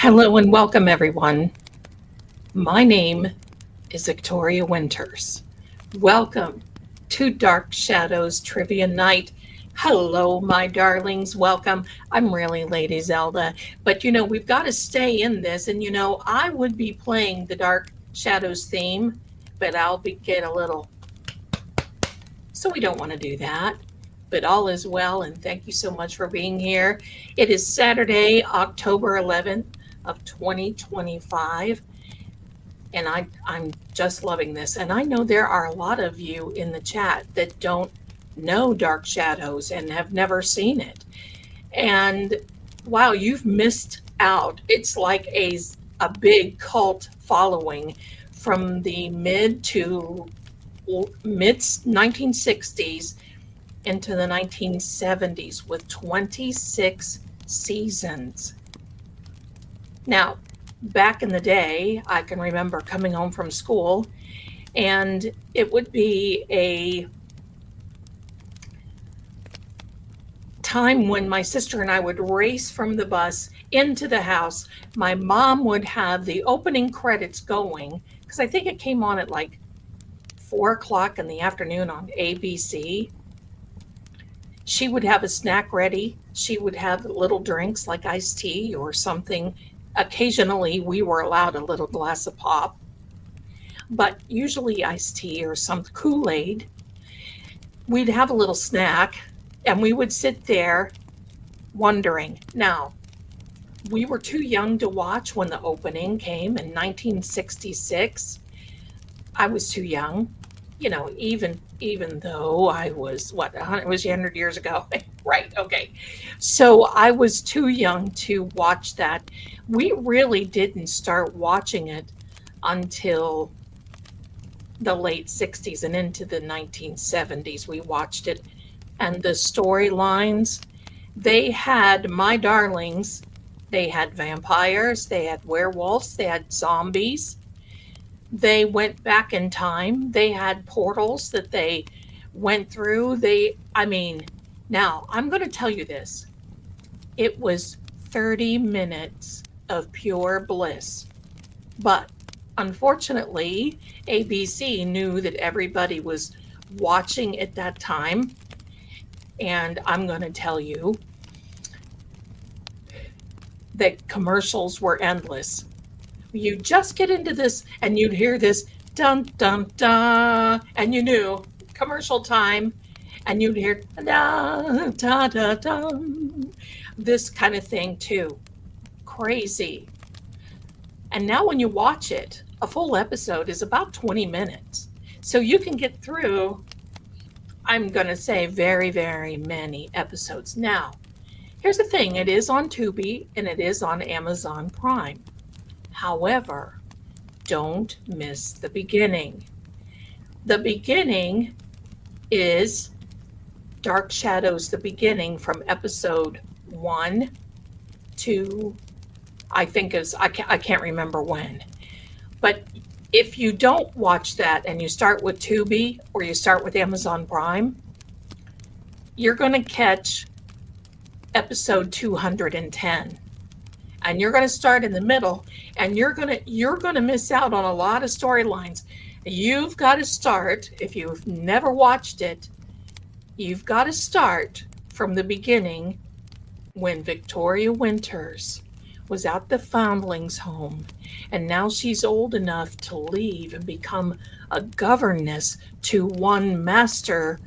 Hello and welcome, everyone. My name is Victoria Winters. Welcome to Dark Shadows Trivia Night. Hello, my darlings. Welcome. I'm really Lady Zelda, but we've got to stay in this. And I would be playing the Dark Shadows theme, but I'll get a little. So we don't want to do that. But all is well, and thank you so much for being here. It is Saturday, October 11th of 2025, and I'm just loving this. And I know there are a lot of you in the chat that don't know Dark Shadows and have never seen it. And wow, you've missed out. It's like a big cult following from the mid 1960s into the 1970s with 26 seasons. Now, back in the day, I can remember coming home from school, and it would be a time when my sister and I would race from the bus into the house. My mom would have the opening credits going, because I think it came on at like 4 o'clock in the afternoon on ABC. She would have a snack ready. She would have little drinks like iced tea or something. Occasionally, we were allowed a little glass of pop, but usually iced tea or some Kool-Aid. We'd have a little snack, and we would sit there wondering. Now, we were too young to watch when the opening came in 1966. I was too young. Even though I was, it was 100 years ago, right? Okay. So I was too young to watch that. We really didn't start watching it until the late 60s and into the 1970s. We watched it, and the storylines, they had my darlings. They had vampires, they had werewolves, they had zombies. They went back in time. They had portals that they went through. Now I'm going to tell you this. It was 30 minutes of pure bliss. But unfortunately, ABC knew that everybody was watching at that time. And I'm going to tell you that commercials were endless. You just get into this and you'd hear this dun dun dun, and you knew commercial time, and you'd hear da da da da, this kind of thing too. Crazy. And now when you watch it, a full episode is about 20 minutes. So you can get through, I'm going to say, very, very many episodes. Now, here's the thing. It is on Tubi and it is on Amazon Prime. However, don't miss the beginning. The beginning is Dark Shadows, the beginning from episode 1 to, I can't remember when. But if you don't watch that and you start with Tubi or you start with Amazon Prime, you're going to catch episode 210. And you're going to start in the middle, and you're going to miss out on a lot of storylines. You've got to start, if you've never watched it, you've got to start from the beginning when Victoria Winters was at the Foundlings Home, and now she's old enough to leave and become a governess to one Master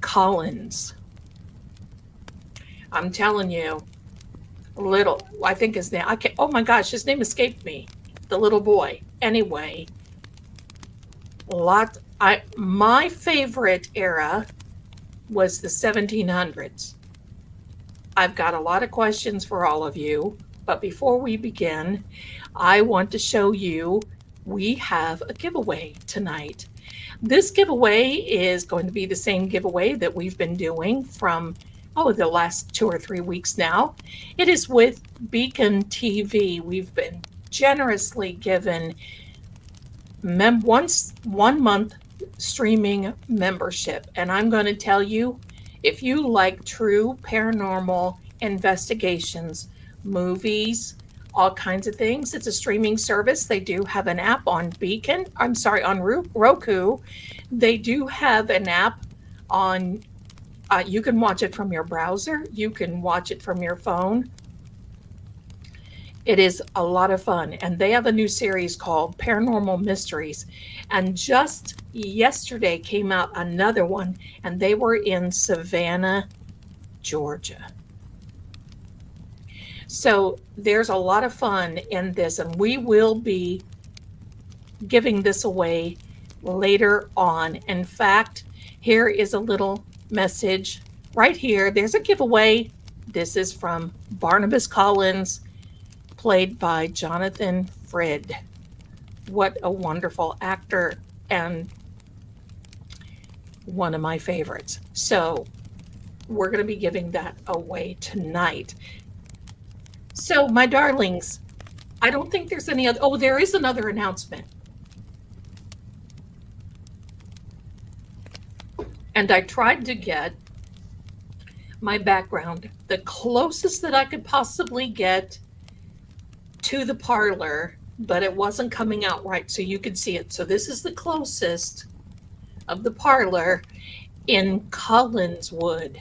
Collins. I'm telling you, I think his name, oh my gosh, his name escaped me, the little boy. Anyway, my favorite era was the 1700s. I've got a lot of questions for all of you, but before we begin, I want to show you we have a giveaway tonight. This giveaway is going to be the same giveaway that we've been doing from the last 2 or 3 weeks now. It is with Beacon TV. We've been generously given 1 month streaming membership. And I'm going to tell you, if you like true paranormal investigations, movies, all kinds of things. It's a streaming service. They do have an app on Beacon. I'm sorry, on Roku. They do have an app on. You can watch it from your browser. You can watch it from your phone. It is a lot of fun. And they have a new series called Paranormal Mysteries. And just yesterday came out another one, and they were in Savannah, Georgia. So there's a lot of fun in this, and we will be giving this away later on. In fact, here is a little message right here. There's a giveaway. This is from Barnabas Collins, played by Jonathan Frid. What a wonderful actor and one of my favorites. So we're going to be giving that away tonight. So, my darlings, I don't think there's any other. Oh, there is another announcement. And I tried to get my background the closest that I could possibly get to the parlor, but it wasn't coming out right so you could see it. So this is the closest of the parlor in Collinswood,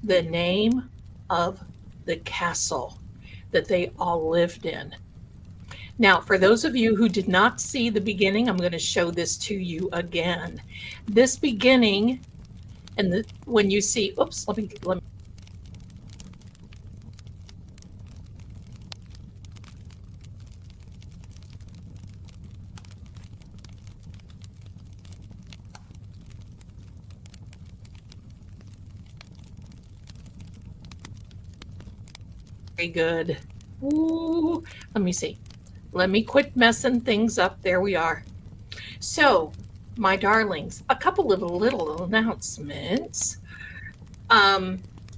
the name of the castle that they all lived in. Now, for those of you who did not see the beginning, I'm going to show this to you again. This beginning, and when you see, oops, let me. Very good. Ooh, let me see. Let me quit messing things up. There we are. So, my darlings, a couple of little announcements.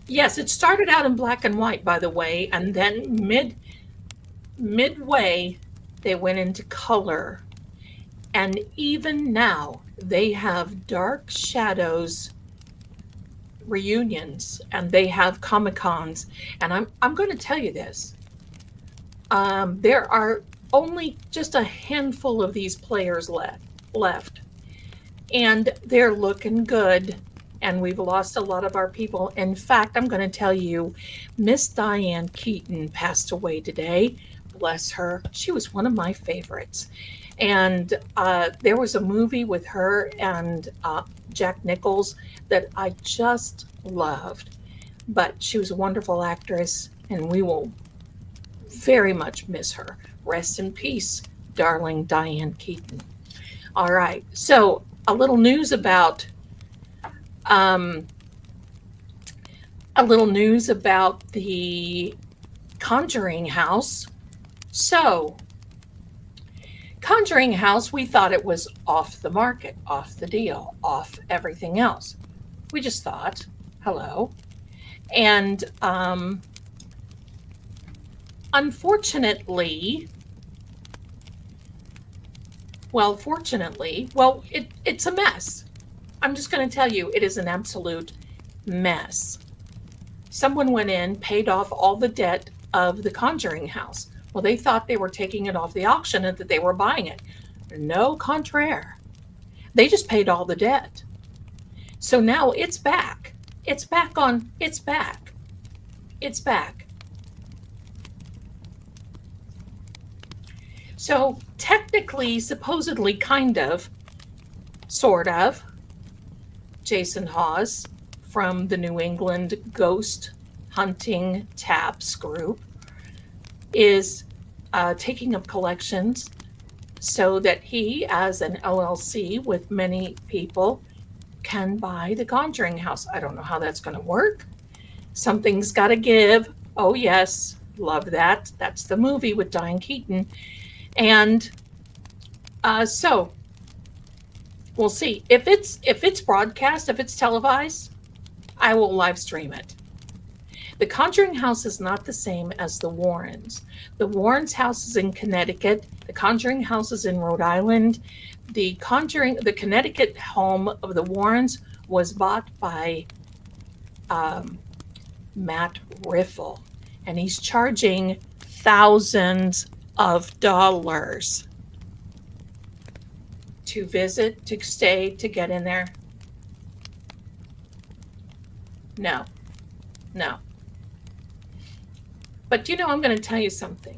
Yes, it started out in black and white, by the way, and then midway they went into color. And even now they have Dark Shadows reunions, and they have Comic-Cons. And I'm going to tell you this. There are only just a handful of these players left. And they're looking good. And we've lost a lot of our people. In fact, I'm going to tell you, Miss Diane Keaton passed away today. Bless her. She was one of my favorites. And there was a movie with her and Jack Nichols that I just loved. But she was a wonderful actress, and we will very much miss her. Rest in peace, darling Diane Keaton. All right, so a little news about the Conjuring House. So, Conjuring House, we thought it was off the market, off the deal, off everything else. We just thought, hello. And unfortunately, fortunately, it's a mess. I'm just going to tell you, it is an absolute mess. Someone went in, paid off all the debt of the Conjuring House. Well, they thought they were taking it off the auction and that they were buying it. No contraire. They just paid all the debt. So now it's back. It's back. So technically, supposedly, kind of, sort of, Jason Hawes from the New England Ghost Hunting Taps group is taking up collections so that he, as an LLC with many people, can buy the Conjuring House. I don't know how that's going to work. Something's got to give. Oh, yes. Love that. That's the movie with Diane Keaton. And so we'll see. If it's broadcast, if it's televised, I will live stream it. The Conjuring House is not the same as the Warrens. The Warrens' house is in Connecticut. The Conjuring House is in Rhode Island. The Connecticut home of the Warrens was bought by Matt Riffle, and he's charging thousands of dollars to visit, to stay, to get in there. No, no. But I'm going to tell you something.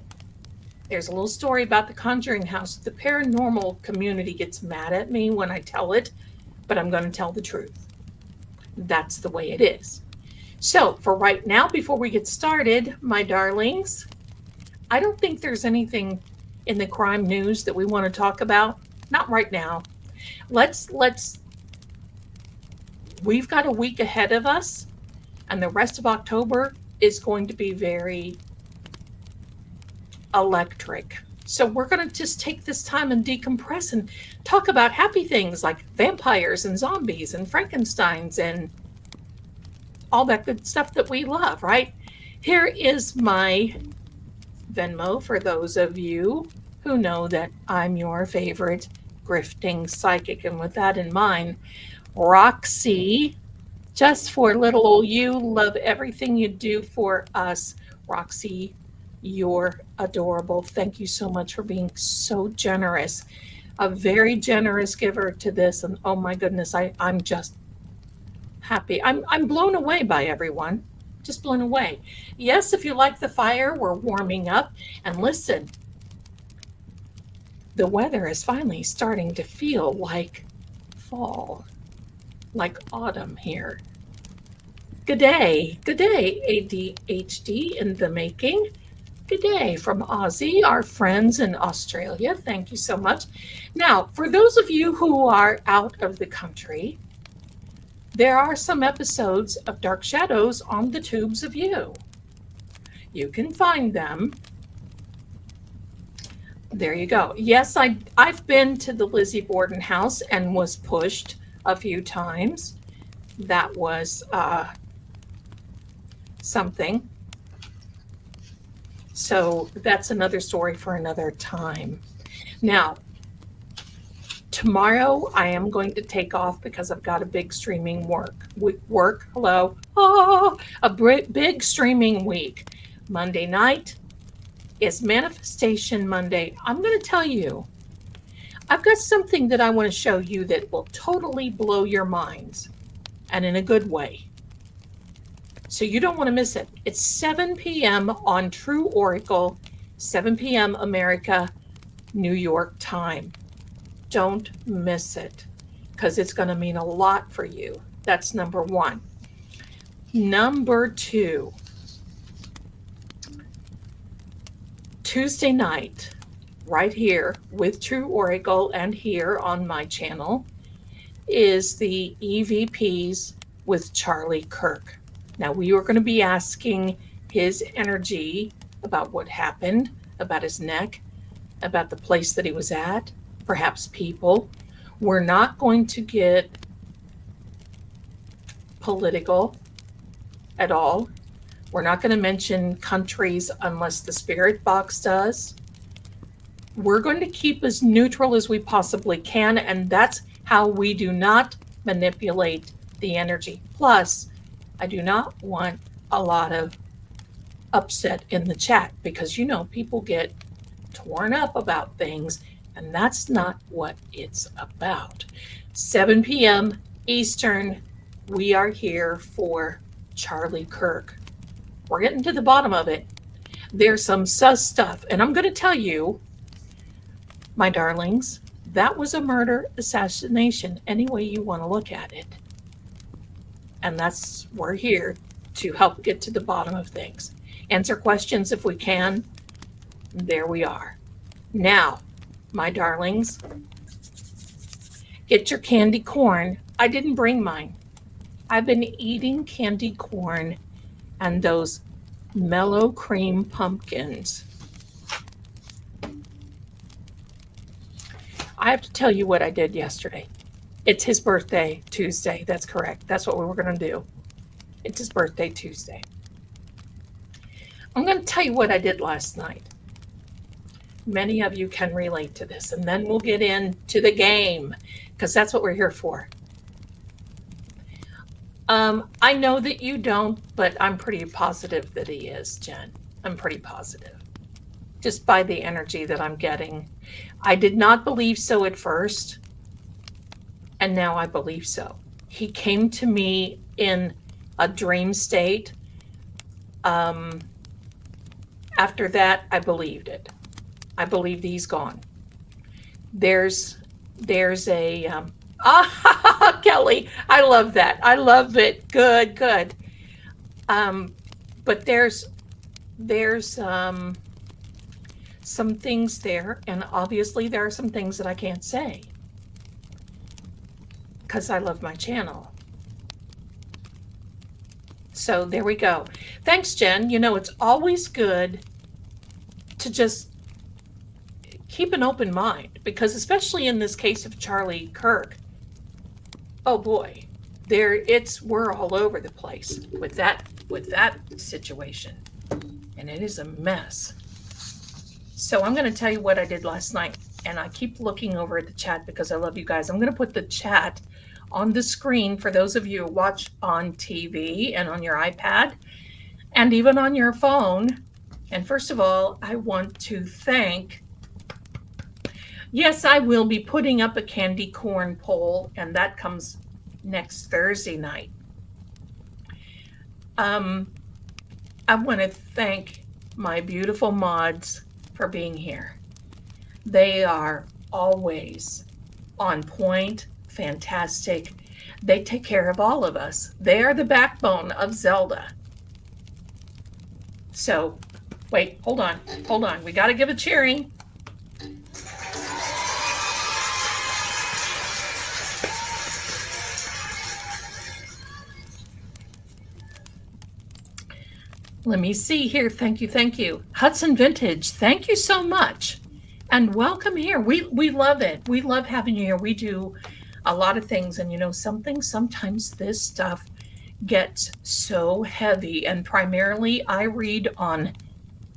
There's a little story about the Conjuring House. The paranormal community gets mad at me when I tell it, but I'm going to tell the truth. That's the way it is. So for right now, before we get started, my darlings, I don't think there's anything in the crime news that we want to talk about. Not right now. We've got a week ahead of us, and the rest of October is going to be very electric. So we're going to just take this time and decompress and talk about happy things like vampires and zombies and Frankensteins and all that good stuff that we love, right? Here is my Venmo for those of you who know that I'm your favorite grifting psychic. And with that in mind, Roxy, just for little old you, love everything you do for us. Roxy, you're adorable. Thank you so much for being so generous. A very generous giver to this. And oh my goodness, I'm just happy. I'm blown away by everyone. Just blown away. Yes, if you like the fire, we're warming up. And listen, the weather is finally starting to feel like fall, like autumn here. Good day, ADHD in the making. Good day from Aussie, our friends in Australia. Thank you so much. Now, for those of you who are out of the country, there are some episodes of Dark Shadows on the Tubes of You. You can find them. There you go. Yes, I've been to the Lizzie Borden house and was pushed a few times. That was something. So that's another story for another time. Now, tomorrow I am going to take off because I've got a big streaming big streaming week. Monday night is Manifestation Monday. I'm going to tell you, I've got something that I want to show you that will totally blow your minds, and in a good way. So you don't want to miss it. It's 7 p.m. on True Oracle, 7 p.m. America, New York time. Don't miss it, because it's going to mean a lot for you. That's number one. Number two, Tuesday night, right here with True Oracle and here on my channel, is the EVPs with Charlie Kirk. Now, we were going to be asking his energy about what happened, about his neck, about the place that he was at, perhaps people. We're not going to get political at all. We're not going to mention countries unless the spirit box does. We're going to keep as neutral as we possibly can, and that's how we do not manipulate the energy. Plus, I do not want a lot of upset in the chat because, people get torn up about things, and that's not what it's about. 7 p.m. Eastern, we are here for Charlie Kirk. We're getting to the bottom of it. There's some sus stuff, and I'm going to tell you, my darlings, that was a murder assassination any way you want to look at it. And we're here to help get to the bottom of things. Answer questions if we can. There we are. Now, my darlings, get your candy corn. I didn't bring mine. I've been eating candy corn and those mellow cream pumpkins. I have to tell you what I did yesterday. It's his birthday Tuesday. That's correct. That's what we were going to do. It's his birthday Tuesday. I'm going to tell you what I did last night. Many of you can relate to this, and then we'll get into the game because that's what we're here for. I know that you don't, but I'm pretty positive that he is, Jen. I'm pretty positive. just by the energy that I'm getting. I did not believe so at first, and now I believe so. He came to me in a dream state. Um, After that, I believed it. I believed he's gone. There's a Kelly, I love that. I love it. Good, good. But there's some things there, and obviously there are some things that I can't say because I love my channel. So there we go. Thanks, Jen. You know, it's always good to just keep an open mind, because especially in this case of Charlie Kirk, oh boy, we're all over the place with that situation, and it is a mess. So I'm going to tell you what I did last night, and I keep looking over at the chat because I love you guys. I'm going to put the chat on the screen for those of you who watch on TV and on your iPad and even on your phone. And first of all, I want to thank, yes, I will be putting up a candy corn poll, and that comes next Thursday night. I want to thank my beautiful mods for being here. They are always on point, fantastic. They take care of all of us. They are the backbone of Zelda. So, wait, hold on. We got to give a cheering. Let me see here. Thank you. Hudson Vintage, thank you so much. And welcome here. We love it. We love having you here. We do a lot of things. And you know something? Sometimes this stuff gets so heavy. And primarily I read on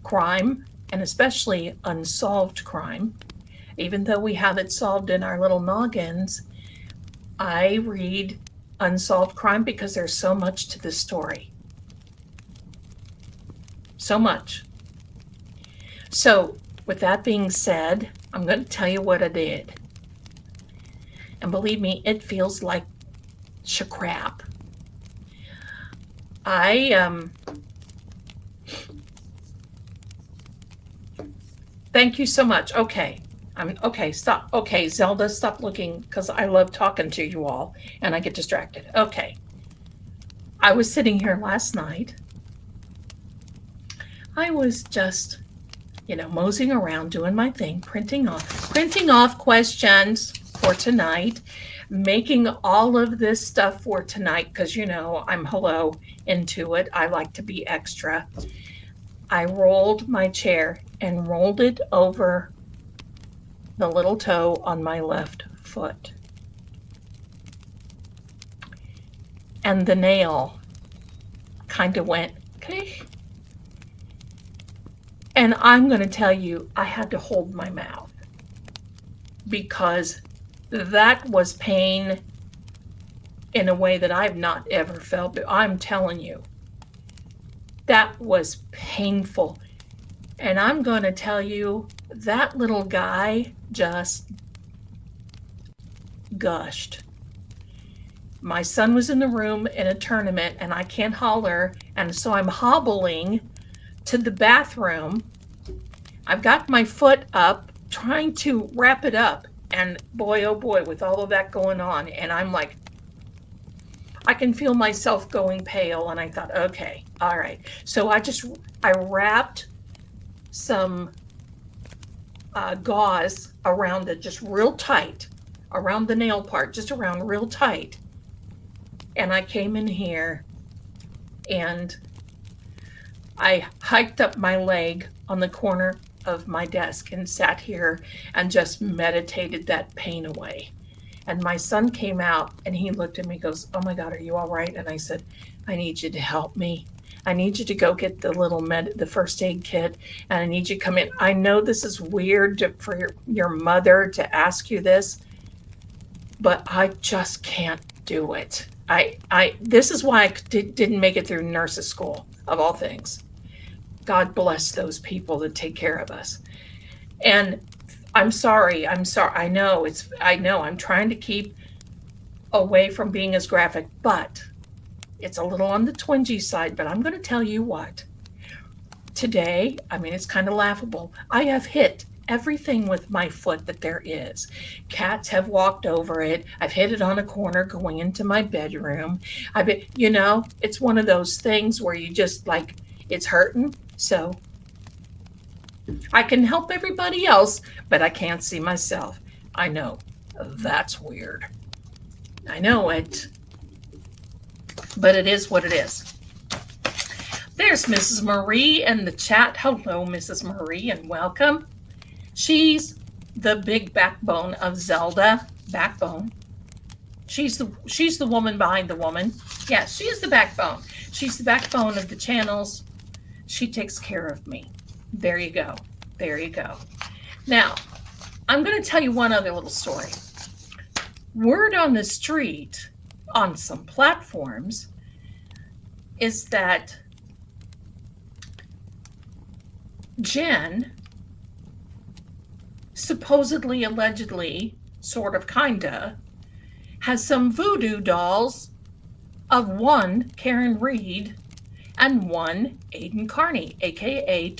crime, and especially unsolved crime. Even though we have it solved in our little noggins, I read unsolved crime because there's so much to the story. So much. So with that being said, I'm going to tell you what I did. And believe me, it feels like crap. Thank you so much. Okay. Okay, stop. Okay, Zelda, stop looking, because I love talking to you all and I get distracted. Okay. I was sitting here last night. I was just, moseying around, doing my thing, printing off questions for tonight, making all of this stuff for tonight, because, I'm into it. I like to be extra. I rolled my chair and rolled it over the little toe on my left foot. And the nail kind of went, okay. And I'm going to tell you, I had to hold my mouth because that was pain in a way that I've not ever felt. I'm telling you, that was painful. And I'm going to tell you, that little guy just gushed. My son was in the room in a tournament and I can't holler. And so I'm hobbling to the bathroom. I've got my foot up trying to wrap it up, and boy, oh boy, with all of that going on, and I'm like, I can feel myself going pale, and I thought, okay, all right. So I wrapped some gauze around it, just real tight, around the nail part, just around real tight. And I came in here and I hiked up my leg on the corner of my desk and sat here and just meditated that pain away. And my son came out and he looked at me and goes, oh my God, are you all right? And I said, I need you to help me. I need you to go get the first aid kit, and I need you to come in. I know this is weird for your mother to ask you this, but I just can't do it. This is why I didn't make it through nurses school, of all things. God bless those people that take care of us. And I'm sorry. I know I'm trying to keep away from being as graphic, but it's a little on the twingy side. But I'm going to tell you what. Today, I mean, it's kind of laughable. I have hit everything with my foot that there is. Cats have walked over it. I've hit it on a corner going into my bedroom. It's one of those things where you just like, it's hurting. So I can help everybody else, but I can't see myself. I know. That's weird. I know it. But it is what it is. There's Mrs. Marie in the chat. Hello, Mrs. Marie, and welcome. She's the big backbone of Zelda. Backbone. She's the woman behind the woman. Yeah, she is the backbone. She's the backbone of the channels. She takes care of me. There you go. There you go. Now, I'm going to tell you one other little story. Word on the street on some platforms is that Jen supposedly, allegedly, sort of, kinda, has some voodoo dolls of one Karen Reed and one Aiden Carney, aka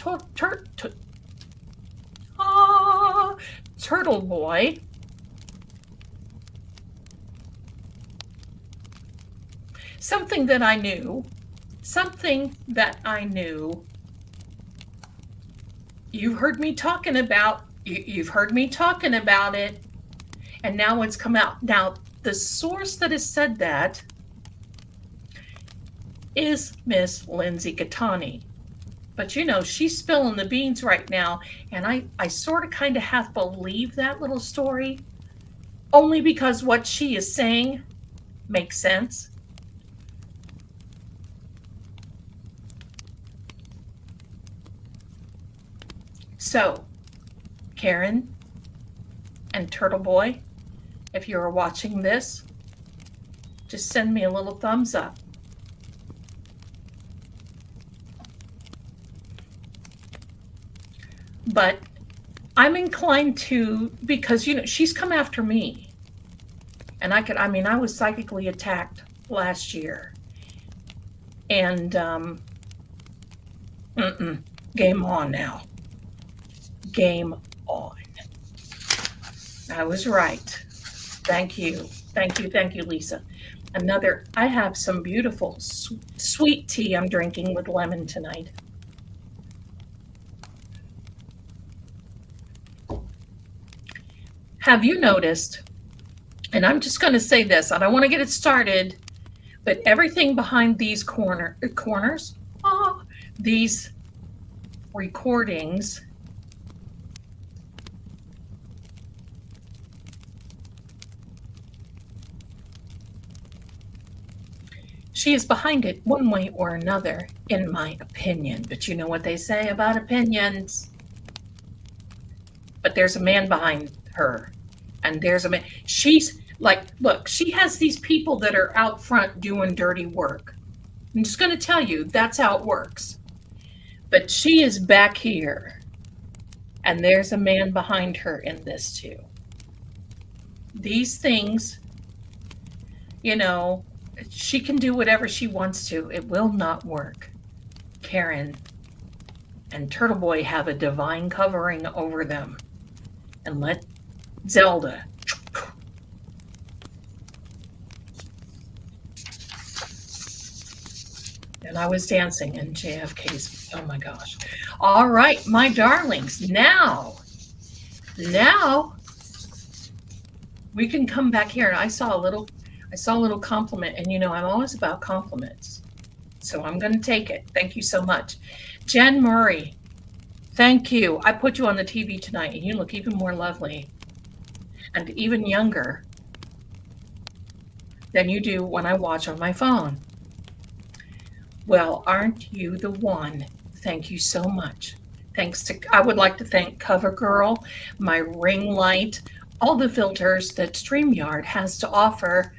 Turtle Boy. Something that I knew. You've heard me talking about it, and now it's come out. Now, the source that has said that is Miss Lindsay Gattani. But she's spilling the beans right now, and I sort of kind of half believe that little story, only because what she is saying makes sense. So, Karen and Turtle Boy, if you're watching this, just send me a little thumbs up. But I'm inclined to, because she's come after me, and I was psychically attacked last year, and game on now. Game on. I was right. Thank you, Lisa. I have some beautiful sweet tea I'm drinking with lemon tonight. Have you noticed, and I'm just going to say this, I don't want to get it started, but everything behind these corners, these recordings, she is behind it one way or another, in my opinion. But you know what they say about opinions. But there's a man behind her. And there's a man. She's like, look, she has these people that are out front doing dirty work. I'm just going to tell you, that's how it works. But she is back here. And there's a man behind her in this too. These things, she can do whatever she wants to. It will not work. Karen and Turtle Boy have a divine covering over them. And let Zelda. And I was dancing in JFK's. Oh my gosh. All right, my darlings. Now we can come back here. And I saw a little compliment, and I'm always about compliments. So I'm going to take it. Thank you so much. Jen Murray, thank you. I put you on the TV tonight, and you look even more lovely and even younger than you do when I watch on my phone. Well, aren't you the one? Thank you so much. I would like to thank CoverGirl, my ring light, all the filters that StreamYard has to offer.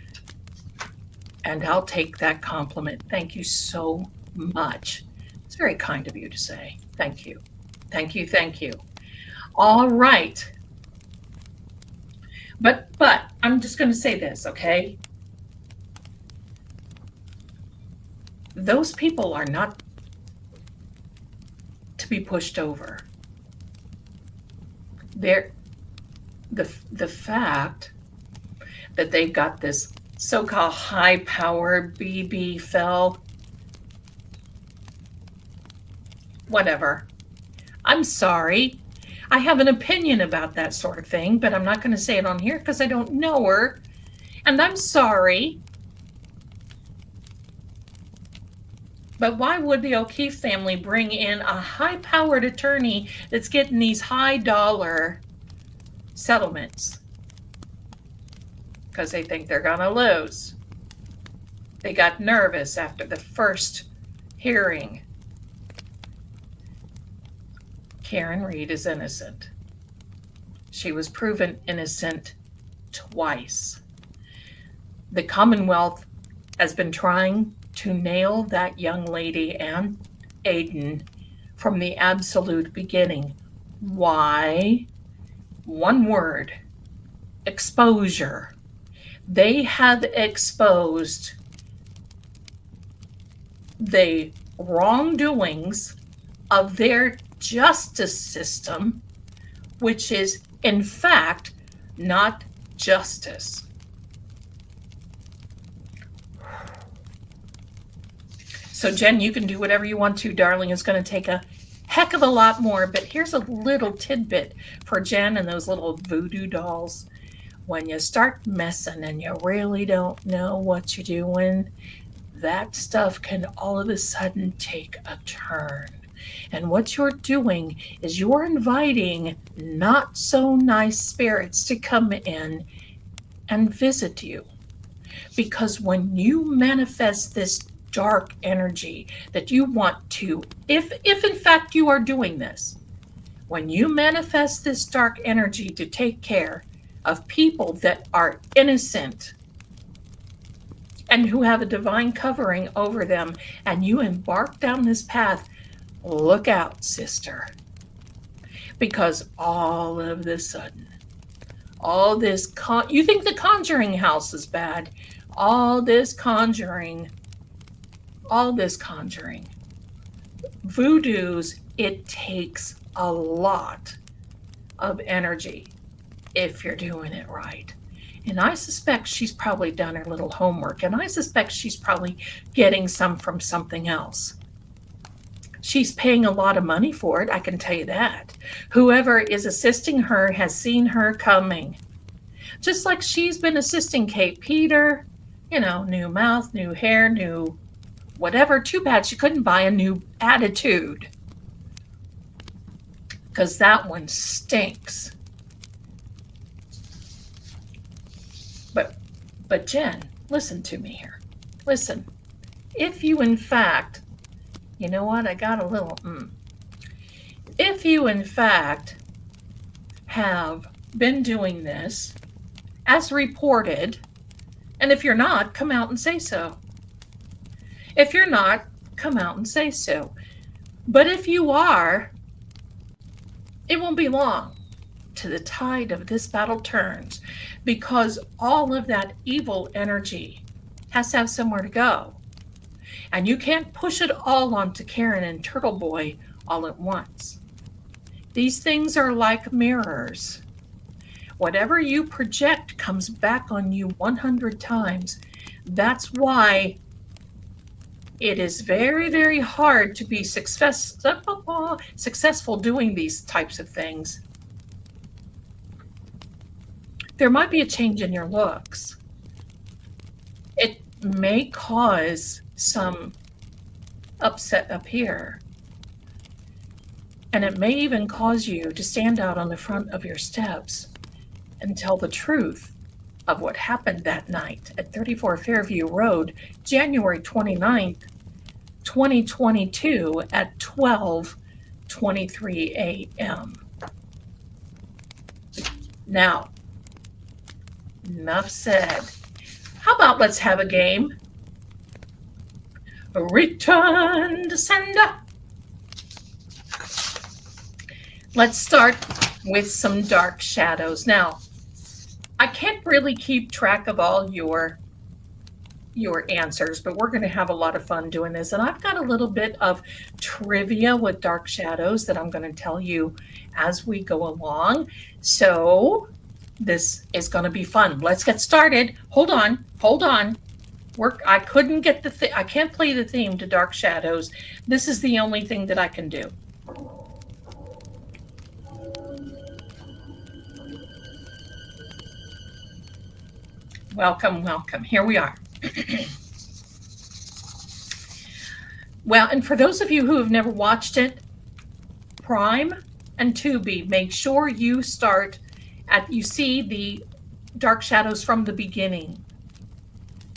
And I'll take that compliment. Thank you so much. It's very kind of you to say. Thank you. Thank you. Thank you. All right. But I'm just going to say this, okay? Those people are not to be pushed over. They're the fact that they've got this so-called high-powered BB fell, whatever. I'm sorry. I have an opinion about that sort of thing, but I'm not going to say it on here because I don't know her. And I'm sorry. But why would the O'Keefe family bring in a high-powered attorney that's getting these high-dollar settlements? Because they think they're going to lose. They got nervous after the first hearing. Karen Reed is innocent. She was proven innocent twice. The Commonwealth has been trying to nail that young lady and Aiden from the absolute beginning. Why? One word: exposure. They have exposed the wrongdoings of their justice system, which is in fact not justice. So Jen, you can do whatever you want to, darling. It's going to take a heck of a lot more, but here's a little tidbit for Jen and those little voodoo dolls. When you start messing and you really don't know what you're doing, that stuff can all of a sudden take a turn. And what you're doing is you're inviting not so nice spirits to come in and visit you. Because when you manifest this dark energy that you want to, if in fact you are doing this, when you manifest this dark energy to take care of people that are innocent and who have a divine covering over them, and you embark down this path, look out, sister. Because all of a sudden, all this, you think the Conjuring house is bad. All this conjuring, voodoos, it takes a lot of energy if you're doing it right. And I suspect she's probably done her little homework, and I suspect she's probably getting some from something else. She's paying a lot of money for it, I can tell you that. Whoever is assisting her has seen her coming. Just like she's been assisting Kate Peter, new mouth, new hair, new whatever. Too bad she couldn't buy a new attitude, because that one stinks. But Jen, listen to me here. Listen, if you in fact, you know what, I got a little, if you in fact have been doing this as reported, and if you're not, come out and say so. If you're not, come out and say so. But if you are, it won't be long till the tide of this battle turns, because all of that evil energy has to have somewhere to go. And you can't push it all onto Karen and Turtle Boy all at once. These things are like mirrors. Whatever you project comes back on you 100 times. That's why it is very, very hard to be successful doing these types of things. There might be a change in your looks. It may cause some upset up here. And it may even cause you to stand out on the front of your steps and tell the truth of what happened that night at 34 Fairview Road, January 29th, 2022 at 12:23 a.m. Now, enough said. How about let's have a game? Return to sender. Let's start with some dark shadows. Now, I can't really keep track of all your answers, but we're going to have a lot of fun doing this. And I've got a little bit of trivia with dark shadows that I'm going to tell you as we go along. So this is going to be fun. Let's get started. Hold on. I couldn't get I can't play the theme to dark shadows. This is the only thing that I can do. Welcome. Here we are. Well, and for those of you who have never watched it, Prime and Tubi, make sure you start you see the dark shadows from the beginning.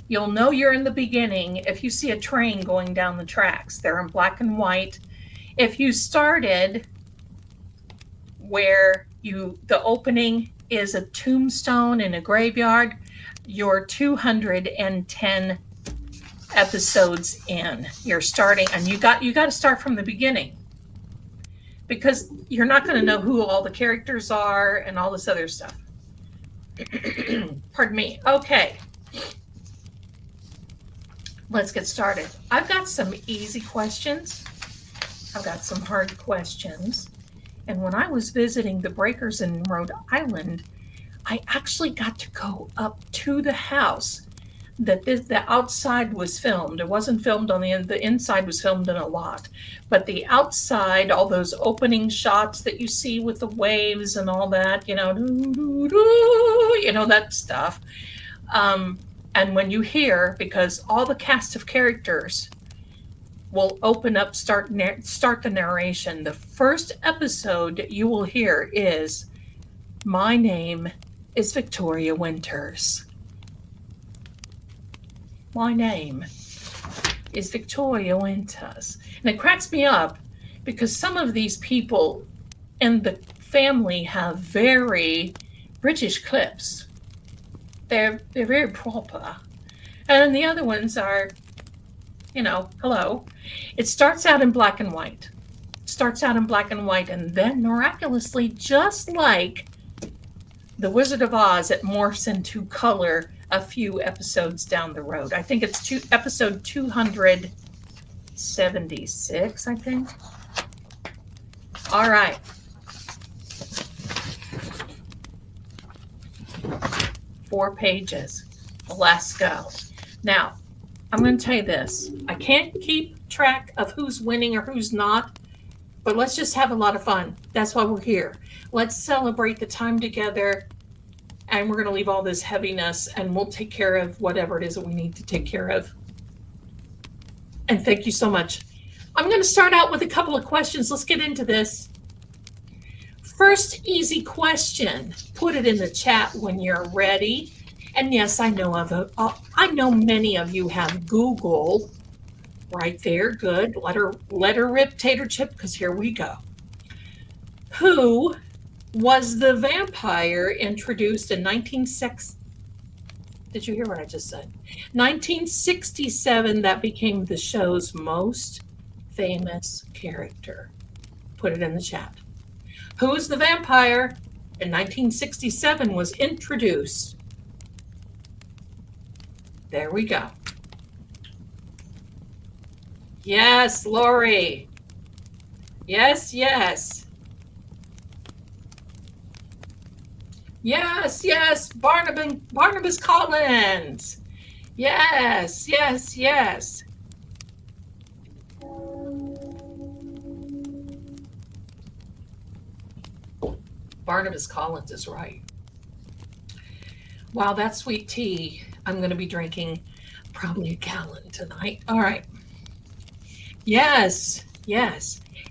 You'll know you're in the beginning if you see a train going down the tracks. They're in black and white. If you started where the opening is a tombstone in a graveyard, you're 210 episodes in. You're starting, and you got to start from the beginning, because you're not going to know who all the characters are and all this other stuff. Pardon me. Okay. Let's get started. I've got some easy questions. I've got some hard questions. And when I was visiting the Breakers in Rhode Island, I actually got to go up to the house that the outside was filmed. It wasn't filmed on the inside was filmed in a lot. But the outside, all those opening shots that you see with the waves and all that, that stuff. And when you hear, because all the cast of characters will open up, start the narration. The first episode you will hear is, "My name is Victoria Winters. My name is Victoria Winters." And it cracks me up because some of these people in the family have very British clips. They're very proper. And the other ones are, hello. It starts out in black and white. And then miraculously, just like The Wizard of Oz, it morphs into color a few episodes down the road. I think it's episode 276, I think. All right. Four pages. Let's go. Now, I'm going to tell you this. I can't keep track of who's winning or who's not, but let's just have a lot of fun. That's why we're here. Let's celebrate the time together, and we're going to leave all this heaviness, and we'll take care of whatever it is that we need to take care of. And thank you so much. I'm going to start out with a couple of questions. Let's get into this. First easy question. Put it in the chat when you're ready. And yes, I know many of you have Google right there. Good. Let her rip, tater chip, because here we go. Who was the vampire introduced in 1960? Did you hear what I just said? 1967, that became the show's most famous character. Put it in the chat. Who is the vampire in 1967 was introduced? There we go. Yes, Lori. Yes. Yes, Barnabas Collins. Yes. Barnabas Collins is right. Wow, that's sweet tea. I'm going to be drinking probably a gallon tonight. All right. Yes.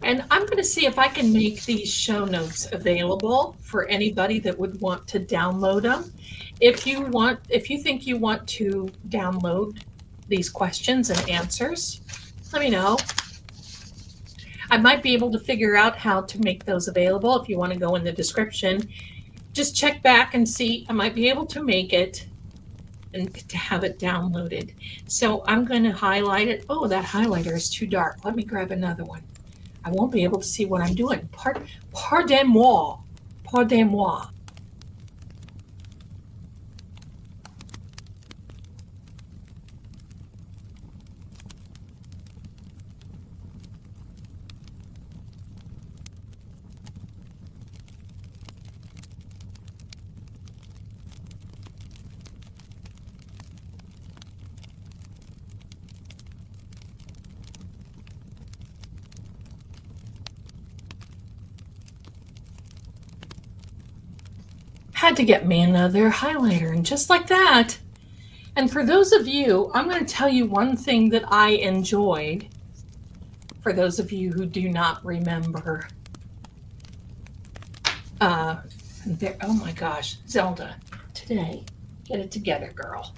And I'm going to see if I can make these show notes available for anybody that would want to download them. If you think you want to download these questions and answers, let me know. I might be able to figure out how to make those available. If you want to go in the description, just check back and see. I might be able to make it and to have it downloaded. So I'm going to highlight it. Oh, that highlighter is too dark. Let me grab another one. I won't be able to see what I'm doing. Pardon-moi. Pardon-moi. Had to get me another highlighter, and just like that. And for those of you, I'm going to tell you one thing that I enjoyed. For those of you who do not remember, oh my gosh, Zelda, today, get it together, girl.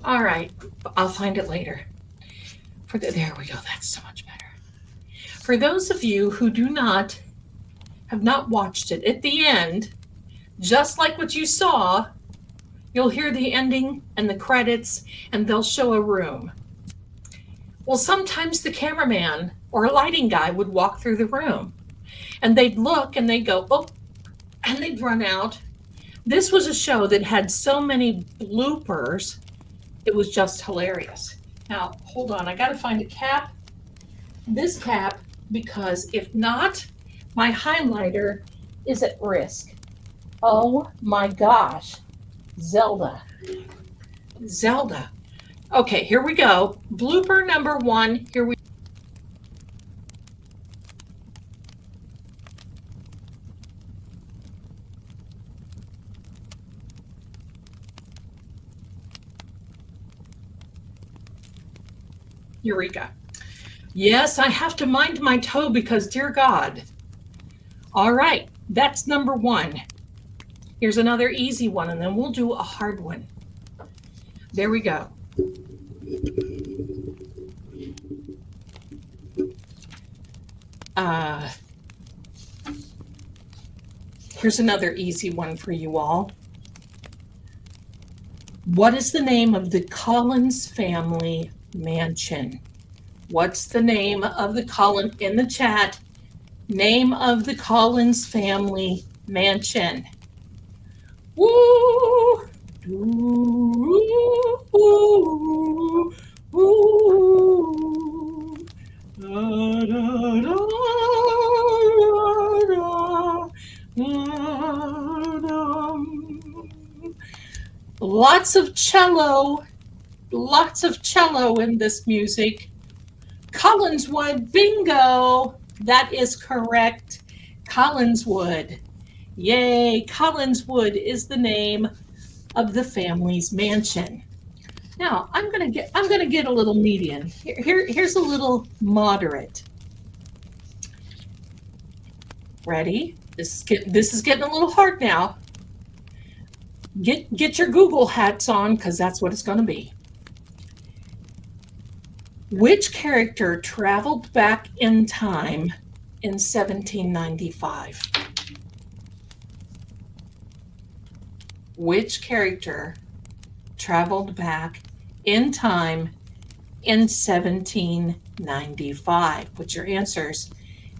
All right, I'll find it later. There we go. That's so much better. For those of you who have not watched it, at the end, just like what you saw, you'll hear the ending and the credits, and they'll show a room. Well, sometimes the cameraman or a lighting guy would walk through the room, and they'd look and they'd go, oh, and they'd run out. This was a show that had so many bloopers, it was just hilarious. Now, hold on, I got to find a cap. This cap, because if not, my highlighter is at risk. Oh my gosh, Zelda. Zelda. Okay, here we go. Blooper number 1. Here we Eureka. Yes, I have to mind my toe because, dear God. All right, that's number 1. Here's another easy one, and then we'll do a hard one. There we go. Here's another easy one for you all. What is the name of the Collins family mansion? What's the name of the Collins in the chat? Name of the Collins family mansion. Woo! Ooh, ooh, ooh. Da, da, da, da, da. Lots of cello in this music. Collinswood, bingo! That is correct. Collinswood. Yay, Collinswood is the name of the family's mansion. Now, I'm gonna get a little medium. Here's a little moderate. Ready? This is getting a little hard now. Get your Google hats on, because that's what it's going to be. Which character traveled back in time in 1795? Which character traveled back in time in 1795? Put your answers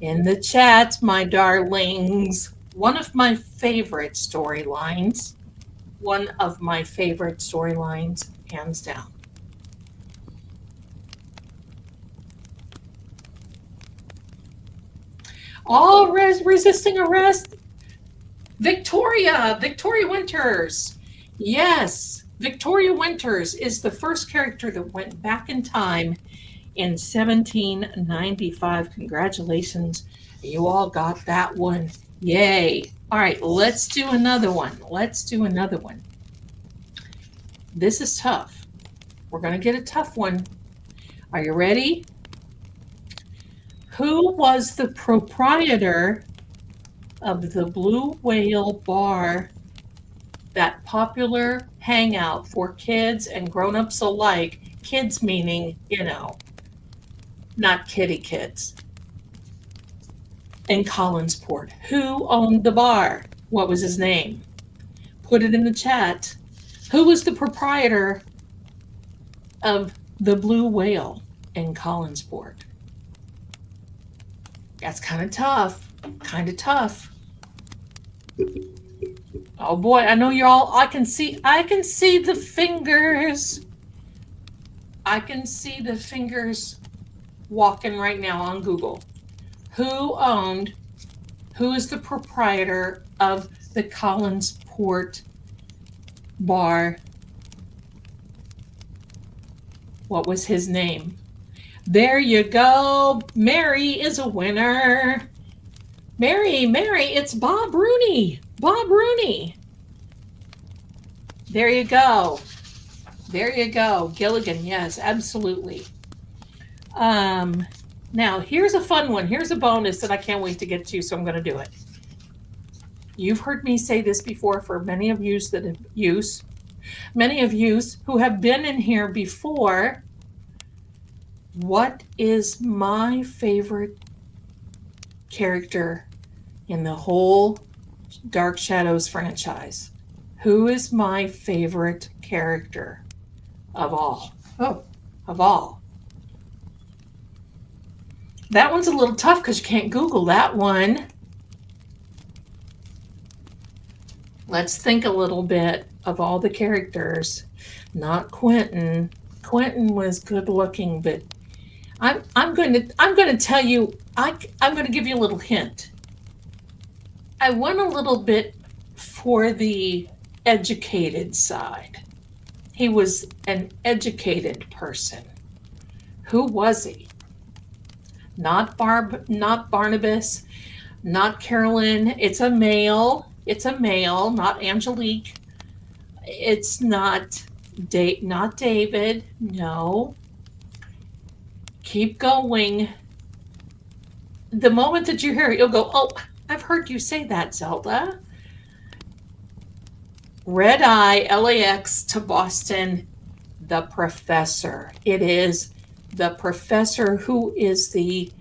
in the chat, my darlings. One of my favorite storylines. Hands down. All resisting arrest. Victoria Winters. Yes, Victoria Winters is the first character that went back in time in 1795. Congratulations. You all got that one. Yay. All right, let's do another one. This is tough. We're going to get a tough one. Are you ready? Who was the proprietor of the Blue Whale Bar, that popular hangout for kids and grown-ups alike? Kids meaning, not kitty kids. In Collinsport. Who owned the bar? What was his name? Put it in the chat. Who was the proprietor of the Blue Whale? in Collinsport? That's kind of tough. Kind of tough. Oh boy, I know you're all, I can see the fingers. I can see the fingers walking right now on Google. Who is the proprietor of the Collinsport bar? What was his name? There you go. Mary is a winner. Mary, it's Bob Rooney. Bob Rooney. There you go. There you go. Gilligan, yes, absolutely. Now, here's a fun one. Here's a bonus that I can't wait to get to, so I'm going to do it. You've heard me say this before for many of you who have been in here before. What is my favorite character in the whole Dark Shadows franchise? Who is my favorite character of all? Of all. That one's a little tough because you can't Google that one. Let's think a little bit of all the characters. Not Quentin. Quentin was good looking, but I'm going to tell you, I'm going to give you a little hint. I went a little bit for the educated side. He was an educated person. Who was he? Not Barnabas, not Carolyn. It's a male, not Angelique. It's not David. No. Keep going. The moment that you hear it, you'll go, oh, I've heard you say that, Zelda. Red Eye, LAX to Boston, the professor. It is the professor who is the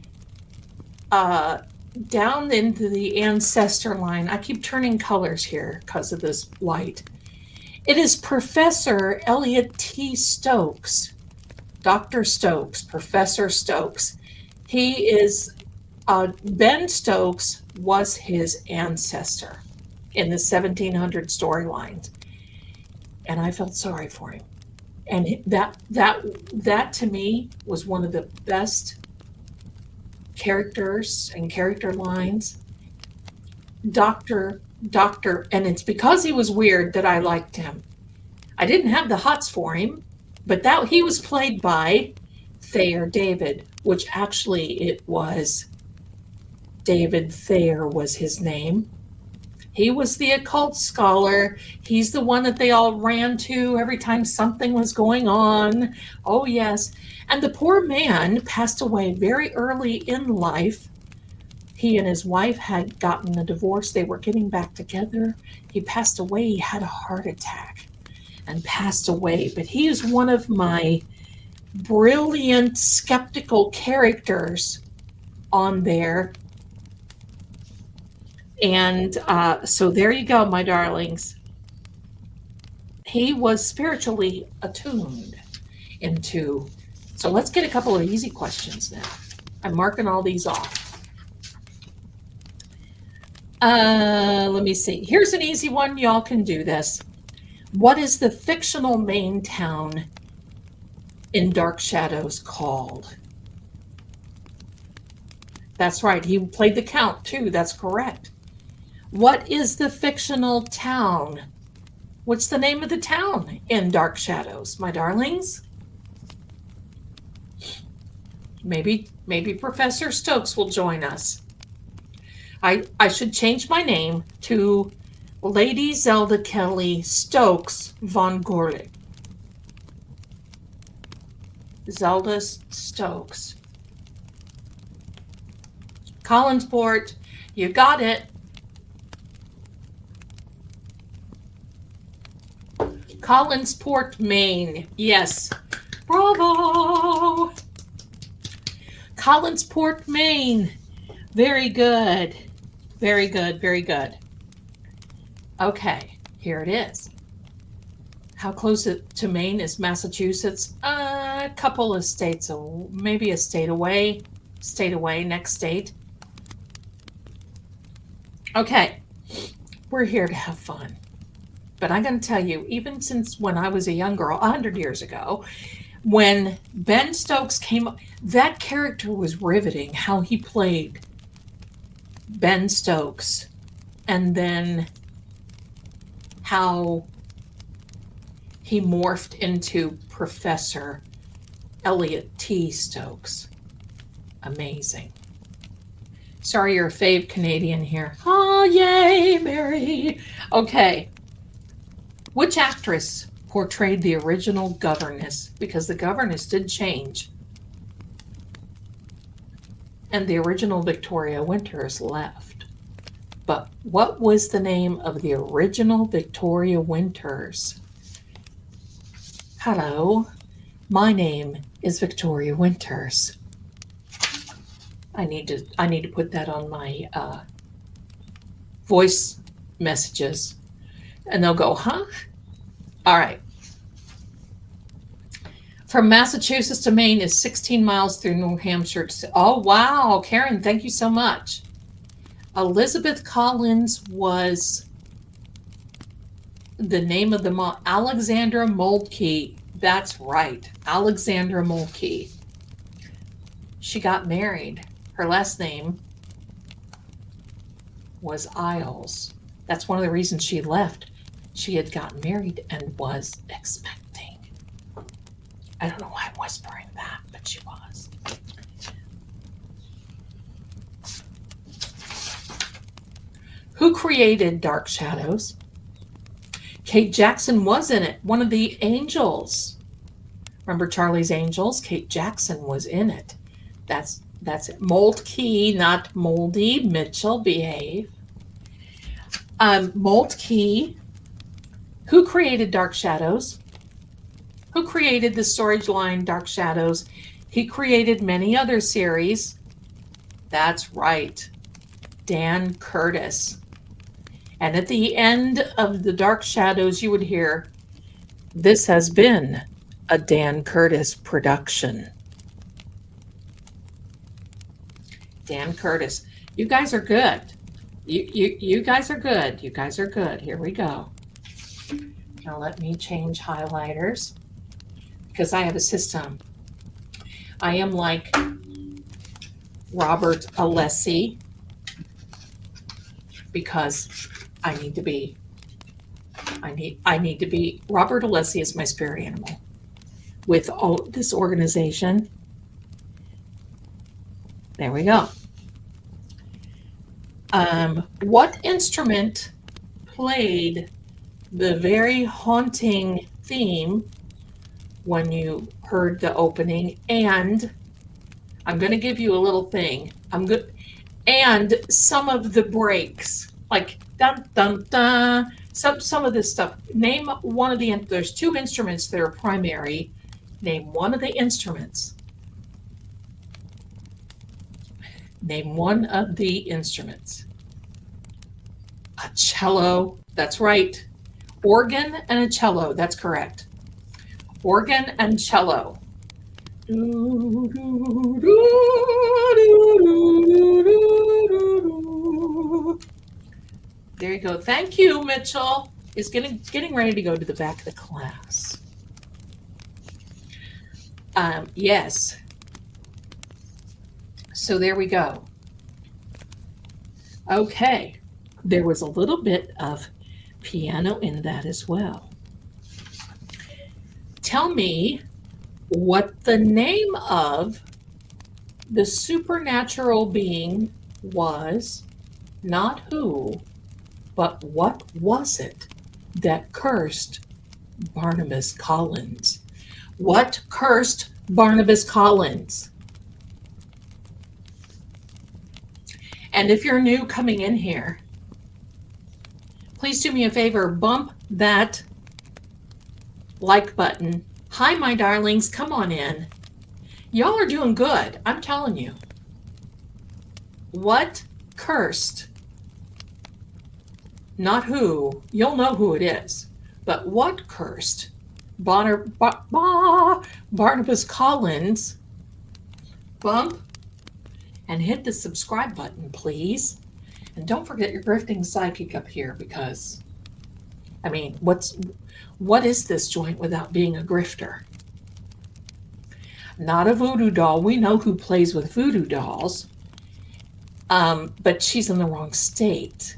down into the ancestor line. I keep turning colors here because of this light. It is Professor Elliot T. Stokes. Dr. Stokes, Professor Stokes. He is, Ben Stokes was his ancestor in the 1700 storylines. And I felt sorry for him. And that to me was one of the best characters and character lines. Doctor, and it's because he was weird that I liked him. I didn't have the hots for him, but that he was played by Thayer David, which actually it was David Thayer was his name. He was the occult scholar. He's the one that they all ran to every time something was going on. Oh, yes. And the poor man passed away very early in life. He and his wife had gotten a divorce. They were getting back together. He passed away. He had a heart attack and passed away. But he is one of my brilliant skeptical characters on there. And so there you go, my darlings. He was spiritually attuned into. So let's get a couple of easy questions now. I'm marking all these off. Let me see. Here's an easy one. Y'all can do this. What is the fictional Maine town in Dark Shadows called? That's right. He played the Count too. That's correct. What is the fictional town? What's the name of the town in Dark Shadows, my darlings? Maybe Professor Stokes will join us. I should change my name to Lady Zelda Kelly Stokes von Gorlick. Zelda Stokes. Collinsport, you got it. Collinsport, Maine. Yes. Bravo. Collinsport, Maine. Very good. Very good. Very good. Okay, here it is. How close to Maine is Massachusetts? a couple of states, maybe a state away, next state. Okay, we're here to have fun. But I'm going to tell you, even since when I was a young girl, 100 years ago, when Ben Stokes came up, that character was riveting, how he played Ben Stokes, and then how he morphed into Professor Elliot T. Stokes. Amazing. Sorry, you're a fave Canadian here. Oh, yay, Mary. Okay. Which actress portrayed the original governess? Because the governess did change. And the original Victoria Winters left. But what was the name of the original Victoria Winters? Hello, my name is Victoria Winters. I need to put that on my voice messages, and they'll go, huh? All right. From Massachusetts to Maine is 16 miles through New Hampshire. Oh, wow. Karen, thank you so much. Elizabeth Collins was the name of the mom. Alexandra Moltke. That's right. Alexandra Moltke. She got married. Her last name was Isles. That's one of the reasons she left. She had gotten married and was expecting. I don't know why I'm whispering that, but she was. Who created Dark Shadows? Kate Jackson was in it, one of the angels. Remember Charlie's Angels? Kate Jackson was in it. That's it. Moltke, not Moldy. Mitchell, behave. Moltke. Who created Dark Shadows? Who created the storyline Dark Shadows? He created many other series. That's right. Dan Curtis. And at the end of the Dark Shadows, you would hear, "This has been a Dan Curtis production." Dan Curtis. You guys are good. You guys are good. You guys are good. Here we go. Now let me change highlighters because I have a system. I am like Robert Alessi because I need to be Robert Alessi is my spirit animal with all this organization. There we go. What instrument played the very haunting theme when you heard the opening? And I'm going to give you a little thing. And some of the breaks, like dun dun dun. Some of this stuff. Name one of the. There's two instruments that are primary. Name one of the instruments. Name one of the instruments. A cello. That's right. Organ and a cello. That's correct. Organ and cello. There you go. Thank you, Mitchell. Is getting ready to go to the back of the class. Yes. So there we go. Okay. There was a little bit of piano in that as well. Tell me what the name of the supernatural being was, not who, but what was it that cursed Barnabas Collins? What cursed Barnabas Collins? And if you're new coming in here, please do me a favor, bump that like button. Hi, my darlings, come on in. Y'all are doing good, I'm telling you. What cursed? Not who, you'll know who it is, but what cursed Barnabas Collins, bump and hit the subscribe button, please. And don't forget your grifting psychic up here because, I mean, what is this joint without being a grifter? Not a voodoo doll. We know who plays with voodoo dolls, but she's in the wrong state.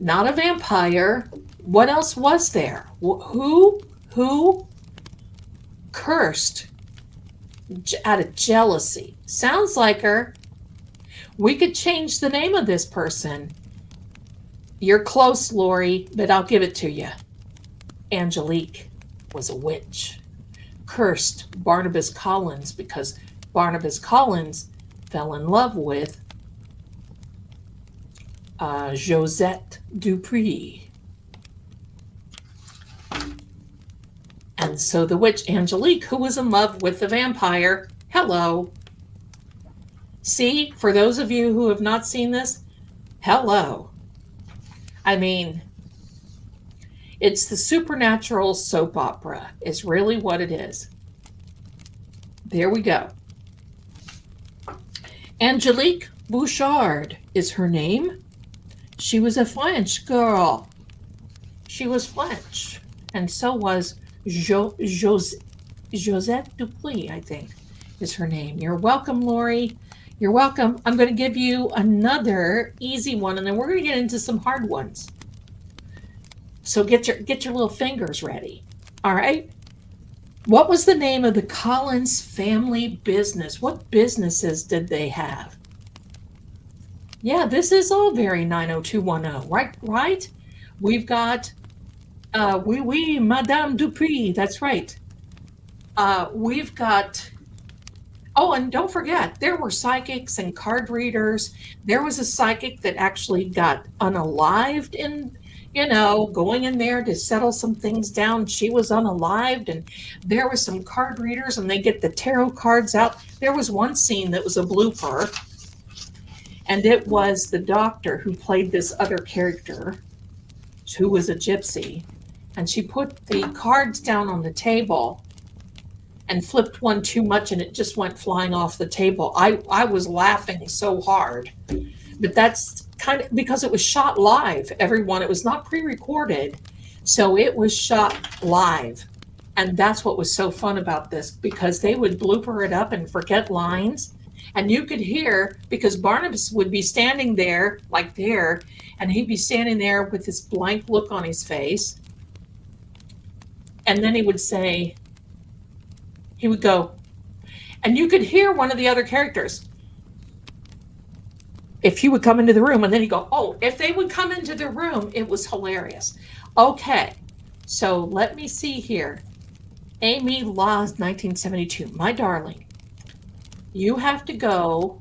Not a vampire. What else was there? Who cursed out of jealousy? Sounds like her. We could change the name of this person. You're close, Lori, but I'll give it to you. Angelique was a witch. Cursed Barnabas Collins because Barnabas Collins fell in love with Josette Dupree. And so the witch Angelique, who was in love with the vampire, hello. See, for those of you who have not seen this, hello. I mean, it's the supernatural soap opera is really what it is. There we go. Angelique Bouchard is her name. She was a French girl. She was French. And so was Josette Dupuis, I think, is her name. You're welcome, Lori. You're welcome. I'm going to give you another easy one, and then we're going to get into some hard ones. So get your little fingers ready. All right. What was the name of the Collins family business? What businesses did they have? Yeah, this is all very 90210, right? Right? We've got, oui, Madame Dupree. That's right. We've got, oh, and don't forget, there were psychics and card readers. There was a psychic that actually got unalived in, going in there to settle some things down. She was unalived, and there was some card readers, and they get the tarot cards out. There was one scene that was a blooper, and it was the doctor who played this other character, who was a gypsy, and she put the cards down on the table and flipped one too much, and it just went flying off the table. I was laughing so hard, but that's kind of because it was shot live, everyone. It was not pre-recorded, so it was shot live. And that's what was so fun about this, because they would blooper it up and forget lines. And you could hear, because Barnabas would be standing there, like there, and he'd be standing there with this blank look on his face. And then he would go, and you could hear one of the other characters, if he would come into the room, and then he'd go, oh, if they would come into the room, it was hilarious. Okay, so let me see here. Amy Laws, 1972, my darling. You have to go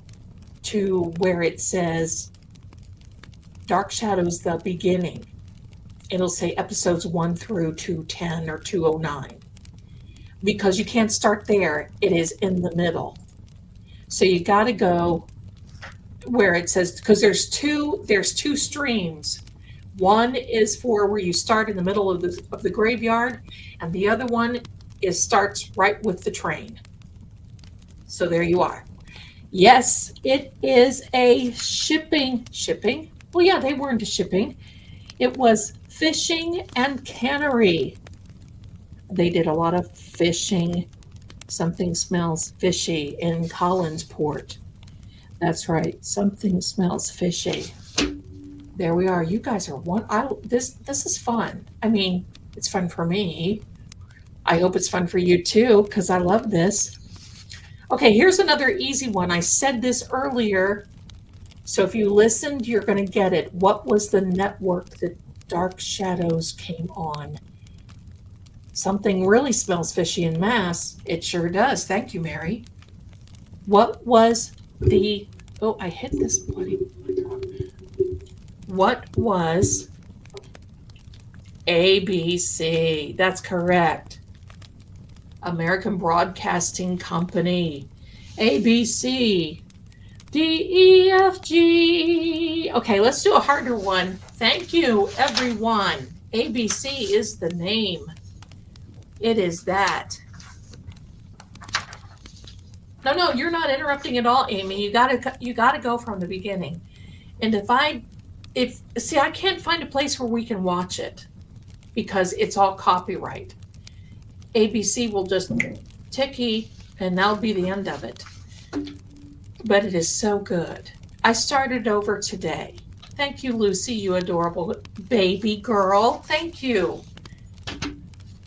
to where it says Dark Shadows, the beginning. It'll say episodes 1 through 210 or 209. Because you can't start there. It is in the middle. So you got to go where it says, because there's two streams. One is for where you start in the middle of the graveyard, and the other one starts right with the train. So there you are. Yes, it is a shipping. Well, yeah, they were into shipping. It was fishing and cannery. They did a lot of fishing. Something smells fishy in Collinsport. That's right. Something smells fishy. There we are. You guys are one. This is fun. I mean, it's fun for me. I hope it's fun for you too, because I love this. Okay, here's another easy one. I said this earlier, so if you listened, you're going to get it. What was the network that Dark Shadows came on? Something really smells fishy in Mass. It sure does. Thank you, Mary. What was the... Oh, I hit this bloody... What was ABC? That's correct. American Broadcasting Company. ABC. DEFG. Okay, let's do a harder one. Thank you, everyone. ABC is the name. It is that. No, you're not interrupting at all, Amy. You gotta go from the beginning. And I can't find a place where we can watch it because it's all copyright. ABC will just ticky, and that'll be the end of it. But it is so good. I started over today. Thank you, Lucy, you adorable baby girl. Thank you.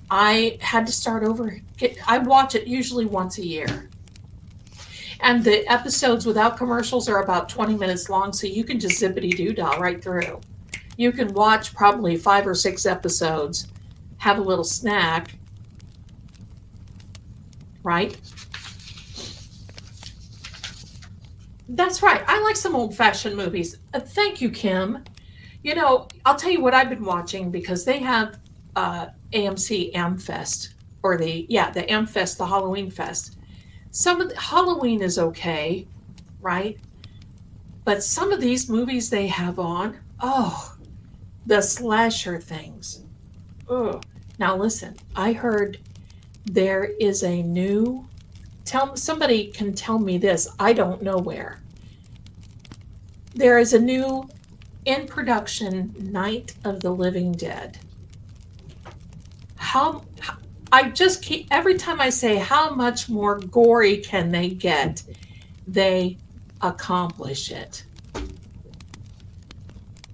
I had to start over. I watch it usually once a year. And the episodes without commercials are about 20 minutes long, so you can just zippity-doo-dah right through. You can watch probably 5 or 6 episodes, have a little snack, right? That's right. I like some old-fashioned movies. Thank you, Kim. I'll tell you what I've been watching because they have AMC AmFest, or the AmFest, the Halloween Fest. Some of the Halloween is okay, right? But some of these movies they have on, the slasher things. Oh, now listen, I heard there is a new, somebody can tell me this, I don't know where. There is a new in production Night of the Living Dead. I just keep, every time I say how much more gory can they get, they accomplish it.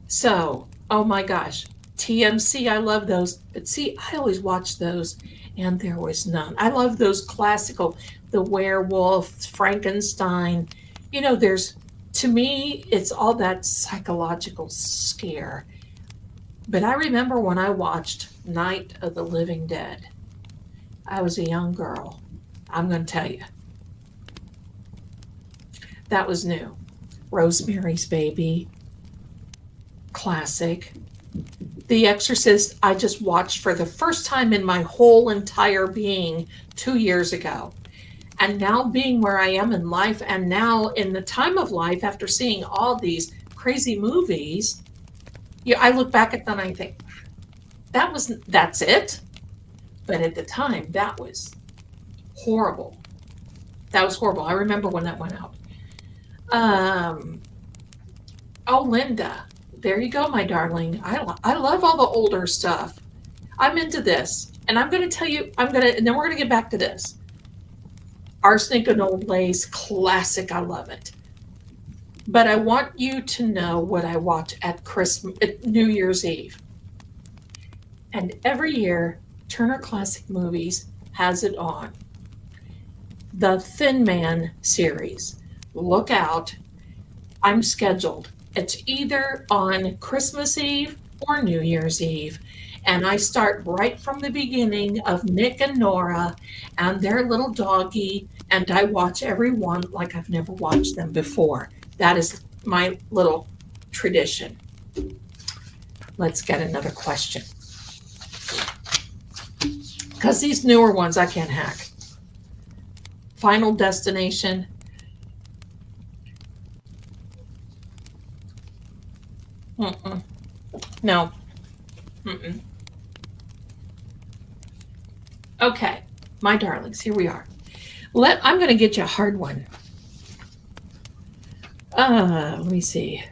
So, oh my gosh, TMC, I love those. But see, I always watch those and there was none. I love those classical, the werewolf, Frankenstein. To me, it's all that psychological scare. But I remember when I watched Night of the Living Dead. I was a young girl. I'm going to tell you. That was new. Rosemary's Baby. Classic. The Exorcist, I just watched for the first time in my whole entire being 2 years ago. And now being where I am in life, and now in the time of life, after seeing all these crazy movies, I look back at them and I think, that's it? But at the time, that was horrible. That was horrible. I remember when that went out. Linda, there you go, my darling. I love all the older stuff. I'm into this. And I'm going to tell you, and then we're going to get back to this. Arsenic and Old Lace, classic. I love it. But I want you to know what I watch at New Year's Eve. And every year, Turner Classic Movies has it on. The Thin Man series. Look out. I'm scheduled. It's either on Christmas Eve or New Year's Eve. And I start right from the beginning of Nick and Nora and their little doggy, and I watch every one like I've never watched them before. That is my little tradition. Let's get another question. Because these newer ones I can't hack. Final Destination. No. Okay, my darlings, here we are. I'm going to get you a hard one. Let me see.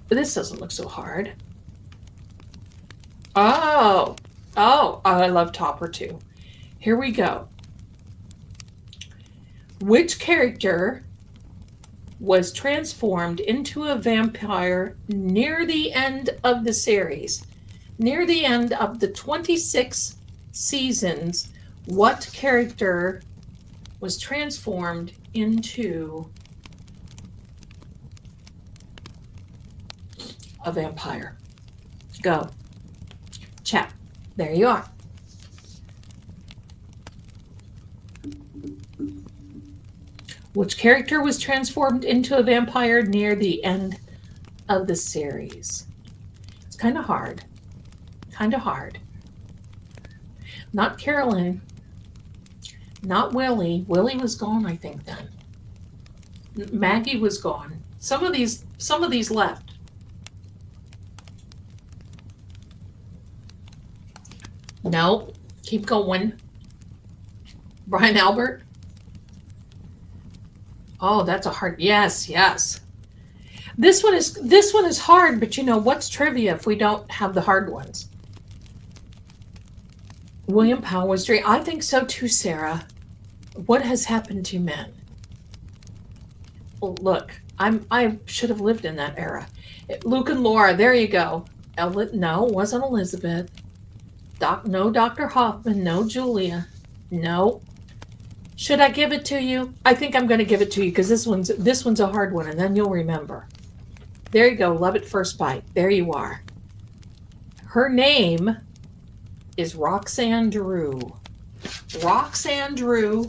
This doesn't look so hard. Oh, I love Topper too. Here we go. Which character was transformed into a vampire near the end of the series? Near the end of the 26 seasons, what character was transformed into a vampire? Go. Chat. There you are. Which character was transformed into a vampire near the end of the series? It's kind of hard. Not Carolyn. Not Willie. Willie was gone, I think, then. Maggie was gone. Some of these left. No, keep going. Brian Albert. Oh, that's a hard. Yes, yes. This one is hard, but you know what's trivia if we don't have the hard ones? William Powell was dream. I think so too, Sarah. What has happened to men? Well, look, I should have lived in that era. Luke and Laura, there you go. No, it wasn't Elizabeth. No, Dr. Hoffman. No, Julia. No. Should I give it to you? I think I'm going to give it to you because this one's a hard one, and then you'll remember. There you go. Love at first bite. There you are. Her name is Roxanne Drew. Roxanne Drew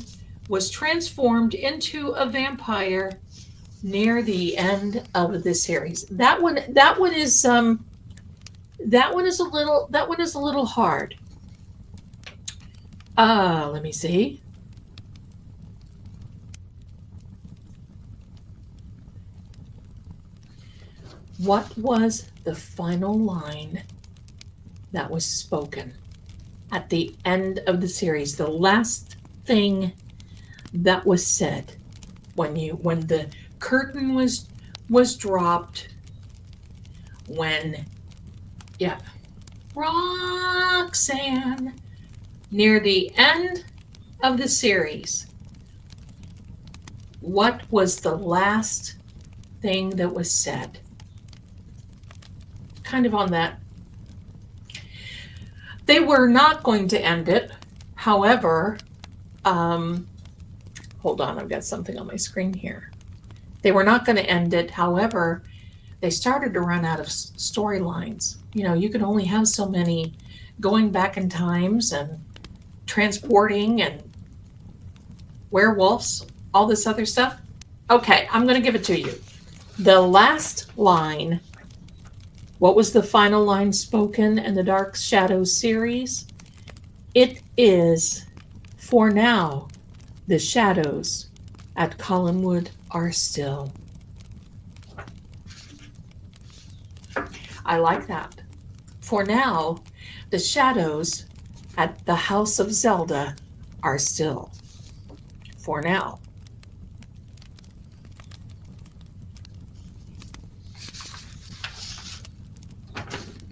was transformed into a vampire near the end of the series. That one is a little hard. Let me see. What was the final line that was spoken at the end of the series? The last thing that was said when the curtain was dropped, when Roxanne, near the end of the series, what was the last thing that was said? Kind of on that. They were not going to end it. However, hold on, I've got something on my screen here. They were not going to end it. However, they started to run out of storylines. You know, you could only have so many going back in times and transporting and werewolves, all this other stuff. Okay, I'm going to give it to you. The last line. What was the final line spoken in the Dark Shadows series? It is, for now, the shadows at Collinwood are still. I like that. For now, the shadows at the house of Zelda are still. For now.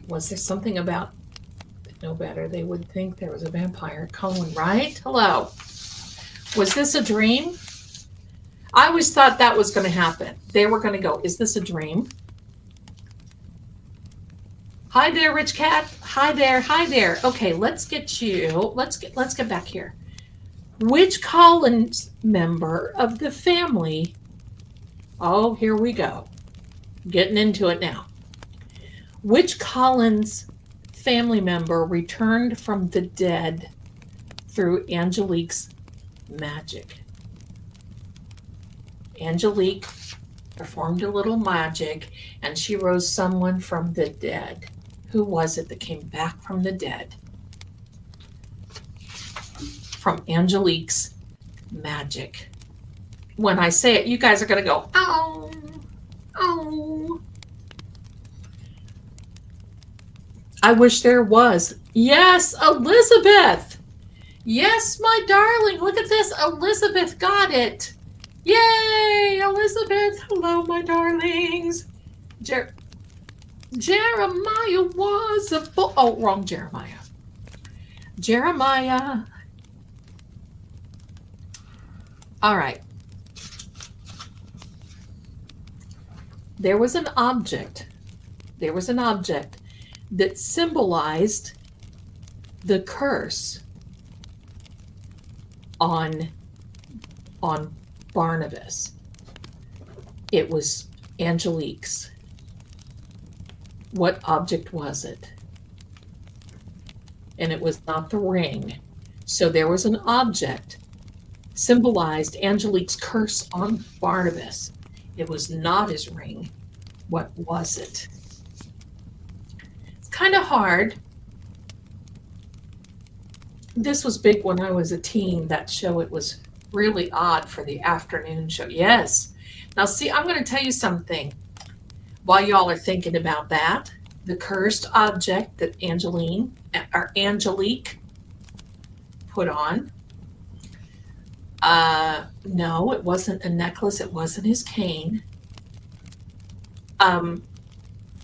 Was there something about no better? They would think there was a vampire. Colin, right? Hello. Was this a dream? I always thought that was going to happen. They were going to go, is this a dream? Hi there, Rich Cat. Hi there. Hi there. Okay, let's get you. Let's get back here. Which Collins member of the family? Oh, here we go. Getting into it now. Which Collins family member returned from the dead through Angelique's magic? Angelique performed a little magic and she rose someone from the dead. Who was it that came back from the dead? From Angelique's magic. When I say it, you guys are going to go, ow, ow. I wish there was. Yes, Elizabeth. Yes, my darling. Look at this. Elizabeth got it. Yay, Elizabeth. Hello, my darlings. Jeremiah was a boy. Oh, wrong Jeremiah. Jeremiah. All right. There was an object. There was an object that symbolized the curse on Barnabas. It was Angelique's. What object was it? And it was not the ring. So there was an object symbolized Angelique's curse on Barnabas. It was not his ring. What was it? Kind of hard. This was big when I was a teen, that show. It was really odd for the afternoon show. Yes. Now, see, I'm going to tell you something. While y'all are thinking about that, the cursed object that Angeline or Angelique put on. No, it wasn't a necklace. It wasn't his cane. Um,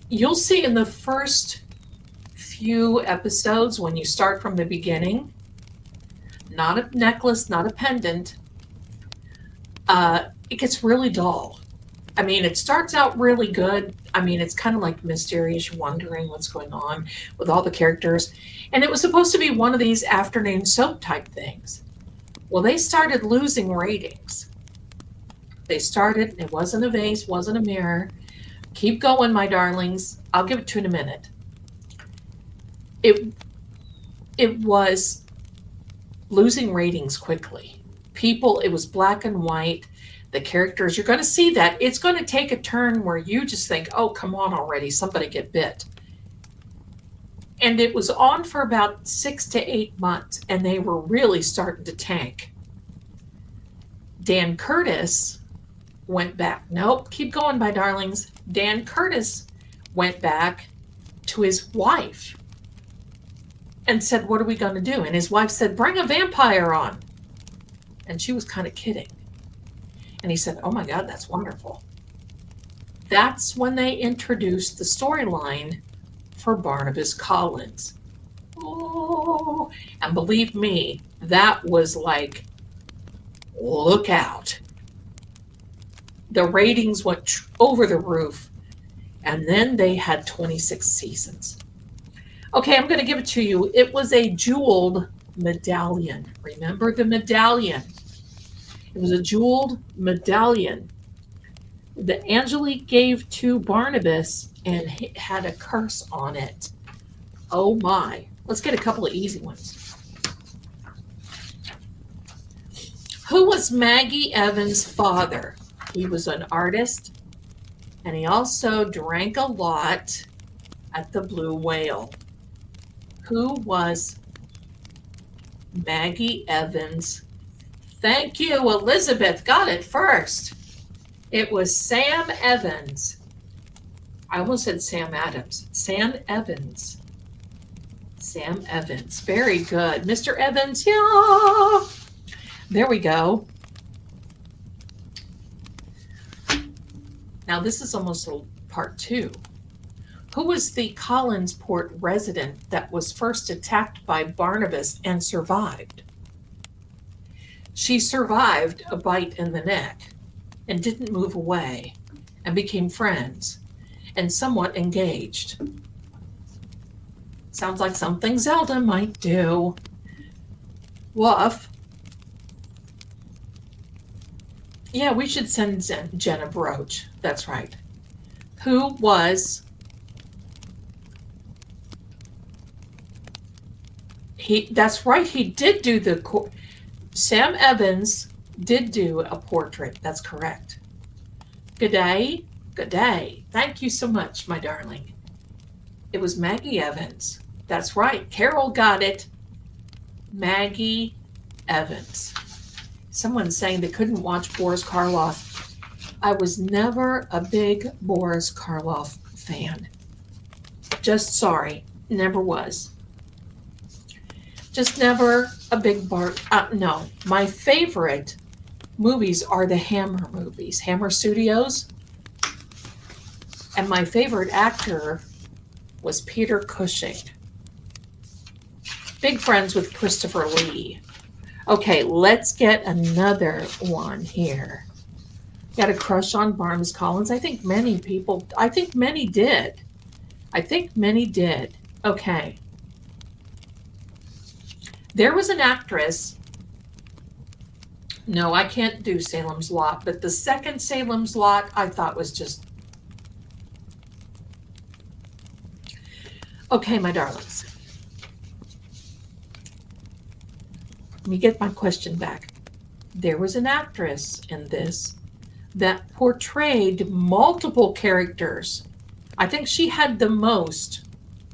you'll see in the first few episodes when you start from the beginning, not a necklace, not a pendant. It gets really dull. I mean, it starts out really good. I mean, it's kind of like mysterious, wondering what's going on with all the characters. And it was supposed to be one of these afternoon soap type things. Well, they started losing ratings. It wasn't a vase, wasn't a mirror. Keep going, my darlings. I'll give it to you in a minute. It was losing ratings quickly. It was black and white. The characters, you're going to see that. It's going to take a turn where you just think, oh, come on already, somebody get bit. And it was on for about 6 to 8 months, and they were really starting to tank. Dan Curtis went back. Nope, keep going, my darlings. Dan Curtis went back to his wife and said, what are we going to do? And his wife said, bring a vampire on. And she was kind of kidding. And he said, oh my God, that's wonderful. That's when they introduced the storyline for Barnabas Collins. Oh, and believe me, that was like, look out. The ratings went over the roof. And then they had 26 seasons. Okay, I'm going to give it to you. It was a jeweled medallion. Remember the medallion? It was a jeweled medallion that Angelique gave to Barnabas, and it had a curse on it. Oh my. Let's get a couple of easy ones. Who was Maggie Evans' father? He was an artist, and he also drank a lot at the Blue Whale. Who was Maggie Evans? Thank you, Elizabeth. Got it first. It was Sam Evans. I almost said Sam Adams. Sam Evans. Sam Evans. Very good. Mr. Evans, yeah. There we go. Now this is almost a part 2. Who was the Collinsport resident that was first attacked by Barnabas and survived? She survived a bite in the neck and didn't move away and became friends and somewhat engaged. Sounds like something Zelda might do. Woof. Yeah, we should send Jen a brooch. That's right. Who was... That's right, he did do the... Sam Evans did do a portrait. That's correct. Good day. Good day. Thank you so much, my darling. It was Maggie Evans. That's right. Carol got it. Maggie Evans. Someone's saying they couldn't watch Boris Karloff. I was never a big Boris Karloff fan. Just sorry. Never was. Just never a big no. My favorite movies are the Hammer movies, Hammer Studios. And my favorite actor was Peter Cushing. Big friends with Christopher Lee. Okay, let's get another one here. Got a crush on Barnabas Collins? I think many did. Okay. There was an actress. No, I can't do Salem's Lot, but the second Salem's Lot I thought was just... Okay, my darlings. Let me get my question back. There was an actress in this that portrayed multiple characters. I think she had the most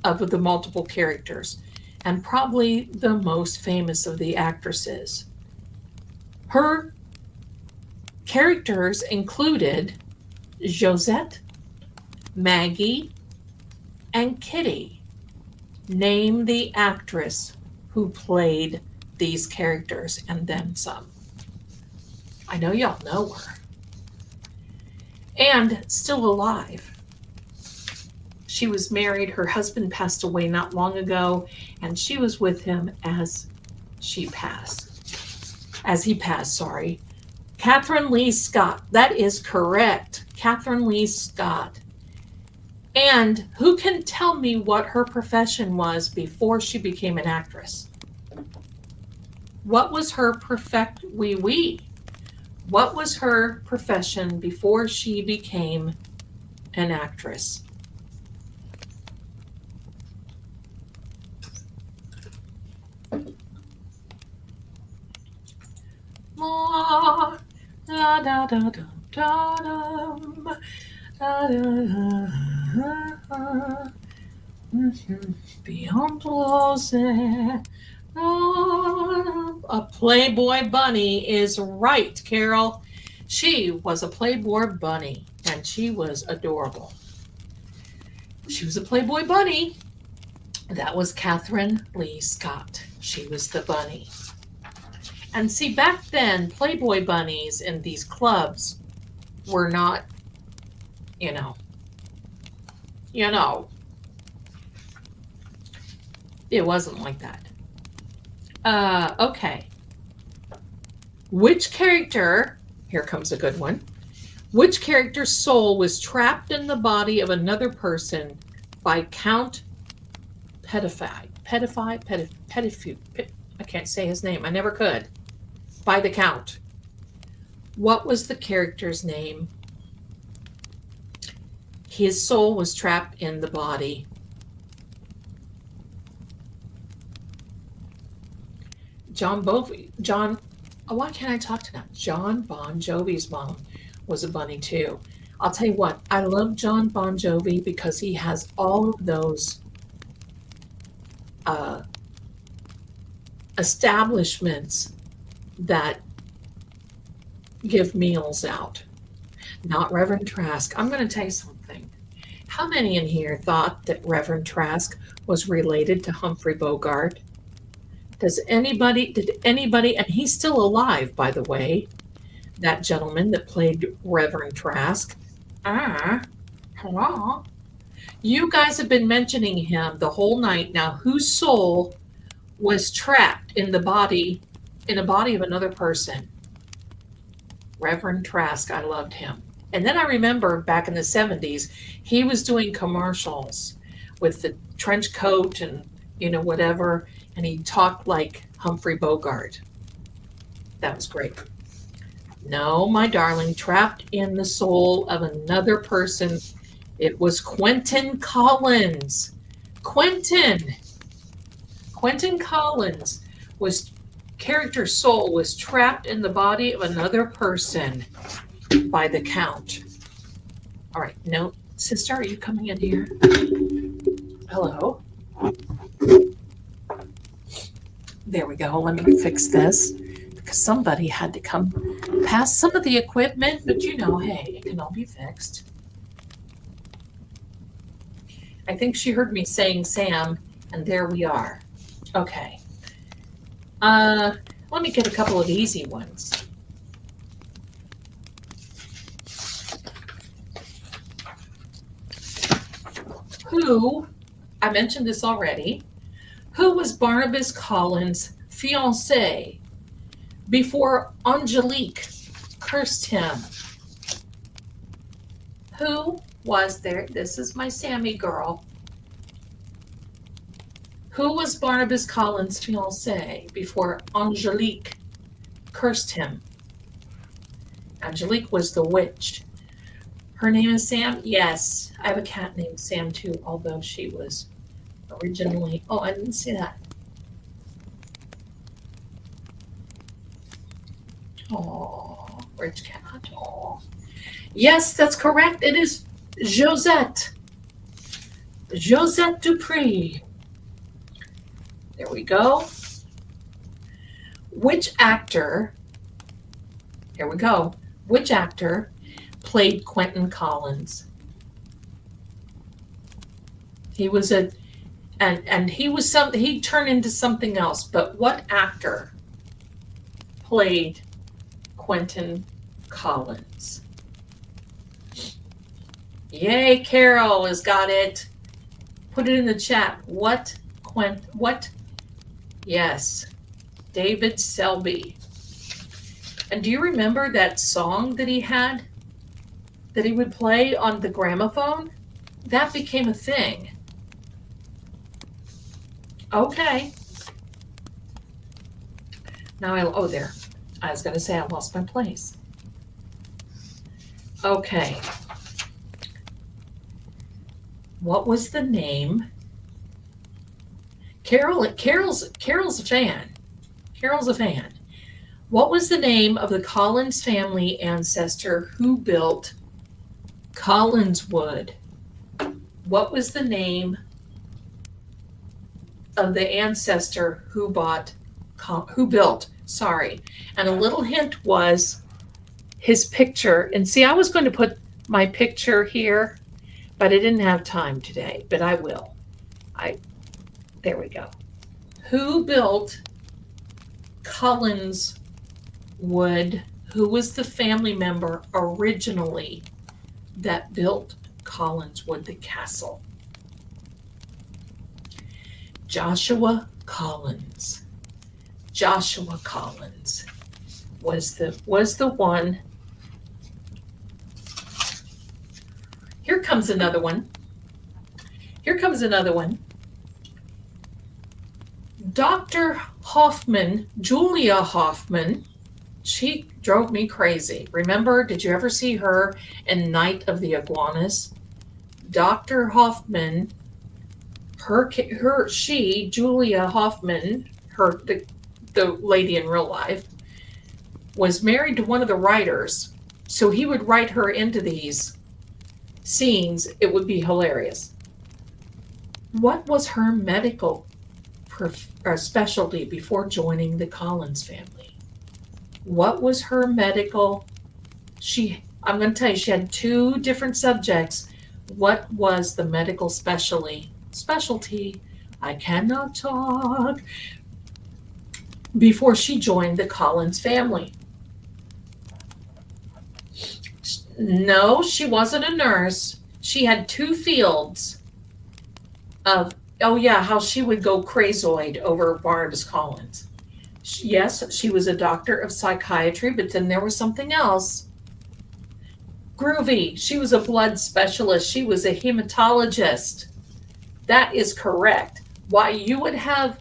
of the multiple characters and probably the most famous of the actresses. Her characters included Josette, Maggie, and Kitty. Name the actress who played these characters and then some. I know y'all know her. And still alive. She was married. Her husband passed away not long ago, and she was with him as he passed, sorry. Catherine Lee Scott. That is correct. Catherine Lee Scott. And who can tell me what her profession was before she became an actress? What was her What was her profession before she became an actress? Beyond closet. A Playboy bunny is right, Carol. She was a Playboy bunny, and she was adorable. She was a Playboy bunny. That was Catherine Lee Scott. She was the bunny. And see, back then, Playboy bunnies in these clubs were not, you know, it wasn't like that. Okay. Which character, here comes a good one, which character's soul was trapped in the body of another person by Count Pettify? I can't say his name. I never could. By the Count. What was the character's name? His soul was trapped in the body. Why can't I talk to that? John Bon Jovi's mom was a bunny too. I'll tell you what, I love John Bon Jovi because he has all of those establishments that give meals out. Not Reverend Trask. I'm going to tell you something. How many in here thought that Reverend Trask was related to Humphrey Bogart? Did anybody, and he's still alive, by the way, that gentleman that played Reverend Trask. Hello. You guys have been mentioning him the whole night. Now, whose soul was trapped in a body of another person? Reverend Trask. I loved him. And then I remember back in the 70s, he was doing commercials with the trench coat and, whatever. And he talked like Humphrey Bogart. That was great. No, my darling, trapped in the soul of another person. It was Quentin Collins. Quentin Collins character soul was trapped in the body of another person by the Count. All right, no, sister, are you coming in here? Hello. There we go. Let me fix this because somebody had to come past some of the equipment, but hey, it can all be fixed. I think she heard me saying Sam, and there we are. Okay. Let me get a couple of easy ones. I mentioned this already. Who was Barnabas Collins' fiancée before Angelique cursed him? Who was there? This is my Sammy girl. Who was Barnabas Collins' fiancée before Angelique cursed him? Angelique was the witch. Her name is Sam? Yes. I have a cat named Sam too, although she was originally... Oh, I didn't see that. Oh, rich cat. Oh. Yes, that's correct. It is Josette. Josette Dupree. There we go. Which actor... Here we go. Which actor played Quentin Collins? He was And he turned into something else. But what actor played Quentin Collins? Yay, Carol has got it. Put it in the chat. What? Yes, David Selby. And do you remember that song that he had that he would play on the gramophone? That became a thing. Okay. Now oh, there. I was going to say I lost my place. Okay. What was the name? Carol's a fan. Carol's a fan. What was the name of the Collins family ancestor who built Collinswood? What was the name of the ancestor who built? And a little hint was his picture. And see, I was going to put my picture here, but I didn't have time today, but I will. There we go. Who built Collinswood? Who was the family member originally that built Collinswood, the castle? Joshua Collins. Joshua Collins was the one. Here comes another one. Dr. Hoffman, Julia Hoffman, she drove me crazy. Remember, did you ever see her in Night of the Iguanas? Dr. Hoffman, Julia Hoffman, the lady in real life, was married to one of the writers. So he would write her into these scenes. It would be hilarious. What was her medical specialty before joining the Collins family? What was her medical? I'm going to tell you, she had 2 different subjects. What was the medical specialty? I cannot talk. Before she joined the Collins family. No, she wasn't a nurse. She had 2 fields of, how she would go crazoid over Barnabas Collins. Yes, she was a doctor of psychiatry, but then there was something else. Groovy. She was a blood specialist. She was a hematologist. That is correct. Why you would have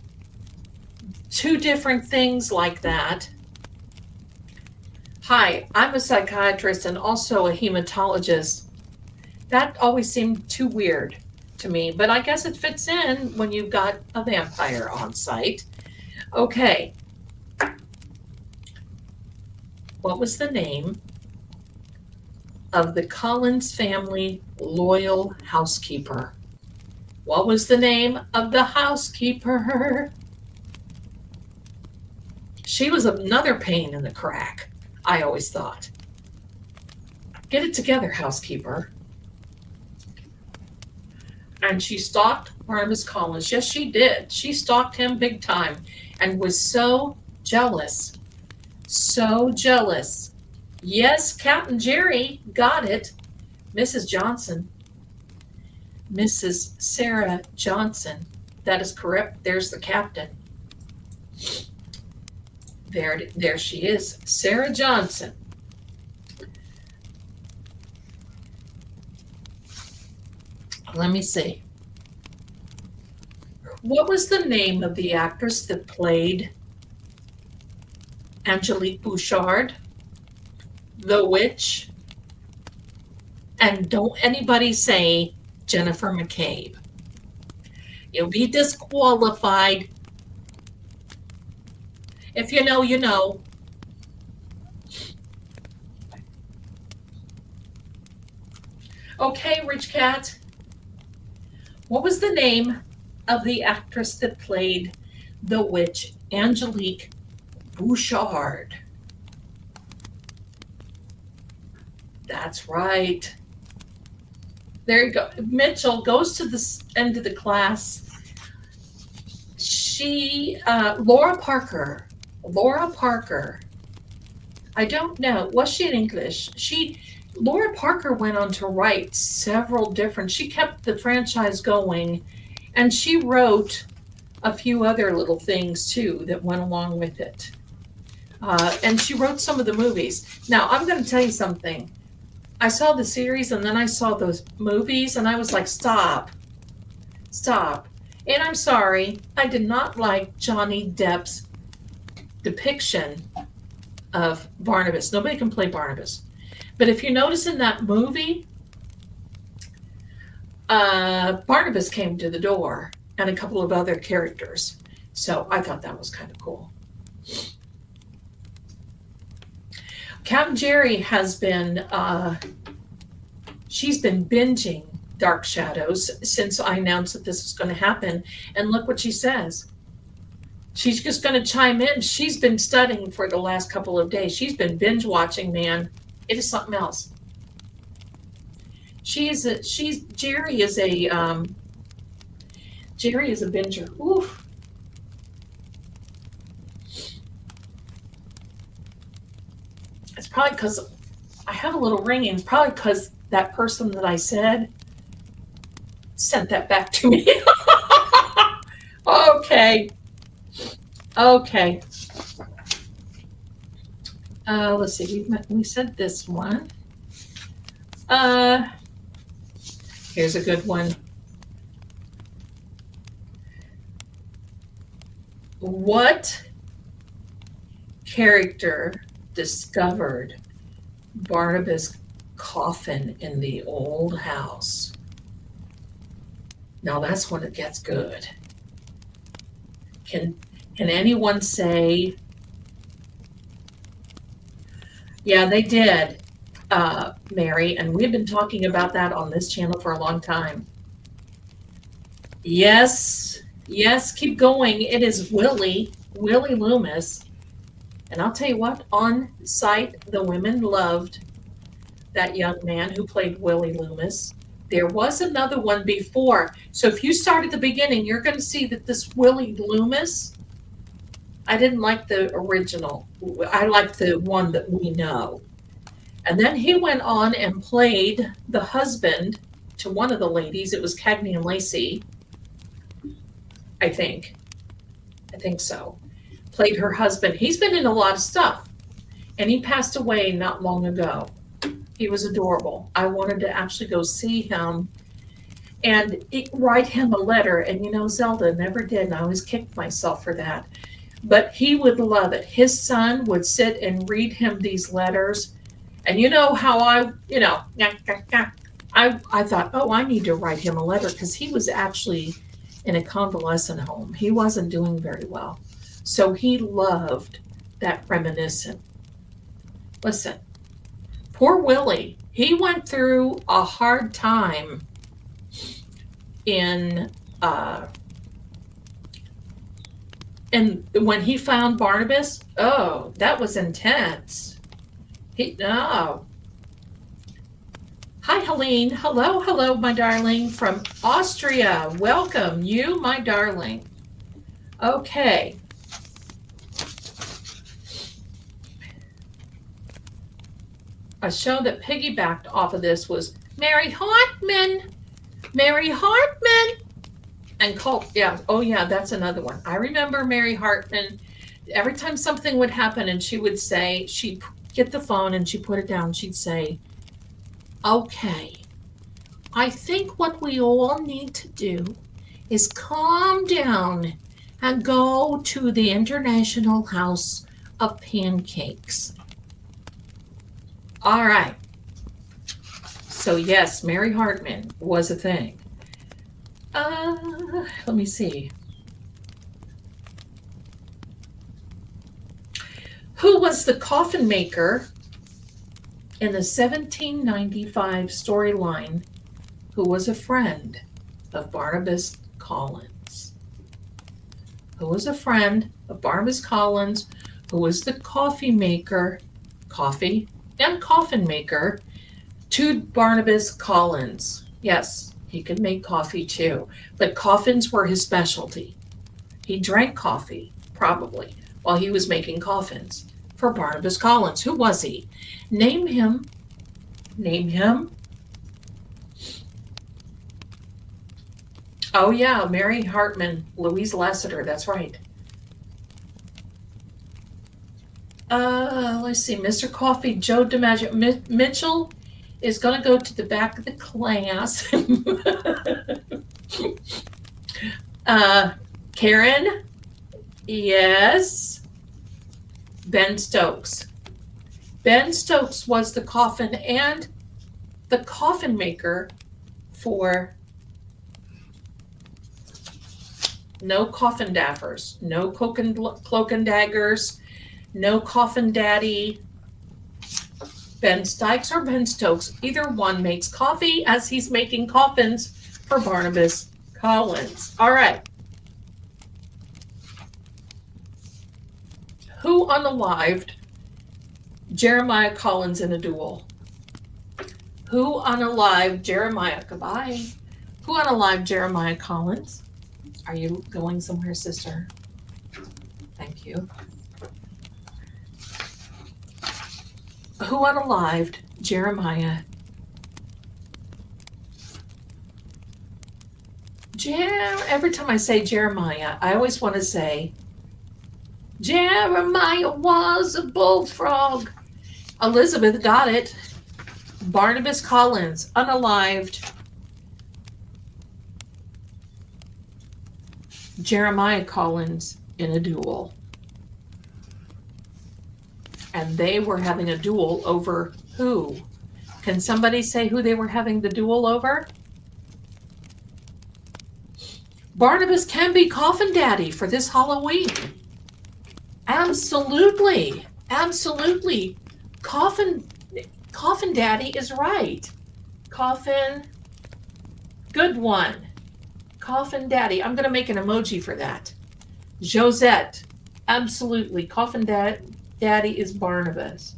2 different things like that. Hi, I'm a psychiatrist and also a hematologist. That always seemed too weird to me, but I guess it fits in when you've got a vampire on site. Okay. What was the name of the Collins family loyal housekeeper? What was the name of the housekeeper? She was another pain in the crack, I always thought. Get it together, housekeeper. And she stalked Barnabas Collins. Yes, she did. She stalked him big time and was so jealous. So jealous. Yes, Captain Jerry got it. Mrs. Johnson. Mrs. Sarah Johnson. That is correct. There's the captain. There she is. Sarah Johnson. Let me see. What was the name of the actress that played Angelique Bouchard, the witch? And don't anybody say Jennifer McCabe. You'll be disqualified. If you know, you know. Okay, Rich Cat. What was the name of the actress that played the witch, Angelique Bouchard? That's right. There you go. Mitchell goes to the end of the class. Laura Parker. Laura Parker. I don't know. Was she in English? Laura Parker went on to write several different, she kept the franchise going, and she wrote a few other little things too that went along with it. And she wrote some of the movies. Now, I'm going to tell you something. I saw the series and then I saw those movies and I was like, stop. And I'm sorry, I did not like Johnny Depp's depiction of Barnabas. Nobody can play Barnabas. But if you notice in that movie, Barnabas came to the door and a couple of other characters. So I thought that was kind of cool. Captain Jerry has been, she's been binging Dark Shadows since I announced that this was going to happen. And look what she says. She's just going to chime in. She's been studying for the last couple of days. She's been binge watching, man. It is something else. Jerry is a binger. Oof. It's probably because I have a little ringing. It's probably because that person that I said sent that back to me. Okay. Let's see. We said this one. Here's a good one. What character discovered Barnabas' coffin in the old house? Now that's when it gets good. Can anyone say? Yeah, they did, Mary, and we've been talking about that on this channel for a long time. Yes, keep going. It is Willie Loomis. And I'll tell you what, on site, the women loved that young man who played Willie Loomis. There was another one before. So if you start at the beginning, you're going to see that this Willie Loomis, I didn't like the original. I liked the one that we know. And then he went on and played the husband to one of the ladies. It was Cagney and Lacey, I think so. Played her husband. He's been in a lot of stuff. And he passed away not long ago. He was adorable. I wanted to actually go see him and write him a letter. And Zelda never did. And I always kicked myself for that. But he would love it. His son would sit and read him these letters. And you know how I thought, oh, I need to write him a letter, because he was actually in a convalescent home. He wasn't doing very well. So he loved that reminiscent. Listen, poor Willie, he went through a hard time and when he found Barnabas, oh, that was intense. Hi, Helene. Hello, my darling, from Austria. Welcome, you, my darling. Okay. A show that piggybacked off of this was Mary Hartman. And Colt, yeah. Oh, yeah, that's another one. I remember Mary Hartman. Every time something would happen and she would say, she'd get the phone and she'd put it down. She'd say, okay, I think what we all need to do is calm down and go to the International House of Pancakes. All right. So, yes, Mary Hartman was a thing. Let me see. Who was the coffin maker in the 1795 storyline who was a friend of Barnabas Collins? Who was a friend of Barnabas Collins, who was the coffee and coffin maker to Barnabas Collins? Yes, he could make coffee too, but coffins were his specialty. He drank coffee, probably, while he was making coffins for Barnabas Collins. Who was he? Name him. Name him. Oh, yeah, Mary Hartman, Louise Lasseter. That's right. Let's see. Mr. Coffee, Joe DiMaggio. Mitchell is going to go to the back of the class. Karen, yes. Ben Stokes. Ben Stokes was the coffin and the coffin maker for no coffin daffers, no cloak and daggers, no coffin daddy. Ben Stokes or Ben Stokes, either one makes coffee as he's making coffins for Barnabas Collins. All right. Who unalived Jeremiah Collins in a duel? Who unalived Jeremiah? Goodbye. Who unalived Jeremiah Collins? Are you going somewhere, sister? Thank you. Who unalived Jeremiah? Every time I say Jeremiah, I always want to say, Jeremiah was a bullfrog. Elizabeth got it. Barnabas Collins, unalived Jeremiah Collins in a duel. And they were having a duel over who? Can somebody say who they were having the duel over? Barnabas can be coffin daddy for this Halloween. Absolutely. Absolutely. Coffin daddy is right. Coffin, good one. Coffin daddy. I'm going to make an emoji for that. Josette, absolutely. Coffin daddy is Barnabas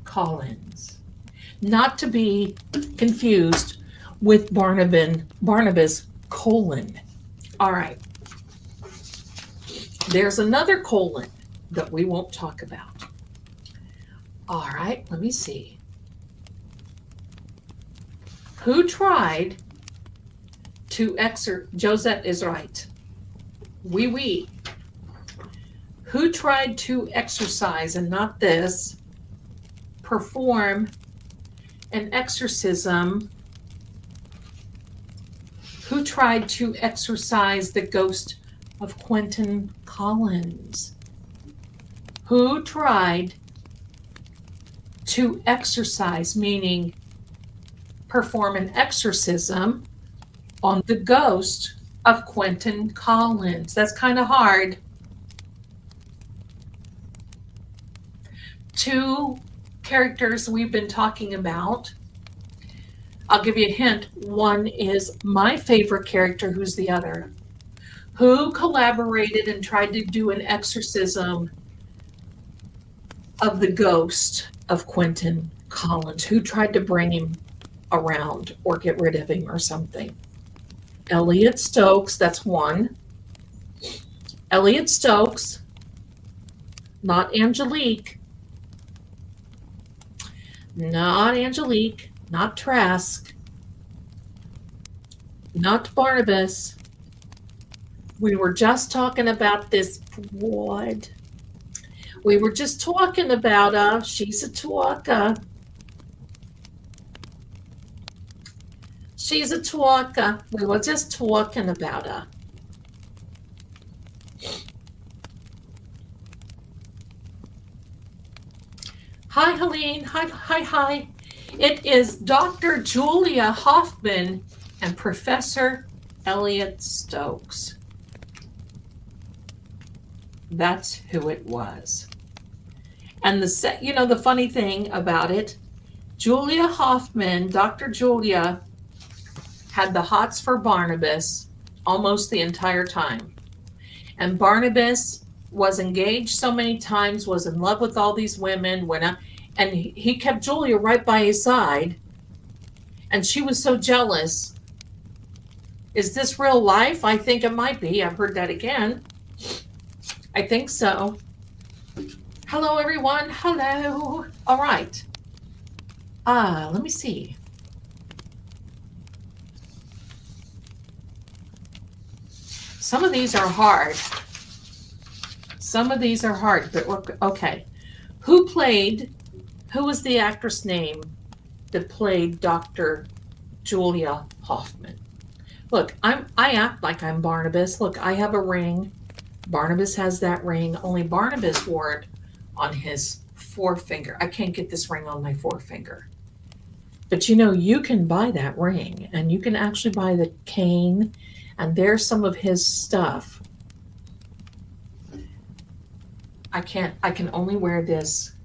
Collins. Not to be confused with Barnabas colon. All right. There's another colon that we won't talk about. All right, let me see. Who tried to Josette is right. Oui. Who tried to exercise, and not this, perform an exorcism? Who tried to exorcise the ghost of Quentin Collins? Who tried to exorcise, meaning perform an exorcism on the ghost of Quentin Collins? That's kind of hard. Two characters we've been talking about. I'll give you a hint. One is my favorite character. Who's the other? Who collaborated and tried to do an exorcism of the ghost of Quentin Collins? Who tried to bring him around or get rid of him or something? Elliot Stokes, that's one. Elliot Stokes, not Angelique. Not Angelique, not Trask, not Barnabas. We were just talking about this blood. We were just talking about her. She's a talker. She's a talker. We were just talking about her. Hi, Helene. Hi. It is Dr. Julia Hoffman and Professor Elliot Stokes. That's who it was. And the funny thing about it, Julia Hoffman, Dr. Julia, had the hots for Barnabas almost the entire time. And Barnabas was engaged so many times, was in love with all these women, and he kept Julia right by his side. And she was so jealous Is this real life? I think it might be. I've heard that again. I think so. Hello, everyone. Hello. All right. Let me see. Some of these are hard. Some of these are hard, but okay. Who was the actress name that played Dr. Julia Hoffman? Look, I act like I'm Barnabas. Look, I have a ring. Barnabas has that ring. Only Barnabas wore it on his forefinger. I can't get this ring on my forefinger. But you know, you can buy that ring, and you can actually buy the cane, and there's some of his stuff. I can only wear this.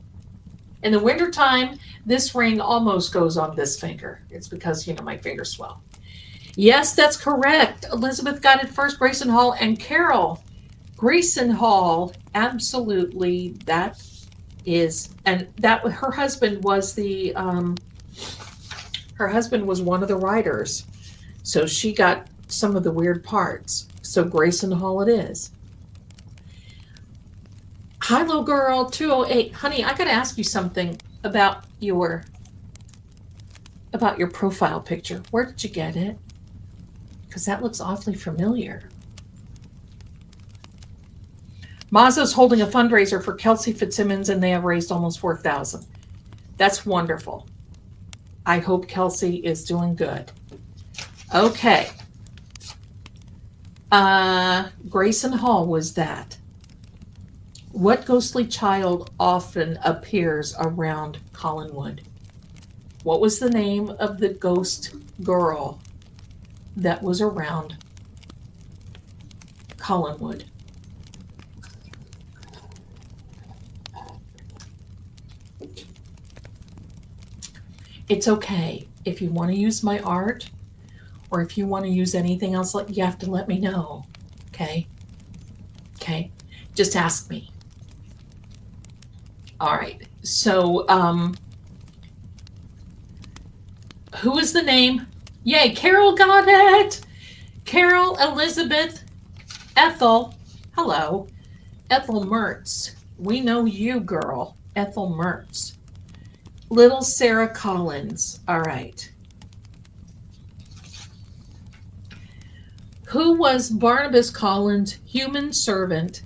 In the wintertime, this ring almost goes on this finger. It's because, you know, my fingers swell. Yes, that's correct. Elizabeth got it first, Grayson Hall, and Carol. Grayson Hall, absolutely. That is, and that her husband was one of the writers. So she got some of the weird parts. So Grayson Hall it is. Hi, little girl, 208. Honey, I got to ask you something about your profile picture. Where did you get it? Because that looks awfully familiar. Mazzo's holding a fundraiser for Kelsey Fitzsimmons, and they have raised almost $4,000. That's wonderful. I hope Kelsey is doing good. Okay. Grayson Hall was that. What ghostly child often appears around Collinwood? What was the name of the ghost girl that was around Collinwood? It's okay. If you want to use my art, or if you want to use anything else, you have to let me know. Okay? Okay? Just ask me. All right. So, who is the name? Yay, Carol got it. Carol, Elizabeth, Ethel. Hello. Ethel Mertz. We know you, girl. Ethel Mertz. Little Sarah Collins. All right. Who was Barnabas Collins' human servant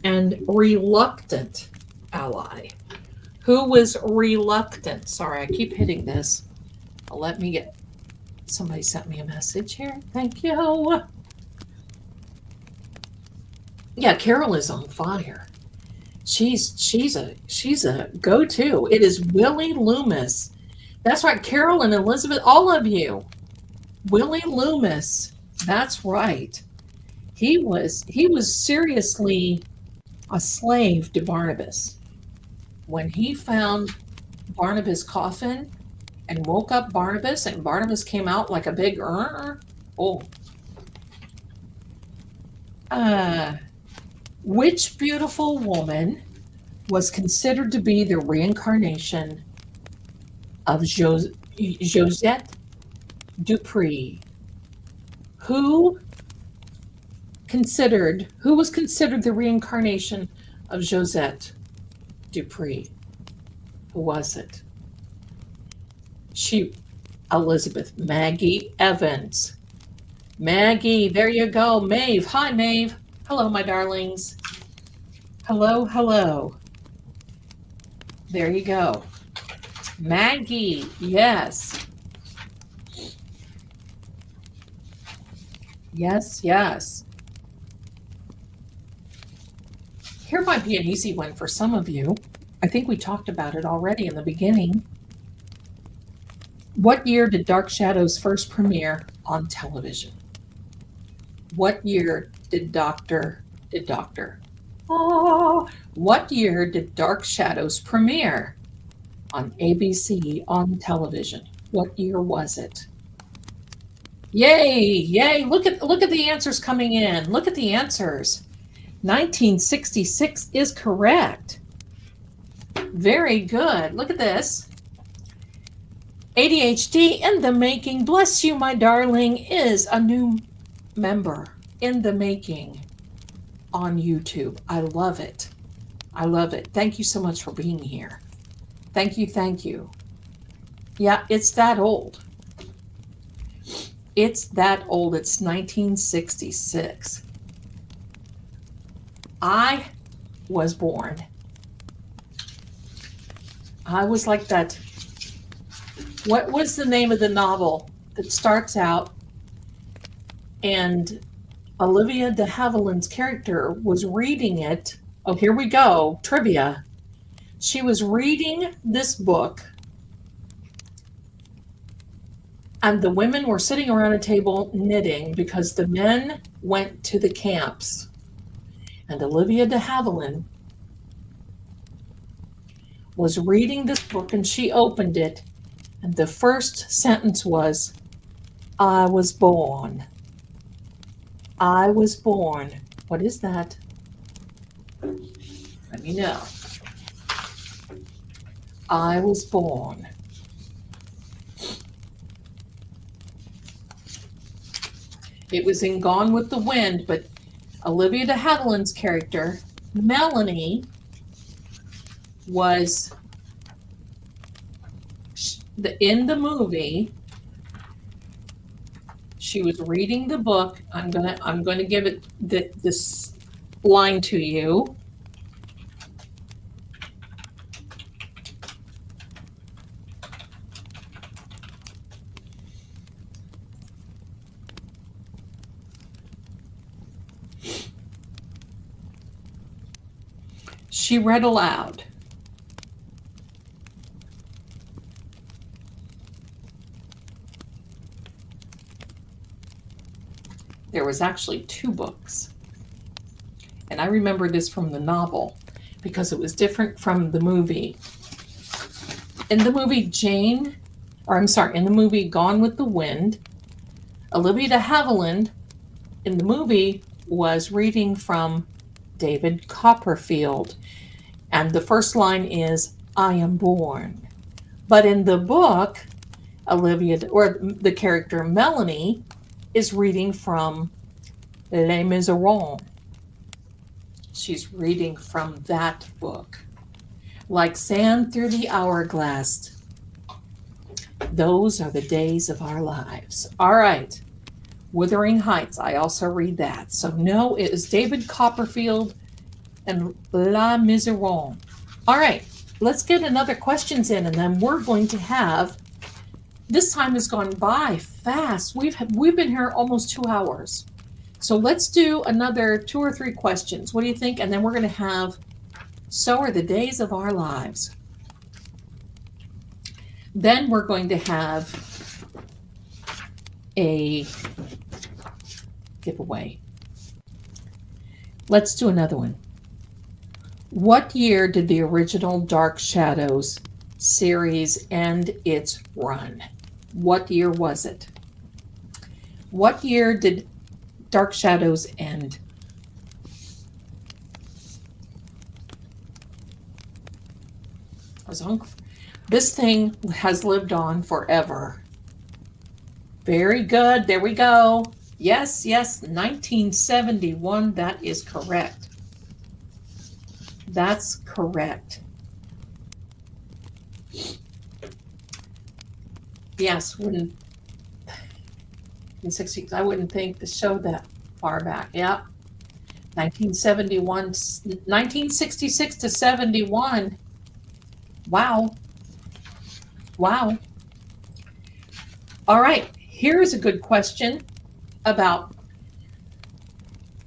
and reluctant ally? Who was reluctant? Sorry, I keep hitting this. Let me get, somebody sent me a message here. Thank you. Yeah, Carol is on fire. She's a go-to. It is Willie Loomis. That's right, Carol and Elizabeth, all of you. Willie Loomis. That's right. He was seriously a slave to Barnabas. When he found Barnabas' coffin and woke up Barnabas, and Barnabas came out like a big which beautiful woman was considered to be the reincarnation of Josette Dupree? Who was considered the reincarnation of Josette Dupree? Who was it? Elizabeth Maggie Evans. Maggie, there you go. Maeve. Hi, Maeve. Hello, my darlings. Hello, hello. There you go. Maggie, yes. Yes, yes. Here might be an easy one for some of you. I think we talked about it already in the beginning. What year did Dark Shadows first premiere on television? What year did what year did Dark Shadows premiere on ABC on television? What year was it? Yay, yay. Look at the answers coming in. Look at the answers. 1966 is correct. Very good. Look at this. ADHD in the making. Bless you, my darling, is a new member in the making on YouTube. I love it. I love it. Thank you so much for being here. Thank you. Thank you. Yeah, it's that old. It's that old. It's 1966. I was born. I was like that. What was the name of the novel that starts out and Olivia de Havilland's character was reading it? Oh, here we go. Trivia. She was reading this book, and the women were sitting around a table knitting because the men went to the camps. And Olivia de Havilland was reading this book, and she opened it, and the first sentence was, I was born. I was born. What is that? Let me know. I was born. It was in Gone with the Wind, but Olivia de Havilland's character, Melanie, was in the movie. She was reading the book. I'm gonna give it this line to you. She read aloud. There was actually 2 books. And I remember this from the novel because it was different from the movie. In the movie in the movie Gone with the Wind, Olivia de Havilland in the movie was reading from David Copperfield. And the first line is, I am born. But in the book, the character Melanie, is reading from Les Miserables. She's reading from that book. Like sand through the hourglass. Those are the days of our lives. All right. Wuthering Heights. I also read that. So no, it is David Copperfield and Les Miserables. All right. Let's get another questions in, and then we're going to have. This time has gone by fast. We've been here almost 2 hours. So let's do another 2 or 3 questions. What do you think? And then we're going to have So Are the Days of Our Lives. Then we're going to have a giveaway. Let's do another one. What year did the original Dark Shadows series end its run? What year was it? What year did Dark Shadows end? This thing has lived on forever. Very good. There we go. Yes, 1971. That is correct. That's correct. Yes, in 60s, I wouldn't think the show that far back. Yeah. 1966 to 71. Wow. All right. Here's a good question about,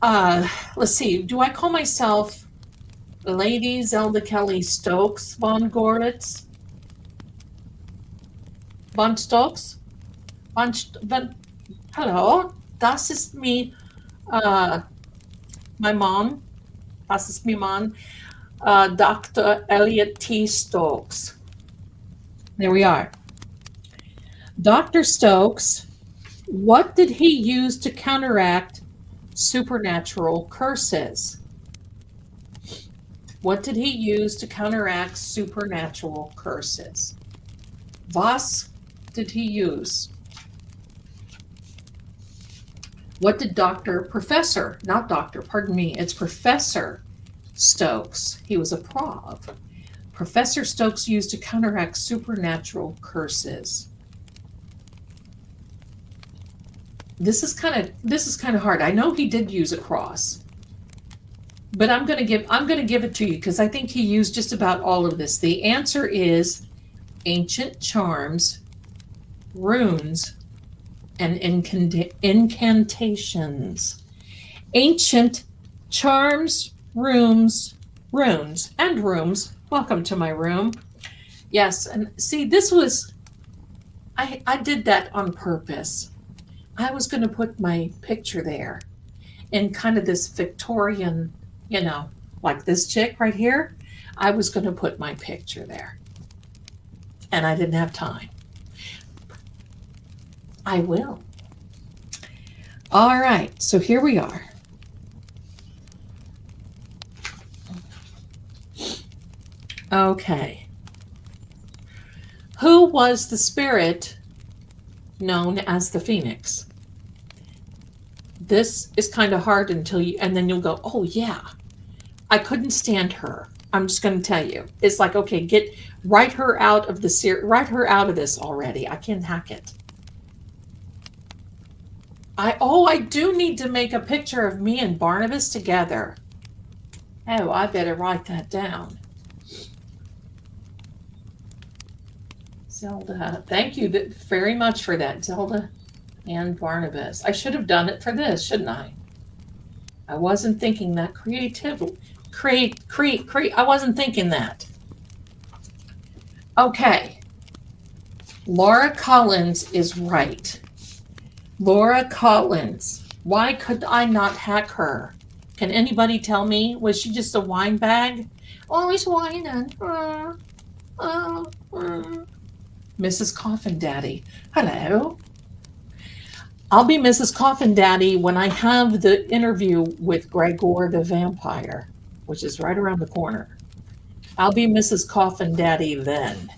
let's see. Do I call myself Lady Zelda Kelly Stokes von Gorlitz? Von Stokes? Hello, das ist me, my mom. Das ist my mom, Dr. Elliot T. Stokes. There we are. Dr. Stokes, what did he use to counteract supernatural curses? What did he use to counteract supernatural curses? Was did he use? What did it's Professor Stokes. He was a prov. Professor Stokes used to counteract supernatural curses. This is kind of hard. I know he did use a cross, but I'm gonna give it to you because I think he used just about all of this. The answer is ancient charms, runes, and incantations. Ancient charms, runes, and rooms. Welcome to my room. Yes, and see, this was, I did that on purpose. I was going to put my picture there in kind of this Victorian, like this chick right here. I was going to put my picture there. And I didn't have time. I will. All right, so here we are. Okay. Who was the spirit known as the Phoenix? This is kind of hard and then you'll go, oh yeah, I couldn't stand her. I'm just going to tell you. It's like, okay, write her out of this already. I can't hack it. I do need to make a picture of me and Barnabas together. Oh, I better write that down. Zelda, thank you very much for that, Zelda and Barnabas. I should have done it for this, shouldn't I? I wasn't thinking that creatively. I wasn't thinking that. Okay. Laura Collins is right. Laura Collins. Why could I not hack her? Can anybody tell me? Was she just a wine bag? Always whining. Mrs. Coffin Daddy. Hello. I'll be Mrs. Coffin Daddy when I have the interview with Gregor the vampire, which is right around the corner. I'll be Mrs. Coffin Daddy then.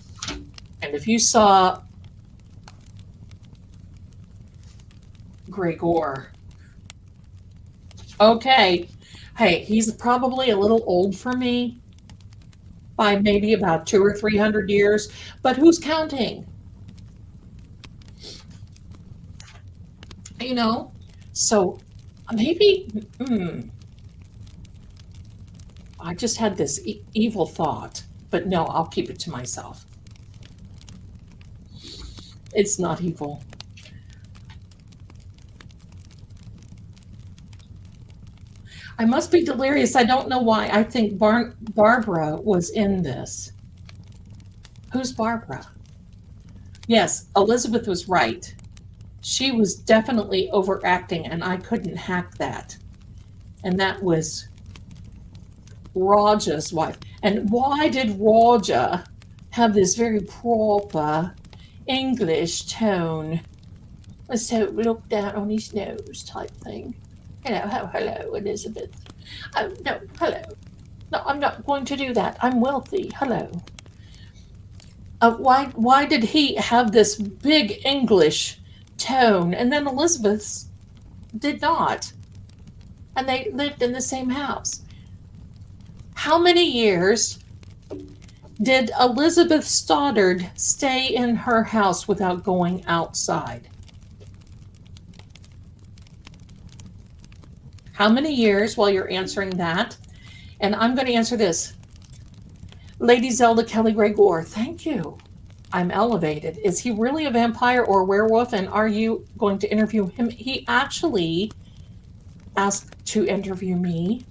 And if you saw Gregor, okay, hey, he's probably a little old for me by maybe about 200 or 300 years, but who's counting? So maybe, I just had this evil thought, but no, I'll keep it to myself. It's not evil. I must be delirious. I don't know why. I think Barbara was in this. Who's Barbara? Yes, Elizabeth was right. She was definitely overacting, and I couldn't hack that. And that was Raja's wife. And why did Raja have this very proper English tone? So look down on his nose type thing. Hello, Elizabeth. No, hello. No, I'm not going to do that. I'm wealthy. Hello. Why did he have this big English tone, and then Elizabeth's did not? And they lived in the same house. How many years did Elizabeth Stoddard stay in her house without going outside? How many years while you're answering that? And I'm going to answer this. Lady Zelda Kelly Gregor, thank you. I'm elevated. Is he really a vampire or a werewolf? And are you going to interview him? He actually asked to interview me.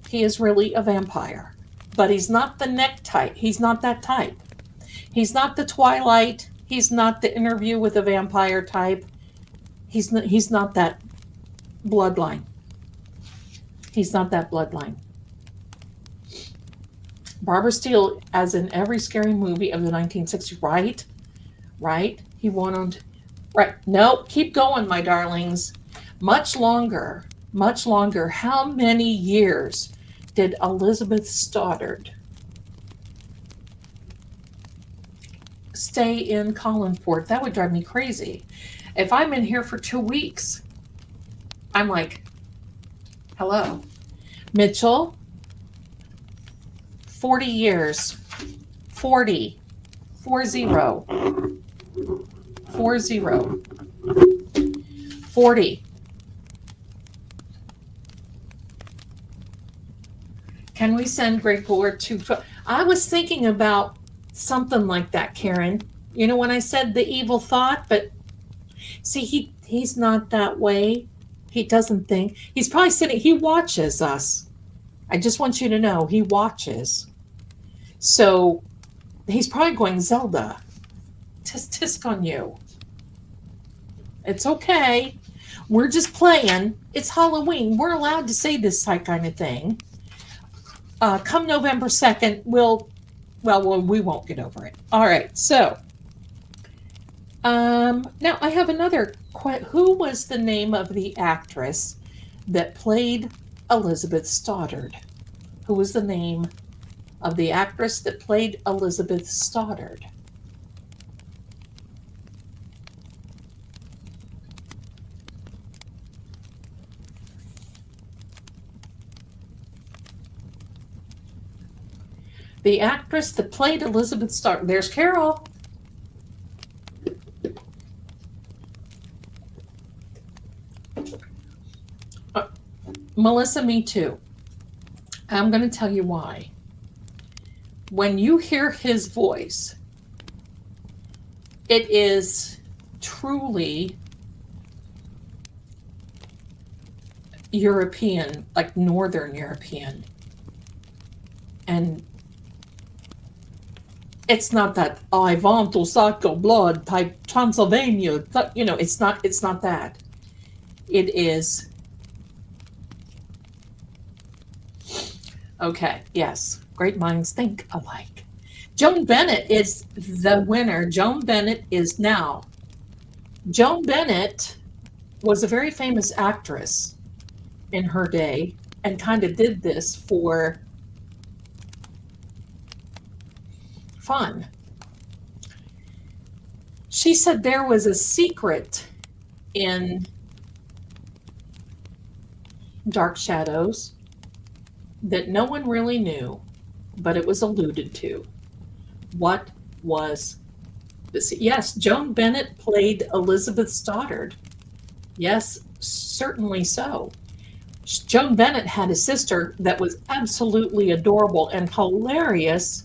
He is really a vampire, but he's not the neck type. He's not that type. He's not the Twilight. He's not the interview with a vampire type. He's not that bloodline. He's not that bloodline. Barbara Steele, as in every scary movie of the 1960s, right? Right? He won on... Right. No, keep going, my darlings. Much longer. Much longer. How many years did Elizabeth Stoddard stay in Collinport. That would drive me crazy. If I'm in here for 2 weeks, I'm like, hello. Mitchell, 40 years. 40. 40. 40. 40. Can we send Greg Buller to... I was thinking about something like that, Karen. You know, when I said the evil thought, but see, he's not that way. He doesn't think. He's probably sitting... He watches us. I just want you to know, he watches. So he's probably going, Zelda, tisk on you. It's okay. We're just playing. It's Halloween. We're allowed to say this kind of thing. Come November 2nd, we won't get over it. All right, so now I have another question. Who was the name of the actress that played Elizabeth Stoddard? Who was the name of the actress that played Elizabeth Stoddard? The actress that played Elizabeth Stoddard. There's Carol. Melissa, me too. I'm going to tell you why. When you hear his voice, it is truly European, like Northern European. And it's not that I want to suck your blood type Transylvania. You know, it's not that. It is. Okay, yes. Great minds think alike. Joan Bennett is the winner. Joan Bennett is now. Joan Bennett was a very famous actress in her day and kind of did this for fun. She said there was a secret in Dark Shadows that no one really knew, but it was alluded to. What was this? Yes, Joan Bennett played Elizabeth Stoddard. Yes, certainly so. Joan Bennett had a sister that was absolutely adorable and hilarious,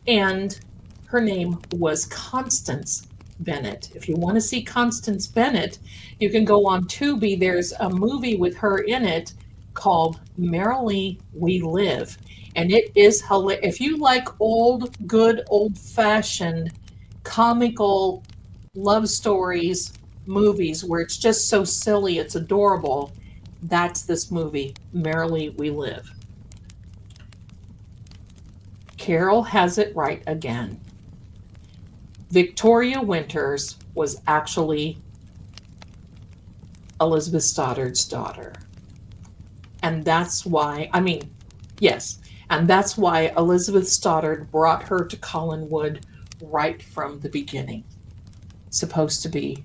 and her name was Constance Bennett. If you want to see Constance Bennett, you can go on Tubi. There's a movie with her in it called Merrily We Live. And it is hilarious. If you like good old-fashioned comical love stories, movies where it's just so silly, it's adorable, that's this movie, Merrily We Live. Carol has it right again. Victoria Winters was actually Elizabeth Stoddard's daughter. And that's why, and that's why Elizabeth Stoddard brought her to Collinwood right from the beginning. Supposed to be.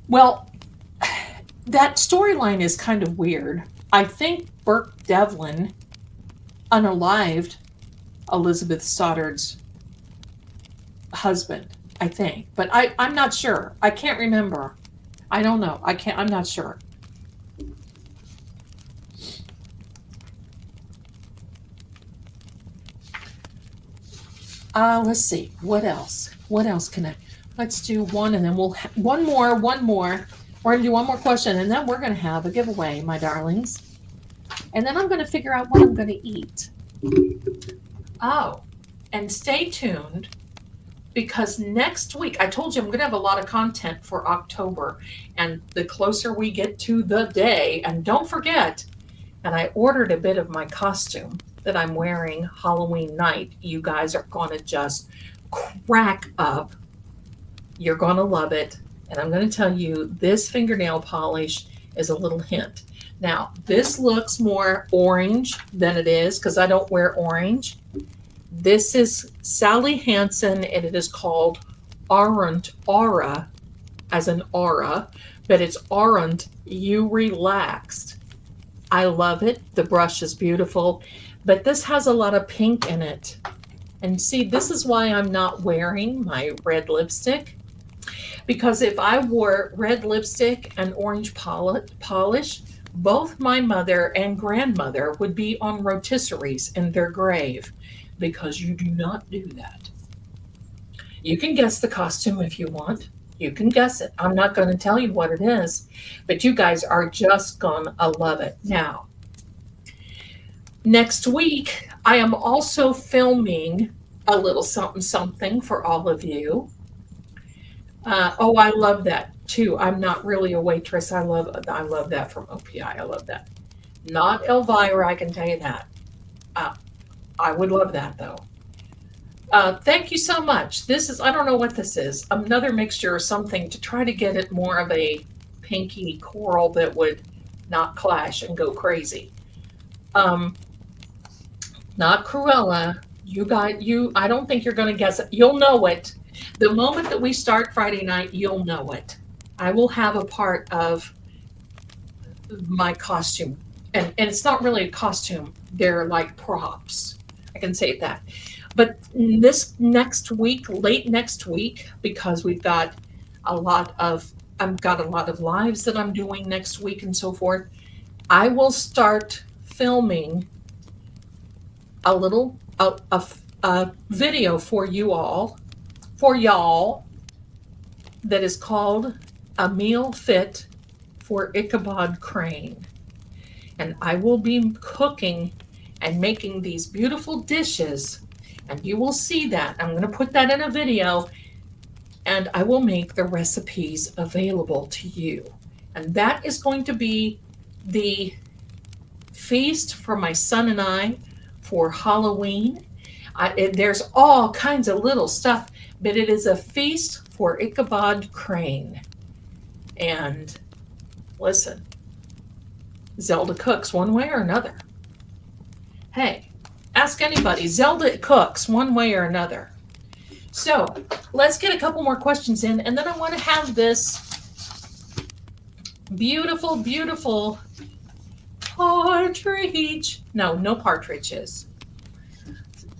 Well, that storyline is kind of weird. I think Burke Devlin unalived Elizabeth Stoddard's husband, I think. But I'm not sure. I can't remember. I don't know. I'm not sure. Let's see. What else? What else can I? Let's do one, and then we'll one more. We're gonna do one more question, and then we're gonna have a giveaway, my darlings. And then I'm gonna figure out what I'm gonna eat. Oh, and stay tuned, because next week, I told you I'm gonna have a lot of content for October, and the closer we get to the day, and don't forget, and I ordered a bit of my costume that I'm wearing Halloween night. You guys are gonna just crack up. You're gonna love it. And I'm gonna tell you, this fingernail polish is a little hint. Now, this looks more orange than it is because I don't wear orange. This is Sally Hansen, and it is called Aura, as an aura, but it's Aren't You Relaxed. I love it. The brush is beautiful, but this has a lot of pink in it. And see, this is why I'm not wearing my red lipstick, because if I wore red lipstick and orange polish, both my mother and grandmother would be on rotisseries in their grave, because you do not do that. You can guess the costume if you want. You can guess it. I'm not going to tell you what it is, but you guys are just going to love it. Now, next week, I am also filming a little something for all of you. Oh, I love that too. I'm not really a waitress. I love that from OPI. I love that. Not Elvira, I can tell you that. I would love that though. Thank you so much. This is, I don't know what this is, another mixture or something to try to get it more of a pinky coral that would not clash and go crazy. Not Cruella. I don't think you're going to guess it. You'll know it. The moment that we start Friday night, you'll know it. I will have a part of my costume. And it's not really a costume. They're like props. I can say that. But this next week, late next week, because I've got a lot of lives that I'm doing next week and so forth, I will start filming a video for y'all, that is called A Meal Fit for Ichabod Crane. And I will be cooking and making these beautiful dishes, and you will see that. I'm going to put that in a video, and I will make the recipes available to you. And that is going to be the feast for my son and I for Halloween. There's all kinds of little stuff, but it is a feast for Ichabod Crane. And listen, Zelda cooks one way or another. Hey, ask anybody. Zelda cooks one way or another. So let's get a couple more questions in, and then I want to have this beautiful, beautiful partridge. No partridges.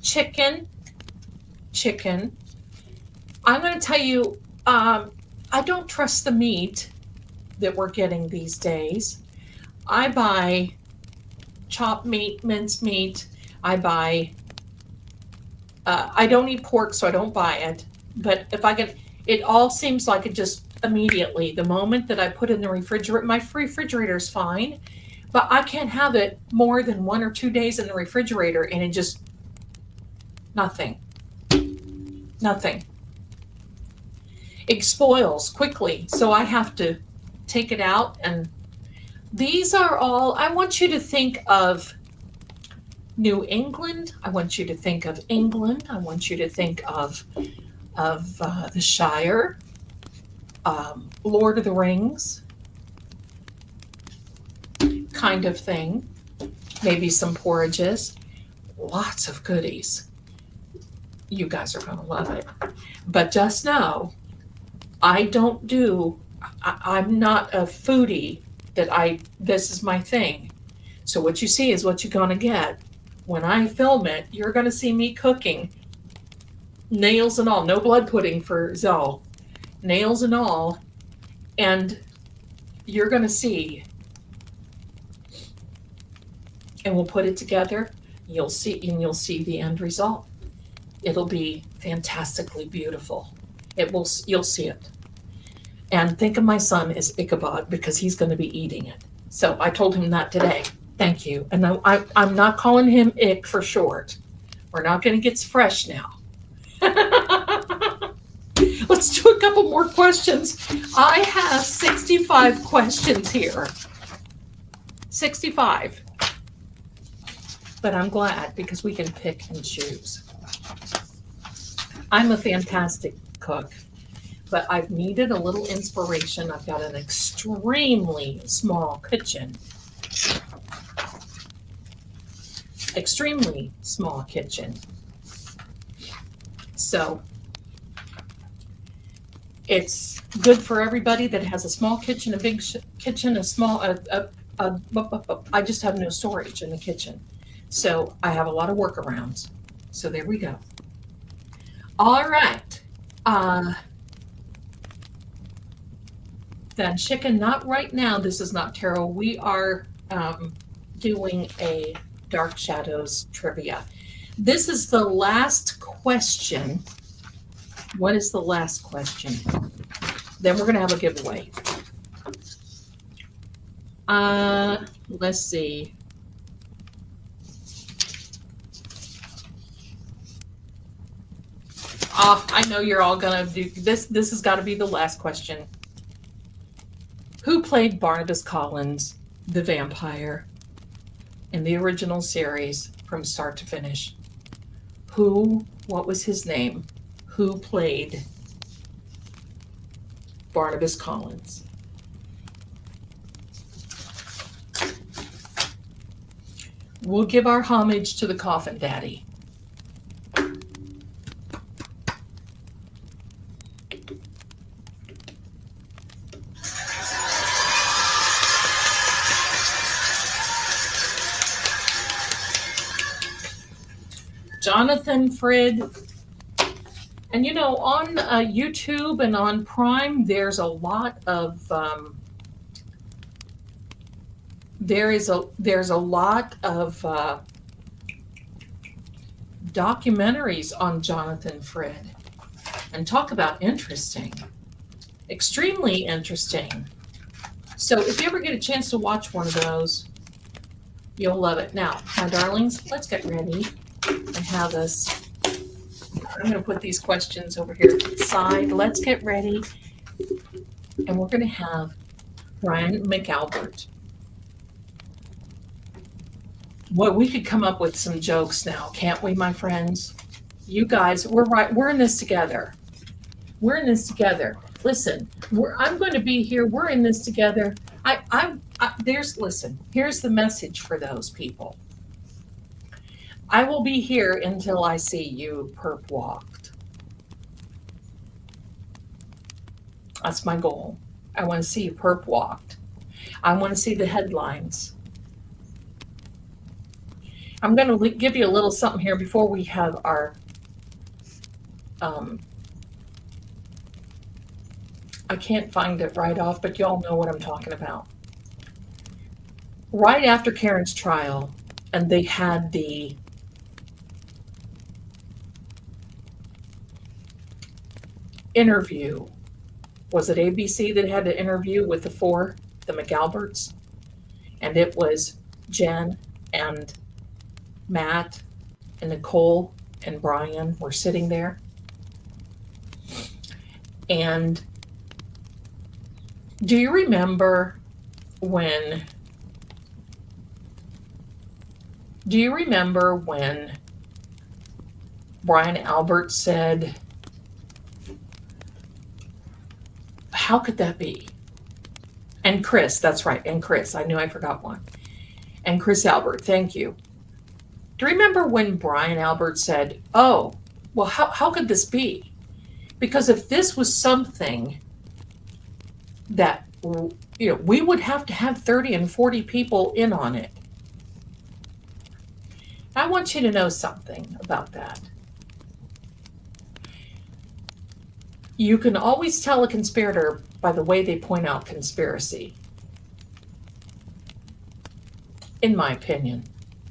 Chicken. I'm going to tell you, I don't trust the meat that we're getting these days. I buy chopped meat, minced meat. I don't eat pork, so I don't buy it. But if I get, it all seems like it just immediately, the moment that I put it in the refrigerator, my refrigerator's fine, but I can't have it more than 1 or 2 days in the refrigerator, and it just, nothing. It spoils quickly, so I have to take it out. And these are all, I want you to think of New England. I want you to think of England. I want you to think of the Shire, Lord of the Rings kind of thing. Maybe some porridges. Lots of goodies. You guys are going to love it. But just know, I'm not a foodie this is my thing. So what you see is what you're going to get. When I film it, you're going to see me cooking, nails and all. No blood pudding for Zoe. Nails and all. And you're going to see. And we'll put it together. You'll see the end result. It'll be fantastically beautiful. You'll see it. And think of my son as Ichabod, because he's going to be eating it. So I told him that today. Thank you. And I'm not calling him Ick for short. We're not going to get fresh now. Let's do a couple more questions. I have 65 questions here. 65. But I'm glad, because we can pick and choose. I'm a fantastic cook, but I've needed a little inspiration. I've got an extremely small kitchen. Extremely small kitchen. So it's good for everybody that has a small kitchen, a big kitchen, I just have no storage in the kitchen. So I have a lot of workarounds. So there we go. All right. Then chicken, not right now. This is not tarot. We are doing a Dark Shadows trivia. This is the last question. What is the last question? Then we're going to have a giveaway. Let's see. I know you're all going to do this. This has got to be the last question. Who played Barnabas Collins, the vampire, in the original series from start to finish? What was his name? Who played Barnabas Collins? We'll give our homage to the Coffin Daddy. Jonathan Frid. And on YouTube and on Prime, there's a lot of there's a lot of documentaries on Jonathan Frid, and talk about interesting, extremely interesting. So if you ever get a chance to watch one of those, you'll love it. Now, my darlings, let's get ready and have this. I'm going to put these questions over here to the side. Let's get ready. And we're going to have Brian McAlbert. Well, we could come up with some jokes now, can't we, my friends? You guys, we're right. We're in this together. We're in this together. Listen, I'm going to be here. We're in this together. Listen, here's the message for those people. I will be here until I see you perp walked. That's my goal. I want to see you perp walked. I want to see the headlines. I'm going to give you a little something here before we have our I can't find it right off, but y'all know what I'm talking about. Right after Karen's trial, and they had the interview. Was it ABC that had the interview with the McAlberts? And it was Jen and Matt and Nicole and Brian were sitting there. And do you remember when Brian Albert said, how could that be? And Chris, that's right. And Chris, I knew I forgot one. And Chris Albert, thank you. Do you remember when Brian Albert said, oh, well, how could this be? Because if this was something that, we would have to have 30 and 40 people in on it. I want you to know something about that. You can always tell a conspirator by the way they point out conspiracy. In my opinion,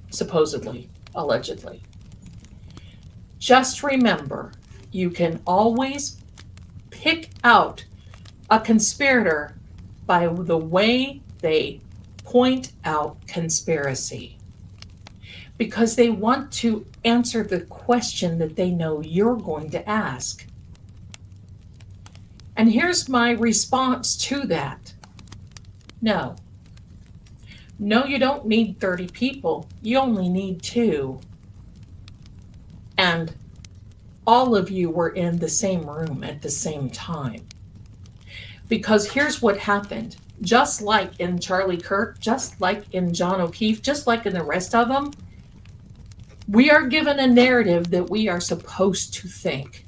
supposedly, allegedly. Just remember, you can always pick out a conspirator by the way they point out conspiracy. Because they want to answer the question that they know you're going to ask. And here's my response to that. No, you don't need 30 people. You only need 2. And all of you were in the same room at the same time. Because here's what happened. Just like in Charlie Kirk, just like in John O'Keefe, just like in the rest of them, we are given a narrative that we are supposed to think.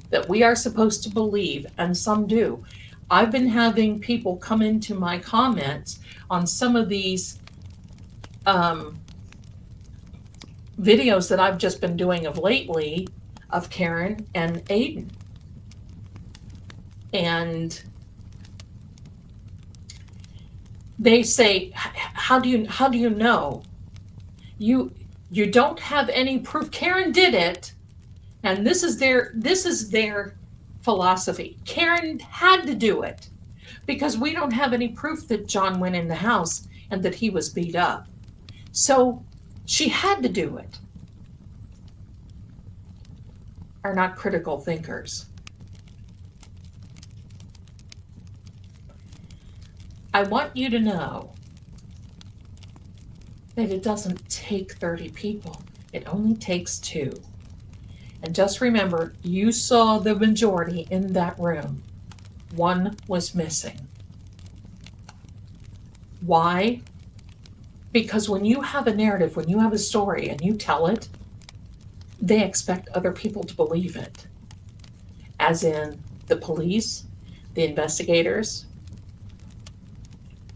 that we are supposed to believe, and some do. I've been having people come into my comments on some of these videos that I've just been doing of lately of Karen and Aiden. And they say, how do you know? You don't have any proof. Karen did it, and this is their philosophy. Karen had to do it because we don't have any proof that John went in the house and that he was beat up. So she had to do it. Are not critical thinkers. I want you to know that it doesn't take 30 people. It only takes 2. And just remember, you saw the majority in that room. 1 was missing. Why? Because when you have a narrative, when you have a story and you tell it, they expect other people to believe it. As in the police, the investigators,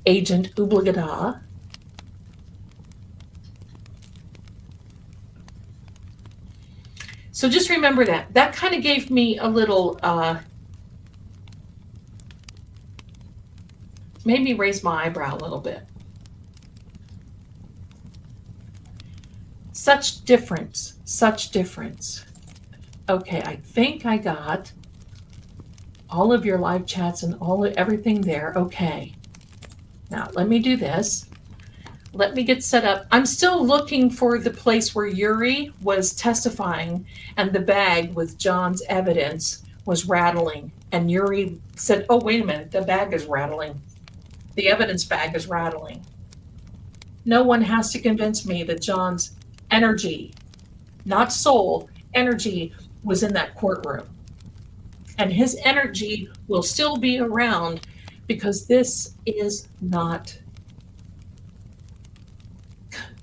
Agent Oobligada. So just remember that. That kind of gave me a little, made me raise my eyebrow a little bit. Such difference, such difference. Okay, I think I got all of your live chats and everything there. Okay. Now, let me do this. Let me get set up. I'm still looking for the place where Yuri was testifying and the bag with John's evidence was rattling. And Yuri said, oh, wait a minute, the bag is rattling. The evidence bag is rattling. No one has to convince me that John's energy, not soul, energy was in that courtroom. And his energy will still be around because this is not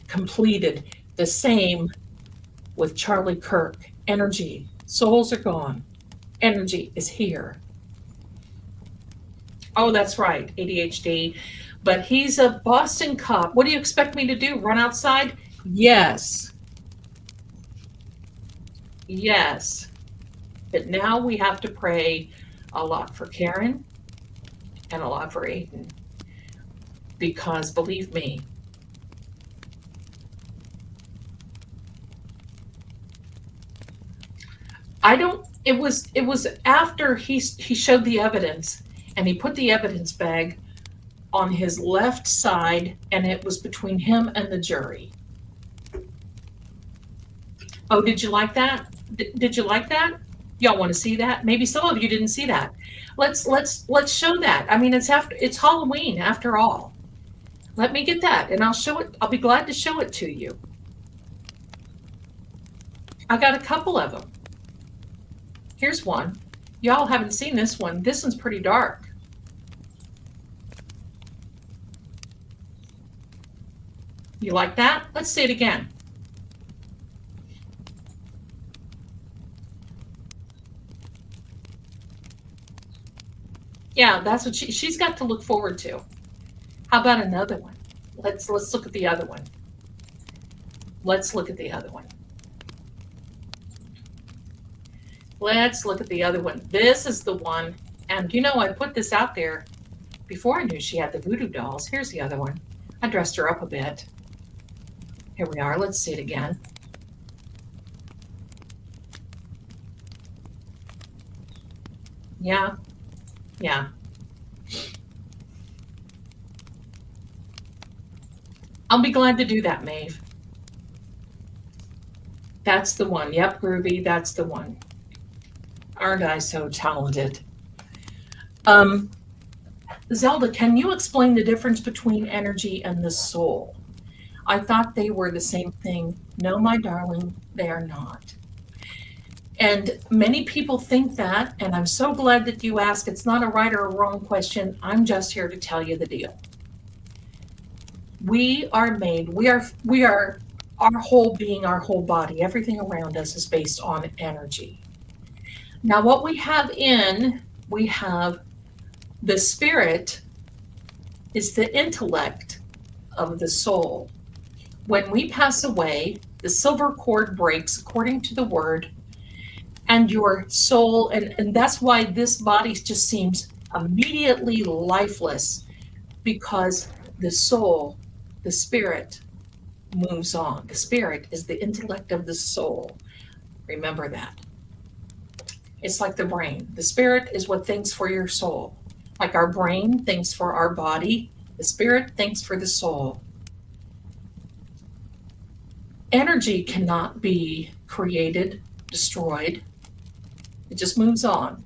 completed. The same with Charlie Kirk. Energy, souls are gone. Energy is here. Oh, that's right, ADHD. But he's a Boston cop. What do you expect me to do? Run outside? Yes. Yes. But now we have to pray a lot for Karen and a lot for Aiden. Because believe me, it was after he showed the evidence and he put the evidence bag on his left side and it was between him and the jury. Oh, did you like that? Did you like that? Y'all want to see that? Maybe some of you didn't see that. Let's show that. I mean, it's Halloween after all. Let me get that and I'll show it. I'll be glad to show it to you. I got a couple of them. Here's one. Y'all haven't seen this one. This one's pretty dark. You like that? Let's see it again. Yeah, that's what she's got to look forward to. How about another one? Let's look at the other one. Let's look at the other one. Let's look at the other one. This is the one. And you know, I put this out there before I knew she had the voodoo dolls. Here's the other one. I dressed her up a bit. Here we are. Let's see it again. Yeah. Yeah. I'll be glad to do that, Maeve. That's the one. Yep, Groovy, that's the one. Aren't I so talented? Zelda, can you explain the difference between energy and the soul? I thought they were the same thing. No, my darling, they are not. And many people think that, and I'm so glad that you asked. It's not a right or a wrong question. I'm just here to tell you the deal. We are made, we are our whole being, our whole body, everything around us is based on energy. Now, what we have the spirit is the intellect of the soul. When we pass away, the silver cord breaks according to the word, and your soul, and that's why this body just seems immediately lifeless, because the soul, the spirit, moves on. The spirit is the intellect of the soul. Remember that. It's like the brain. The spirit is what thinks for your soul. Like our brain thinks for our body, the spirit thinks for the soul. Energy cannot be created, destroyed. It just moves on.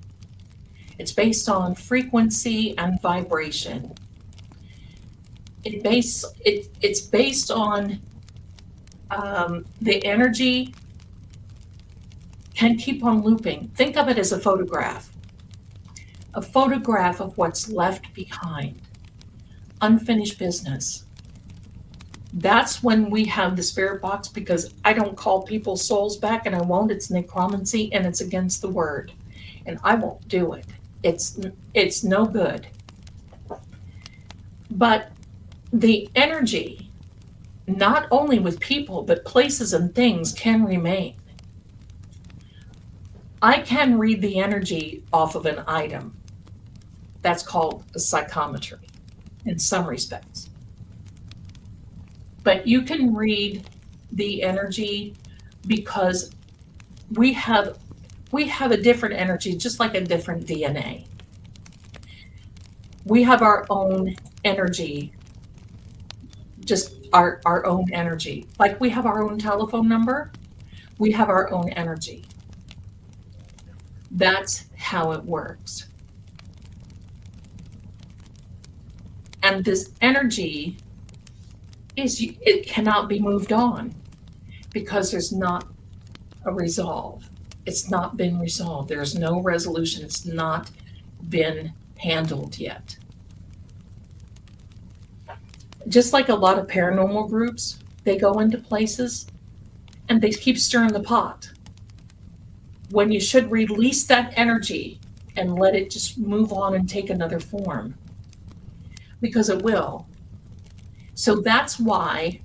It's based on frequency and vibration. It's based on the energy can keep on looping. Think of it as a photograph of what's left behind, unfinished business. That's when we have the spirit box, because I don't call people's souls back, and I won't. It's necromancy, and it's against the word, and I won't do it. It's no good. But the energy, not only with people, but places and things, can remain. I can read the energy off of an item. That's called a psychometry in some respects. But you can read the energy because we have a different energy, just like a different DNA. We have our own energy, just our own energy. Like we have our own telephone number, we have our own energy. That's how it works. And this energy it cannot be moved on because there's not a resolve. It's not been resolved. There's no resolution. It's not been handled yet. Just like a lot of paranormal groups, they go into places and they keep stirring the pot, when you should release that energy and let it just move on and take another form, because it will. So that's why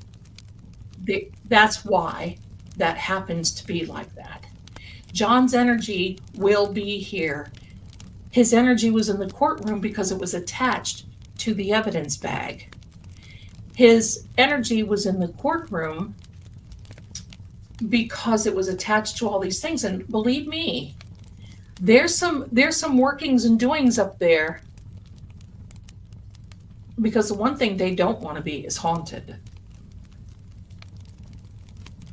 that happens to be like that. John's energy will be here. His energy was in the courtroom because it was attached to the evidence bag. His energy was in the courtroom because it was attached to all these things. And believe me, there's some workings and doings up there, because the one thing they don't want to be is haunted.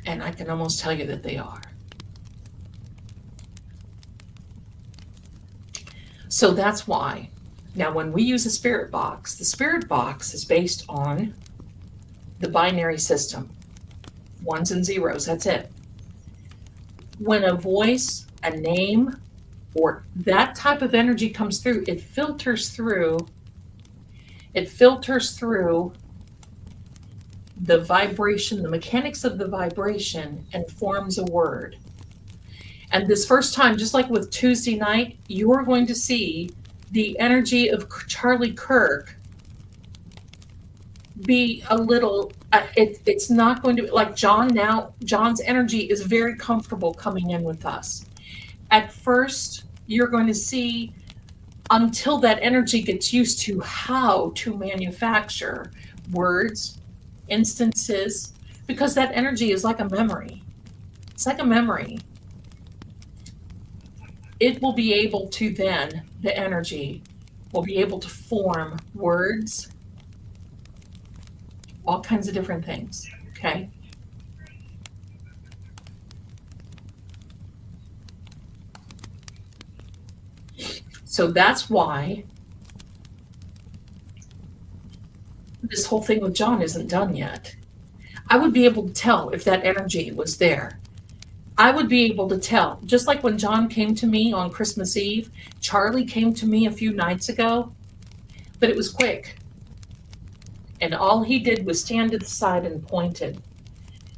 And I can almost tell you that they are. So that's why. Now, when we use a spirit box, the spirit box is based on the binary system. Ones and zeros, that's it. When a voice, a name, or that type of energy comes through, it filters through the vibration, the mechanics of the vibration, and forms a word. And this first time, just like with Tuesday night, you are going to see the energy of Charlie Kirk be a little, it's not going to, like John now, John's energy is very comfortable coming in with us. At first, you're going to see, until that energy gets used to how to manufacture words, instances, because that energy is like a memory. It's like a memory. It will be able to then, the energy will be able to form words, all kinds of different things, okay? So that's why this whole thing with John isn't done yet. I would be able to tell if that energy was there. I would be able to tell, just like when John came to me on Christmas Eve, Charlie came to me a few nights ago, but it was quick. And all he did was stand to the side and pointed.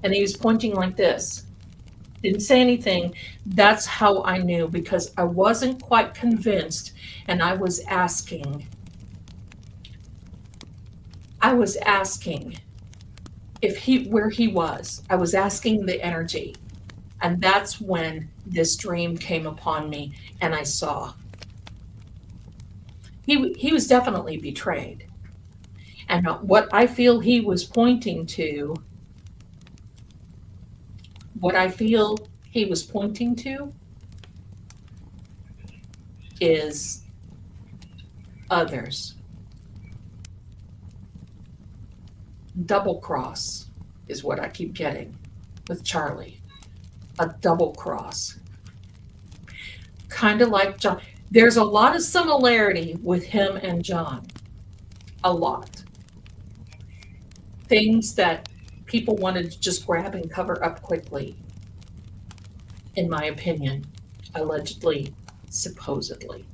And he was pointing like this. Didn't say anything. That's how I knew, because I wasn't quite convinced, and I was asking. I was asking if he where he was. I was asking the energy. And that's when this dream came upon me and I saw. He was definitely betrayed. And what I feel he was pointing to, what I feel he was pointing to is others. Double cross is what I keep getting with Charlie. A double cross. Kind of like John. There's a lot of similarity with him and John. A lot. Things that people wanted to just grab and cover up quickly, in my opinion, allegedly, supposedly.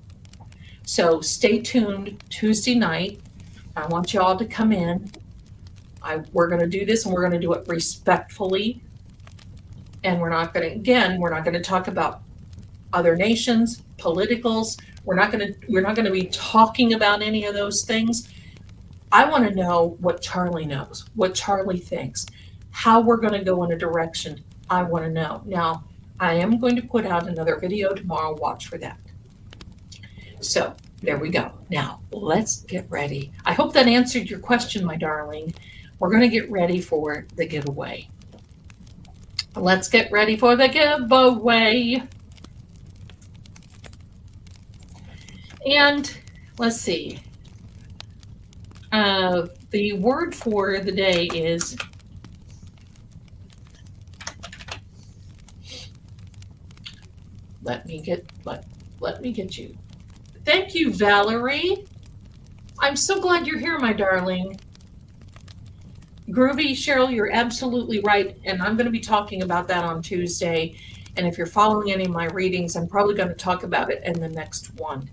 So stay tuned Tuesday night. I want you all to come in. We're going to do this, and we're going to do it respectfully. And we're not going to talk about other nations, politicals. We're not going to be talking about any of those things. I want to know what Charlie knows, what Charlie thinks, how we're going to go in a direction. I want to know. Now, I am going to put out another video tomorrow. Watch for that. So there we go. Now, let's get ready. I hope that answered your question, my darling. We're going to get ready for the giveaway. Let's get ready for the giveaway. And let's see. The word for the day is let me get you. Thank you, Valerie. I'm so glad you're here, my darling. Groovy, Cheryl, you're absolutely right. And I'm going to be talking about that on Tuesday. And if you're following any of my readings, I'm probably going to talk about it in the next one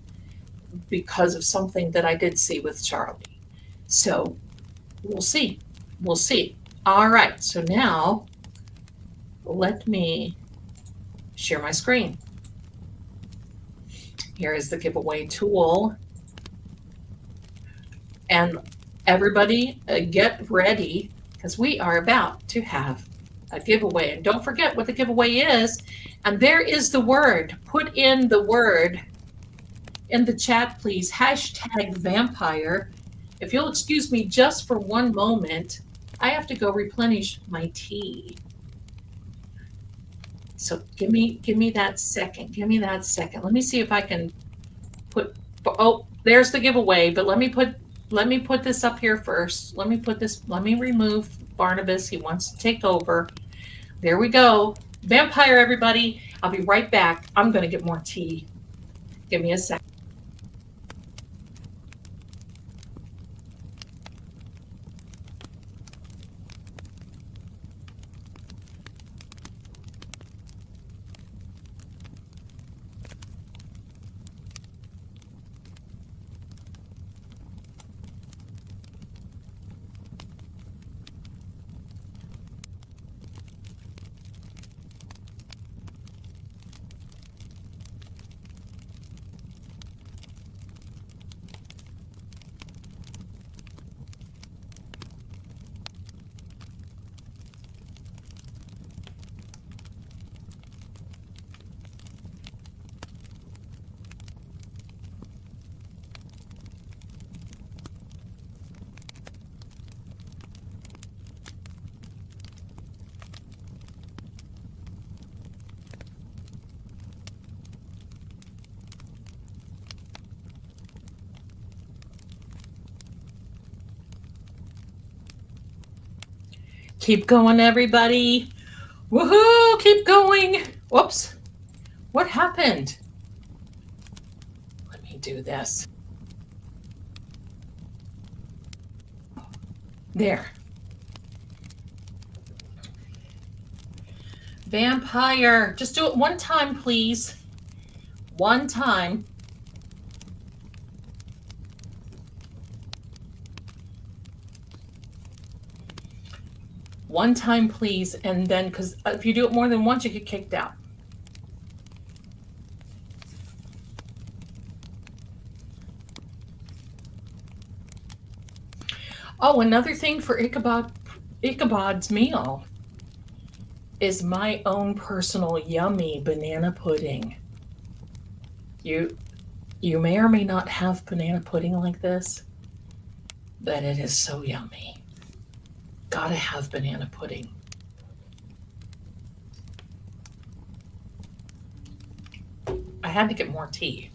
because of something that I did see with Charlie. So we'll see. We'll see. All right. So now let me share my screen. Here is the giveaway tool. And everybody get ready, because we are about to have a giveaway. And don't forget what the giveaway is. And there is the word. Put in the word in the chat, please. Hashtag vampire. If you'll excuse me just for one moment, I have to go replenish my tea. So give me that second. Give me that second. Let me see if I can put, oh, there's the giveaway, but let me put this up here first. Let me remove Barnabas. He wants to take over. There we go. Vampire, everybody. I'll be right back. I'm going to get more tea. Give me a second. Keep going, everybody. Woohoo! Keep going. Whoops. What happened? Let me do this. There. Vampire. Just do it one time, please. One time. One time, please, and then, because if you do it more than once, you get kicked out. Oh, another thing for Ichabod's meal is my own personal yummy banana pudding. You you may or may not have banana pudding like this, but it is so yummy. Gotta have banana pudding. I had to get more tea.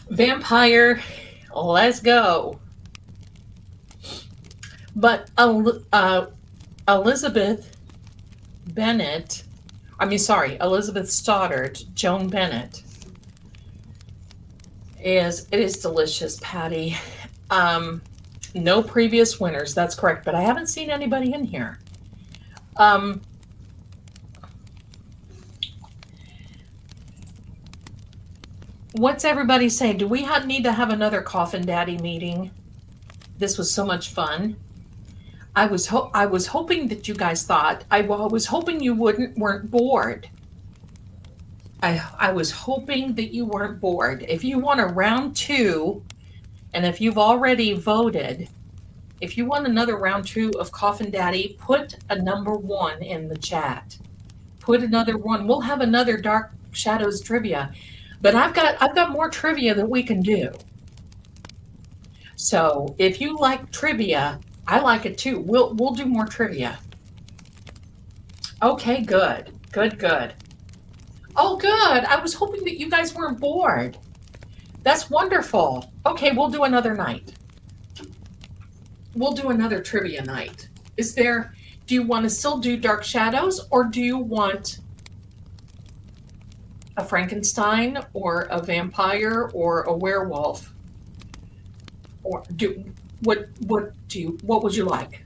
Vampire, let's go. But Elizabeth Bennet, Elizabeth Stoddard, Joan Bennett, it is delicious, Patty. No previous winners, that's correct, but I haven't seen anybody in here. What's everybody saying? Do we need to have another Coffin Daddy meeting? This was so much fun. I was hoping that you guys thought, I was hoping you weren't bored. I was hoping that you weren't bored. If you want a round two, and if you've already voted, if you want another round two of Coffin Daddy, put a number 1 in the chat. Put another one. We'll have another Dark Shadows trivia. But I've got more trivia that we can do. So if you like trivia, I like it too. We'll do more trivia. Okay, good. Good. Oh, good. I was hoping that you guys weren't bored. That's wonderful. Okay, we'll do another night. We'll do another trivia night. Do you want to still do Dark Shadows, or do you want a Frankenstein or a vampire or a werewolf? Or what would you like?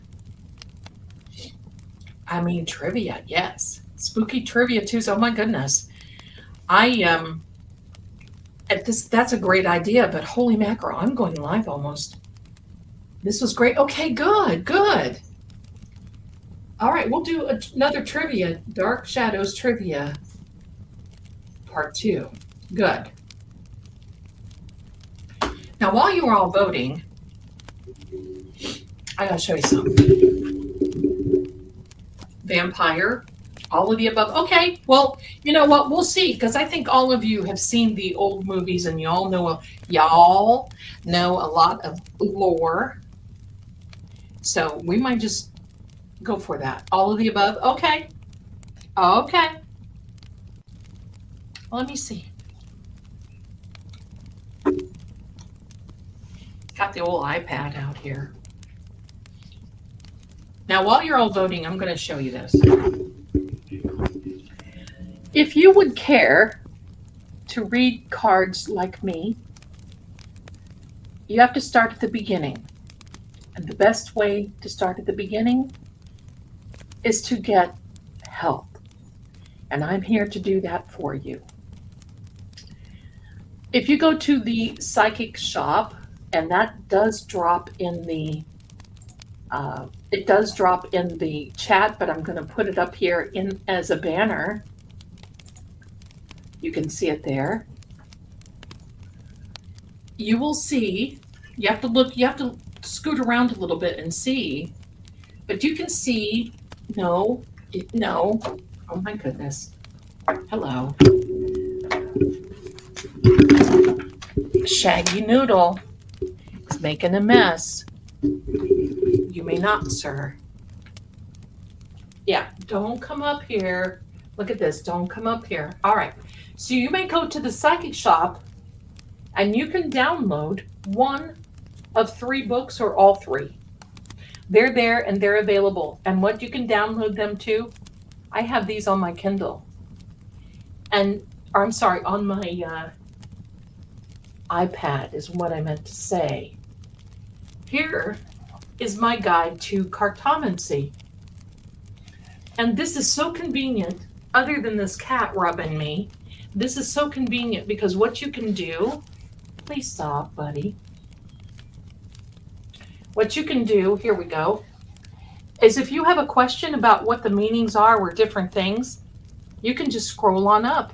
I mean, trivia, yes. Spooky trivia too. So, oh my goodness. That's a great idea, but holy mackerel, I'm going live almost. This was great. Okay, good. All right, we'll do another trivia, Dark Shadows trivia, part 2. Good. Now, while you are all voting, I gotta show you something. Vampire, all of the above. Okay, well, you know what? We'll see, because I think all of you have seen the old movies, and y'all know a lot of lore. So we might just go for that. All of the above. Okay. Let me see. Got the old iPad out here. Now, while you're all voting, I'm going to show you this. If you would care to read cards like me, you have to start at the beginning. And the best way to start at the beginning is to get help. And I'm here to do that for you. If you go to the psychic shop, and that does drop in the chat, but I'm going to put it up here as a banner. You can see it there. You will see, you have to scoot around a little bit and see, but you can see, no, oh my goodness. Hello. Shaggy Noodle is making a mess. You may not, sir. Yeah, don't come up here. Look at this. Don't come up here. All right. So you may go to the psychic shop and you can download one of 3 books or all 3. They're there and they're available. And what you can download them to, I have these on my Kindle. On my iPad is what I meant to say. Here is my guide to Cartomancy. And this is so convenient, other than this cat rubbing me. This is so convenient because what you can do, please stop, buddy. what you can do, here we go, is if you have a question about what the meanings are or different things, you can just scroll on up.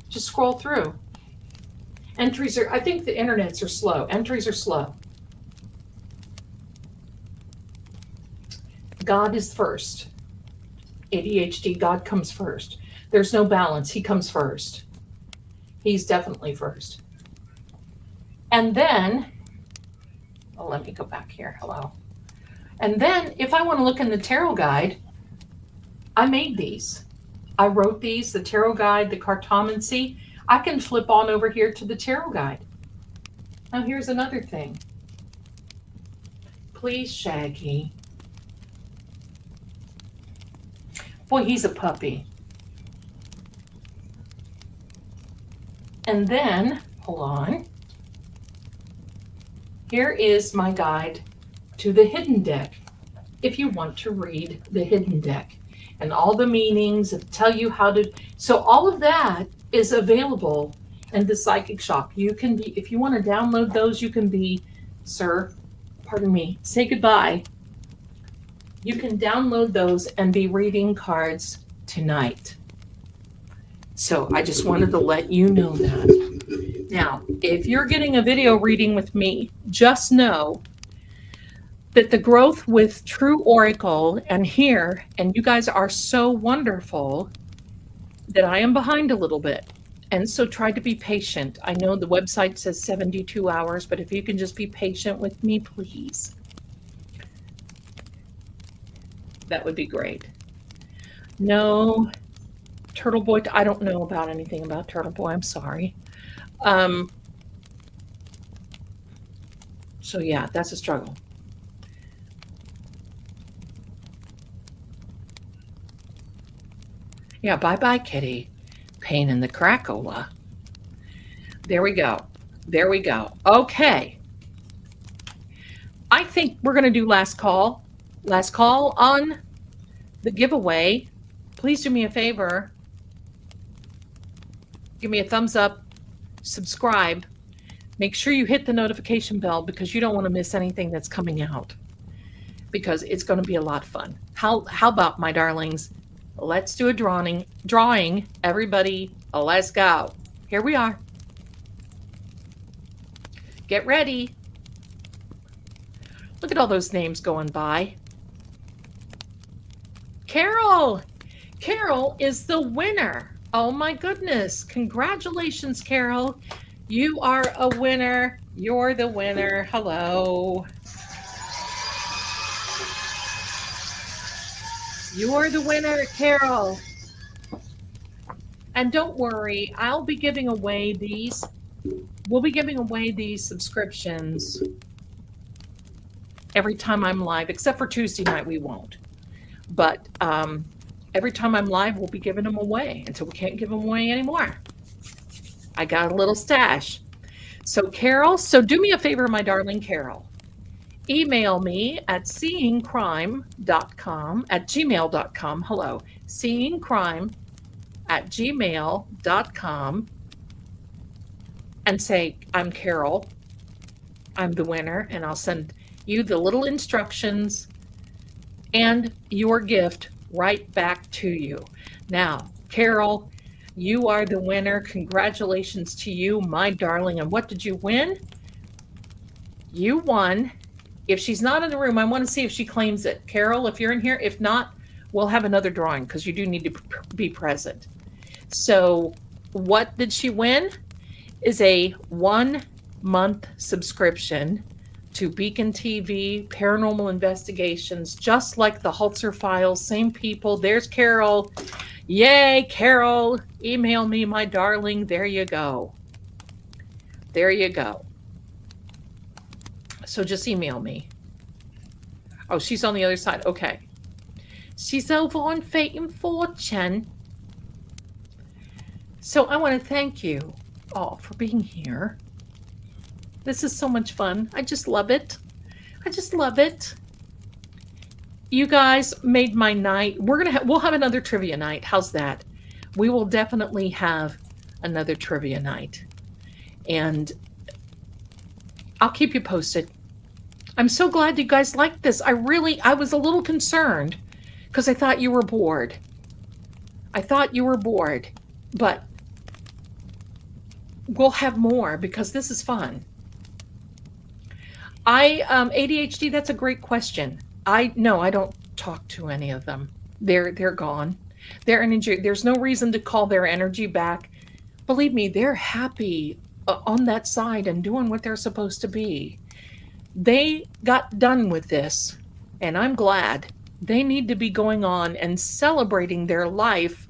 Just scroll through. Entries are, I think the internets are slow. Entries are slow. God is first. ADHD, God comes first. There's no balance. He comes first. He's definitely first. And then, oh, let me go back here. Hello. And then if I want to look in the tarot guide, I made these. I wrote these, the tarot guide, the Cartomancy. I can flip on over here to the tarot guide. Now here's another thing. Please, Shaggy. Boy, he's a puppy. And then, hold on. Here is my guide to the hidden deck. If you want to read the hidden deck and all the meanings and tell you how to, so all of that is available in the Psychic Shop. You can be, if you want to download those, you can be, sir, pardon me, say goodbye. You can download those and be reading cards tonight. So I just wanted to let you know that. Now, if you're getting a video reading with me, just know that the growth with True Oracle and here, and you guys are so wonderful, that I am behind a little bit. And so try to be patient. I know the website says 72 hours, but if you can just be patient with me, please. That would be great. No, Turtle Boy, I don't know about anything about Turtle Boy. I'm sorry. So yeah, that's a struggle. Yeah, bye-bye, kitty. Pain in the Cracola. There we go. There we go. Okay. I think we're going to do last call. Last call on the giveaway. Please do me a favor. Give me a thumbs up. Subscribe. Make sure you hit the notification bell because you don't want to miss anything that's coming out. Because it's going to be a lot of fun. How about, my darlings? Let's do a drawing. Everybody, let's go. Here we are. Get ready. Look at all those names going by. Carol. Carol is the winner. Oh my goodness. Congratulations, Carol. You are a winner. You're the winner. Hello. You're the winner, Carol. And don't worry, I'll be giving away these. We'll be giving away these subscriptions every time I'm live, except for Tuesday night, we won't. But every time I'm live, we'll be giving them away until we can't give them away anymore. I got a little stash. So Carol, so do me a favor, my darling Carol. Email me at seeingcrime.com at gmail.com. Hello, seeingcrime@gmail.com, and say, I'm Carol. I'm the winner, and I'll send you the little instructions and your gift right back to you. Now, Carol, you are the winner. Congratulations to you, my darling. And what did you win? You won. If she's not in the room, I want to see if she claims it. Carol, if you're in here, if not, we'll have another drawing because you do need to be present. So what did she win? Is a 1-month subscription to Beacon TV, Paranormal Investigations, just like the Holzer Files, same people. There's Carol. Yay, Carol. Email me, my darling. There you go. There you go. So just email me. Oh, she's on the other side. Okay. She's over on Fate and Fortune. So I want to thank you all for being here. This is so much fun. I just love it. I just love it. You guys made my night. We'll have another trivia night. How's that? We will definitely have another trivia night. And I'll keep you posted. I'm so glad you guys liked this. I was a little concerned because I thought you were bored. I thought you were bored, but we'll have more because this is fun. ADHD, that's a great question. I no, I don't talk to any of them. They're gone. Their energy, there's no reason to call their energy back. Believe me, they're happy on that side and doing what they're supposed to be. They got done with this, and I'm glad. They need to be going on and celebrating their life,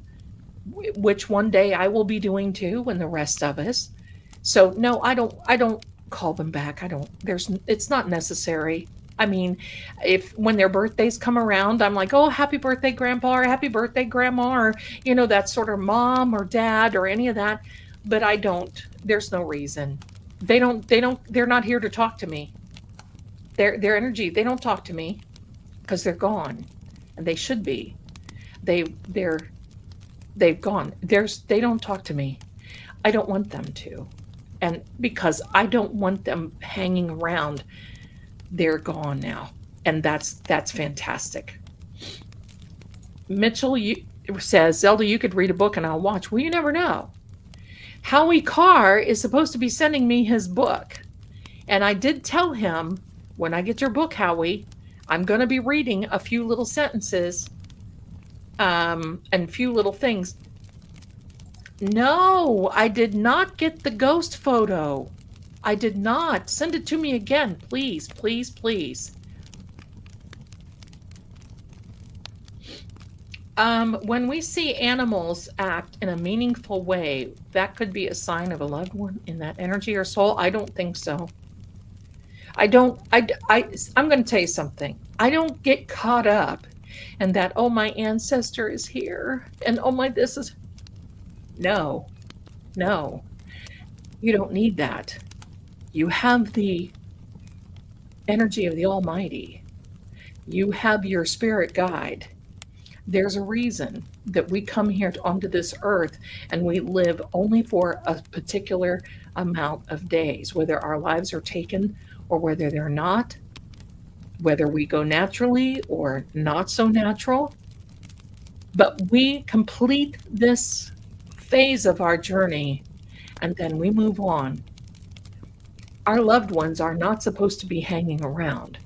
which one day I will be doing too, and the rest of us. So no, I don't call them back. I don't there's it's not necessary. I mean, if when their birthdays come around, I'm like, "Oh, happy birthday grandpa," or "Happy birthday grandma," or that sort of mom or dad or any of that, but I don't. There's no reason. They're not here to talk to me. Their energy, they don't talk to me because they're gone and they should be. They're they've gone. They don't talk to me. I don't want them to. And because I don't want them hanging around, they're gone now. And that's fantastic. Mitchell says, Zelda, you could read a book and I'll watch. Well, you never know. Howie Carr is supposed to be sending me his book. And I did tell him, when I get your book, Howie, I'm going to be reading a few little sentences and a few little things. No, I did not get the ghost photo. I did not. Send it to me again, please, please, please. When we see animals act in a meaningful way, that could be a sign of a loved one in that energy or soul. I don't think so. I'm going to tell you something. I don't get caught up in that, oh, my ancestor is here, and oh, my, this is, no, no, you don't need that. You have the energy of the Almighty. You have your spirit guide. There's a reason that we come here onto this earth and we live only for a particular amount of days, whether our lives are taken or whether they're not, whether we go naturally or not so natural. But we complete this phase of our journey and then we move on. Our loved ones are not supposed to be hanging around.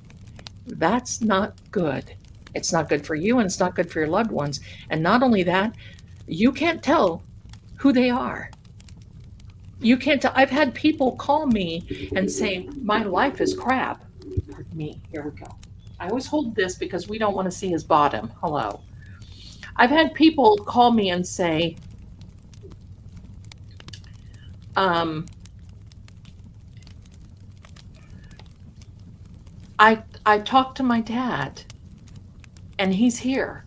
That's not good. It's not good for you and it's not good for your loved ones. And not only that, you can't tell who they are. You can't tell. I've had people call me and say, my life is crap. Pardon me. Here we go. I always hold this because we don't want to see his bottom. Hello. I've had people call me and say, I talked to my dad and he's here.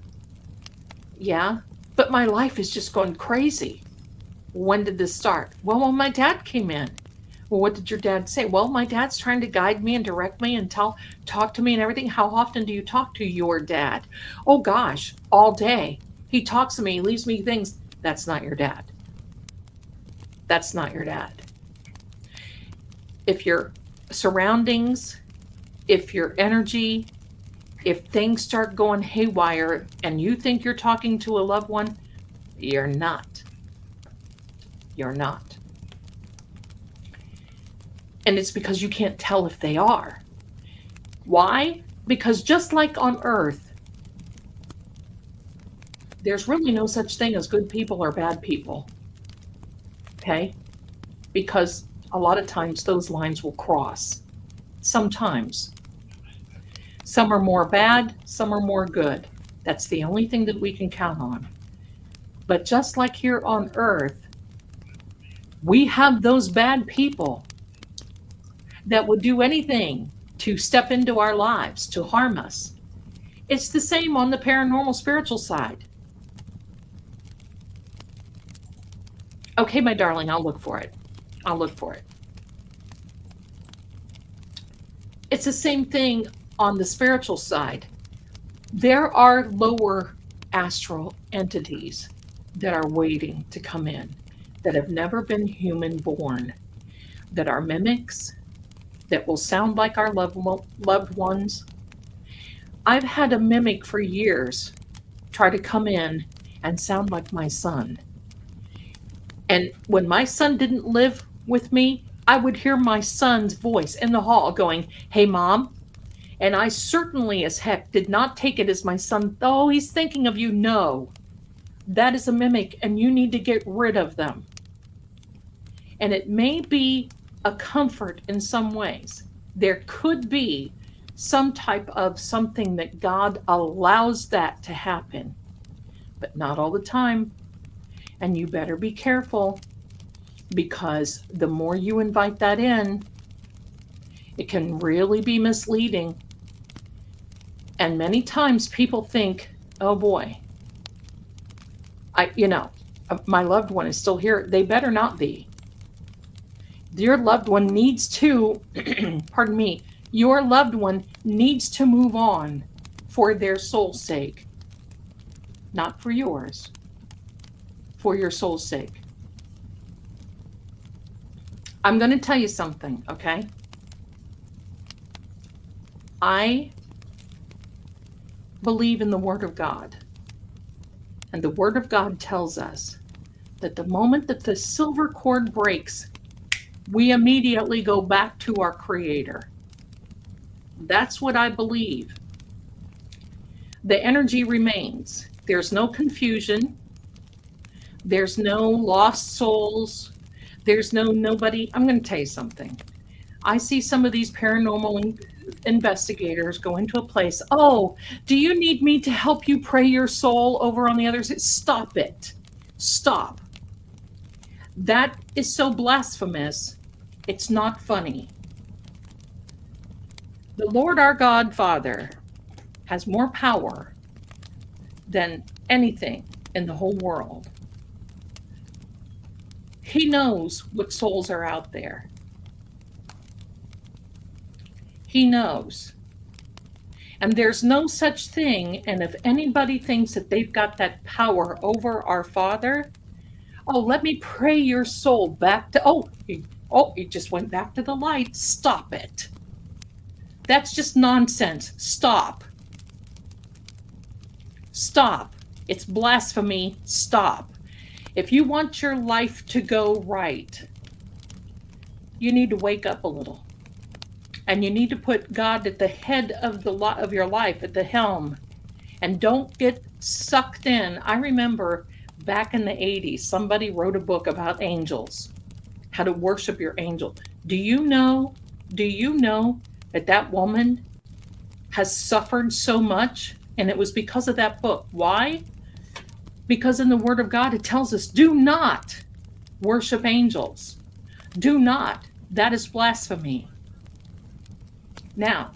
Yeah, but my life is just going crazy. When did this start? Well, when my dad came in. Well, what did your dad say? Well, my dad's trying to guide me and direct me and talk to me and everything. How often do you talk to your dad? Oh gosh, all day. He talks to me, he leaves me things. That's not your dad. That's not your dad. If your surroundings, if your energy, if things start going haywire and you think you're talking to a loved one, you're not. You're not. And it's because you can't tell if they are. Why? Because just like on Earth, there's really no such thing as good people or bad people. Okay? Because a lot of times those lines will cross. Sometimes. Some are more bad, some are more good. That's the only thing that we can count on. But just like here on Earth, we have those bad people that would do anything to step into our lives, to harm us. It's the same on the paranormal spiritual side. Okay, my darling, I'll look for it. I'll look for it. It's the same thing on the spiritual side. There are lower astral entities that are waiting to come in, that have never been human born, that are mimics, that will sound like our loved ones. I've had a mimic for years try to come in and sound like my son. And when my son didn't live with me, I would hear my son's voice in the hall going, "Hey, Mom." And I certainly as heck did not take it as my son, "Oh, he's thinking of you." No, that is a mimic and you need to get rid of them. And it may be a comfort in some ways. There could be some type of something that God allows that to happen, but not all the time. And you better be careful, because the more you invite that in, it can really be misleading. And many times people think, "Oh boy, my loved one is still here." They better not be. Your loved one needs to, pardon me, your loved one needs to move on for their soul's sake. Not for yours, for your soul's sake. I'm going to tell you something, okay? I believe in the Word of God. And the Word of God tells us that the moment that the silver cord breaks, we immediately go back to our Creator. That's what I believe. The energy remains. There's no confusion. There's no lost souls. There's nobody. I'm going to tell you something. I see some of these paranormal investigators go into a place. "Oh, do you need me to help you pray your soul over on the other side?" Stop it. Stop. That is so blasphemous. It's not funny. The Lord our God Father has more power than anything in the whole world. He knows what souls are out there. He knows. And there's no such thing. And if anybody thinks that they've got that power over our Father, "Oh, let me pray your soul back to," it just went back to the light. Stop it. That's just nonsense. Stop. Stop. It's blasphemy. Stop. If you want your life to go right, you need to wake up a little. And you need to put God at the head of your life, at the helm. And don't get sucked in. I remember back in the 80s, somebody wrote a book about angels, how to worship your angel. Do you know that woman has suffered so much? And it was because of that book. Why? Because in the Word of God, it tells us, do not worship angels. Do not. That is blasphemy. Now,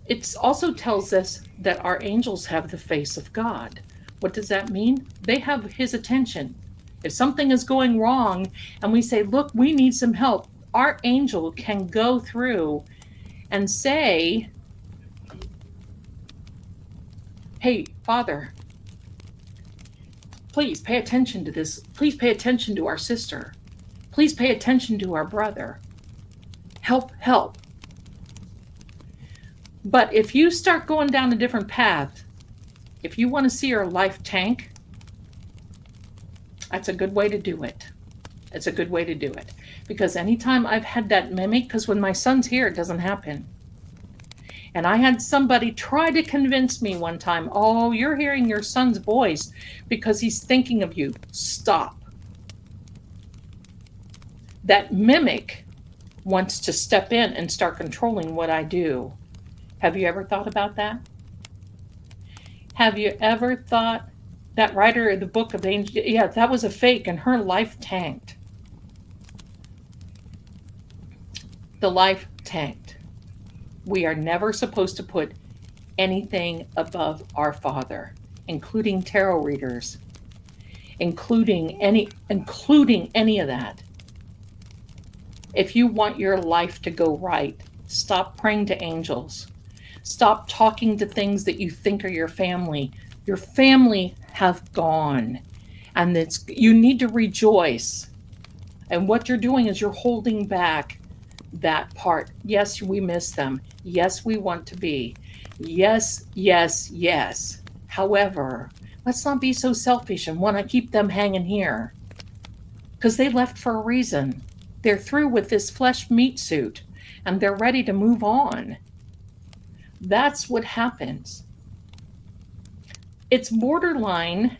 it also tells us that our angels have the face of God. What does that mean? They have His attention. If something is going wrong and we say, "Look, we need some help," our angel can go through and say, "Hey, Father, please pay attention to this. Please pay attention to our sister. Please pay attention to our brother. Help, help." But if you start going down a different path, if you want to see your life tank, that's a good way to do it. It's a good way to do it. Because anytime I've had that mimic, because when my son's here, it doesn't happen. And I had somebody try to convince me one time, "Oh, you're hearing your son's voice because he's thinking of you." Stop. That mimic wants to step in and start controlling what I do. Have you ever thought about that? Have you ever thought that writer of the book of Angels, yeah, that was a fake and her life tanked. The life tanked. We are never supposed to put anything above our Father, including tarot readers, including any of that. If you want your life to go right, stop praying to angels. Stop talking to things that you think are your family. Your family have gone, and you need to rejoice And what you're doing is you're holding back that part. Yes, we miss them. Yes, we want to be. Yes, yes, yes. However, let's not be so selfish and want to keep them hanging here because they left for a reason. They're through with this flesh meat suit and they're ready to move on. That's what happens. It's borderline.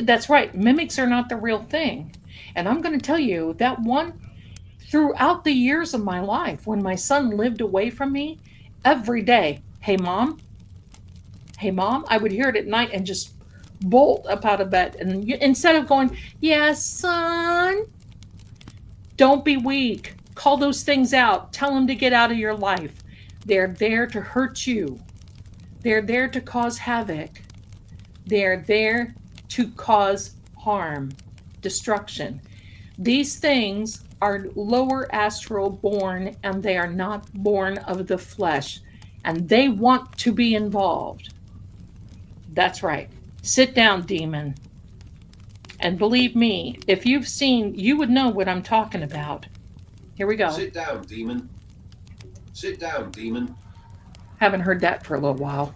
That's right. Mimics are not the real thing. And I'm going to tell you that one throughout the years of my life when my son lived away from me, every day, hey mom, I would hear it at night and just bolt up out of bed. And instead of going, yes, son, don't be weak. Call those things out. Tell them to get out of your life. They're there to hurt you. They're there to cause havoc. They're there to cause harm, destruction. These things are lower astral born, and they are not born of the flesh, and they want to be involved. That's right. Sit down, demon. And believe me, if you've seen, you would know what I'm talking about. Here we go. Sit down, demon. Sit down, demon. Haven't heard that for a little while.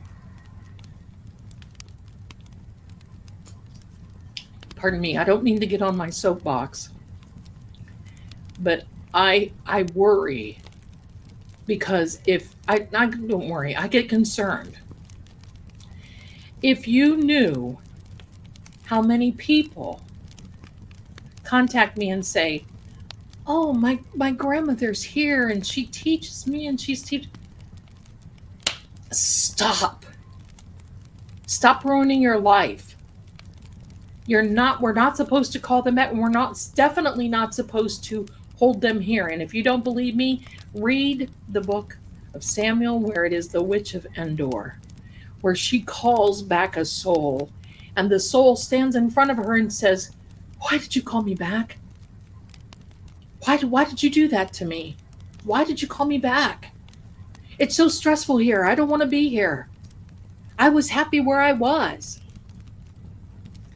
Pardon me, I don't mean to get on my soapbox, but I worry because if I don't worry, I get concerned. If you knew how many people contact me and say, oh, my grandmother's here and she teaches me and she's teaching. Stop ruining your life. We're not supposed to call them back, and we're definitely not supposed to hold them here. And if you don't believe me, read the book of Samuel, where it is the witch of Endor, where she calls back a soul, and the soul stands in front of her and says, why did you call me back? Why did you do that to me? Why did you call me back? It's so stressful here. I don't want to be here. I was happy where I was.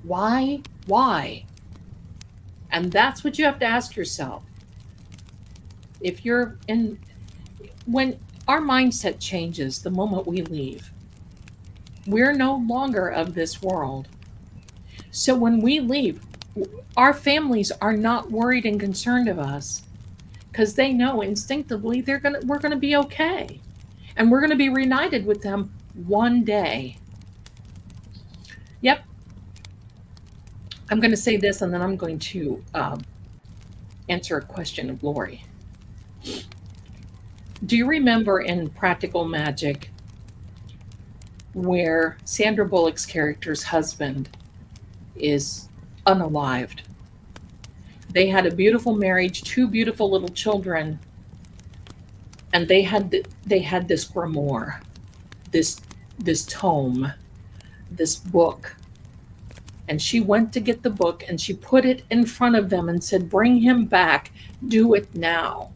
Why? And that's what you have to ask yourself. When our mindset changes the moment we leave, we're no longer of this world. So when we leave, our families are not worried and concerned of us because they know instinctively we're going to be okay. And we're going to be reunited with them one day. Yep. I'm going to say this, and then I'm going to answer a question of Lori. Do you remember in Practical Magic where Sandra Bullock's character's husband is unalived? They had a beautiful marriage, 2 beautiful little children, and they had this grimoire, this tome, this book. And she went to get the book and she put it in front of them and said, bring him back. Do it now.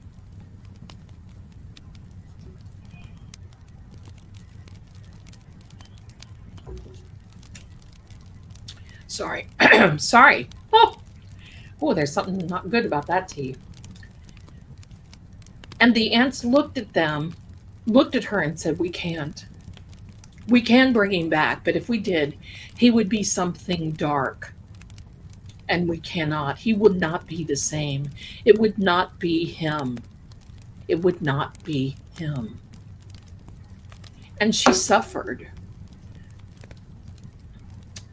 Sorry. Sorry. Oh, there's something not good about that tea. And the aunts looked at her and said, we can't. We can bring him back, but if we did, he would be something dark. And we cannot. He would not be the same. It would not be him. It would not be him. And she suffered.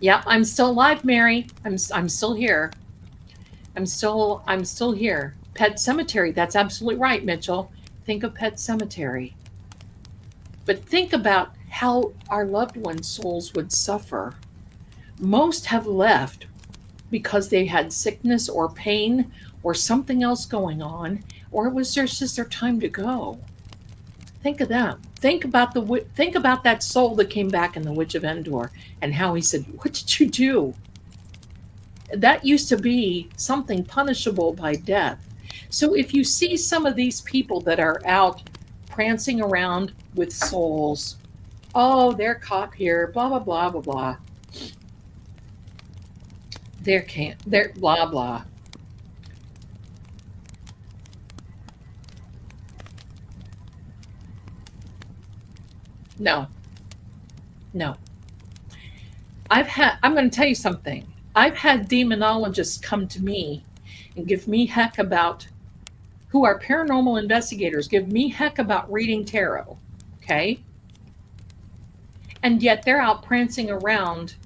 Yep, I'm still alive, Mary. I'm still here. I'm still here. Pet Cemetery. That's absolutely right, Mitchell. Think of Pet Cemetery. But think about how our loved ones' souls would suffer. Most have left because they had sickness or pain or something else going on, or it was just their time to go. Think of them. Think about that soul that came back in The Witch of Endor and how he said, what did you do? That used to be something punishable by death. So if you see some of these people that are out prancing around with souls, oh, they're caught here, blah, blah, blah, blah, blah. They're blah, blah. No, no. I'm going to tell you something. I've had demonologists come to me and give me heck about, who are paranormal investigators, give me heck about reading tarot. Okay. And yet they're out prancing around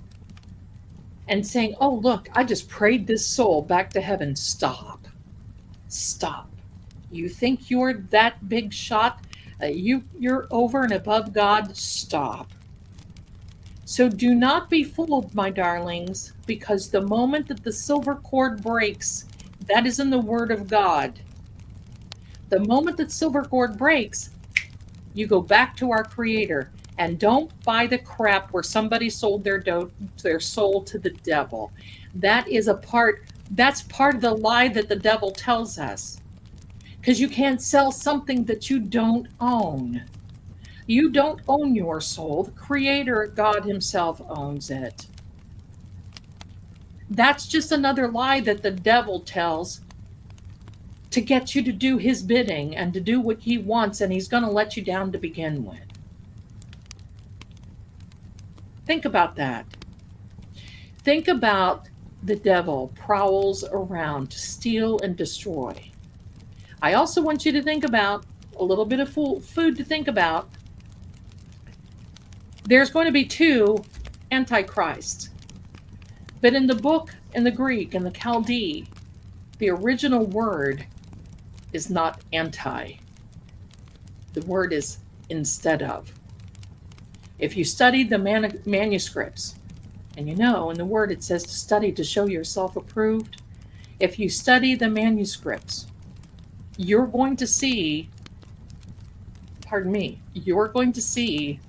and saying, oh, look, I just prayed this soul back to heaven. Stop. Stop. You think you're that big shot? You're over and above God? Stop. So do not be fooled, my darlings, because the moment that the silver cord breaks, that is in the Word of God. The moment that silver cord breaks, you go back to our Creator. And don't buy the crap where somebody sold their soul to the devil. That's part of the lie that the devil tells us. Because you can't sell something that you don't own. You don't own your soul. The Creator, God Himself, owns it. That's just another lie that the devil tells to get you to do his bidding and to do what he wants, and he's going to let you down to begin with. Think about that. Think about the devil prowls around to steal and destroy. I also want you to think about a little bit of food to think about. There's going to be two antichrists. But in the book, in the Greek, in the Chaldee, the original word is not anti. The word is instead of. If you study the manuscripts, and you know in the word it says to study to show yourself approved. If you study the manuscripts, you're going to see, you're going to see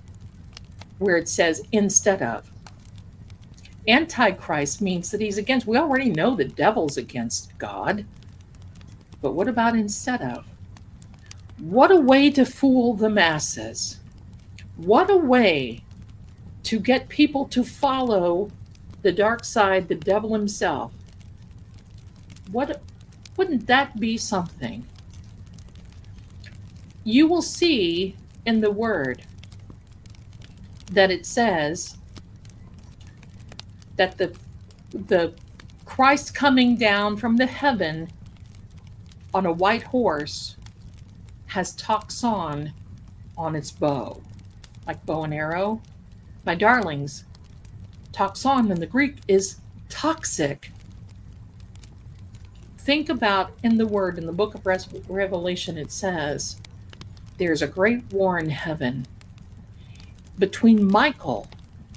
where it says instead of. Antichrist means that he's against. We already know the devil's against God. But what about instead of? What a way to fool the masses. What a way to get people to follow the dark side, the devil himself. Wouldn't that be something? You will see in the word that it says that the Christ coming down from the heaven on a white horse has toxon on its bow, like bow and arrow. My darlings, toxon in the Greek is toxic. Think about in the word, in the book of Revelation, it says, there's a great war in heaven between Michael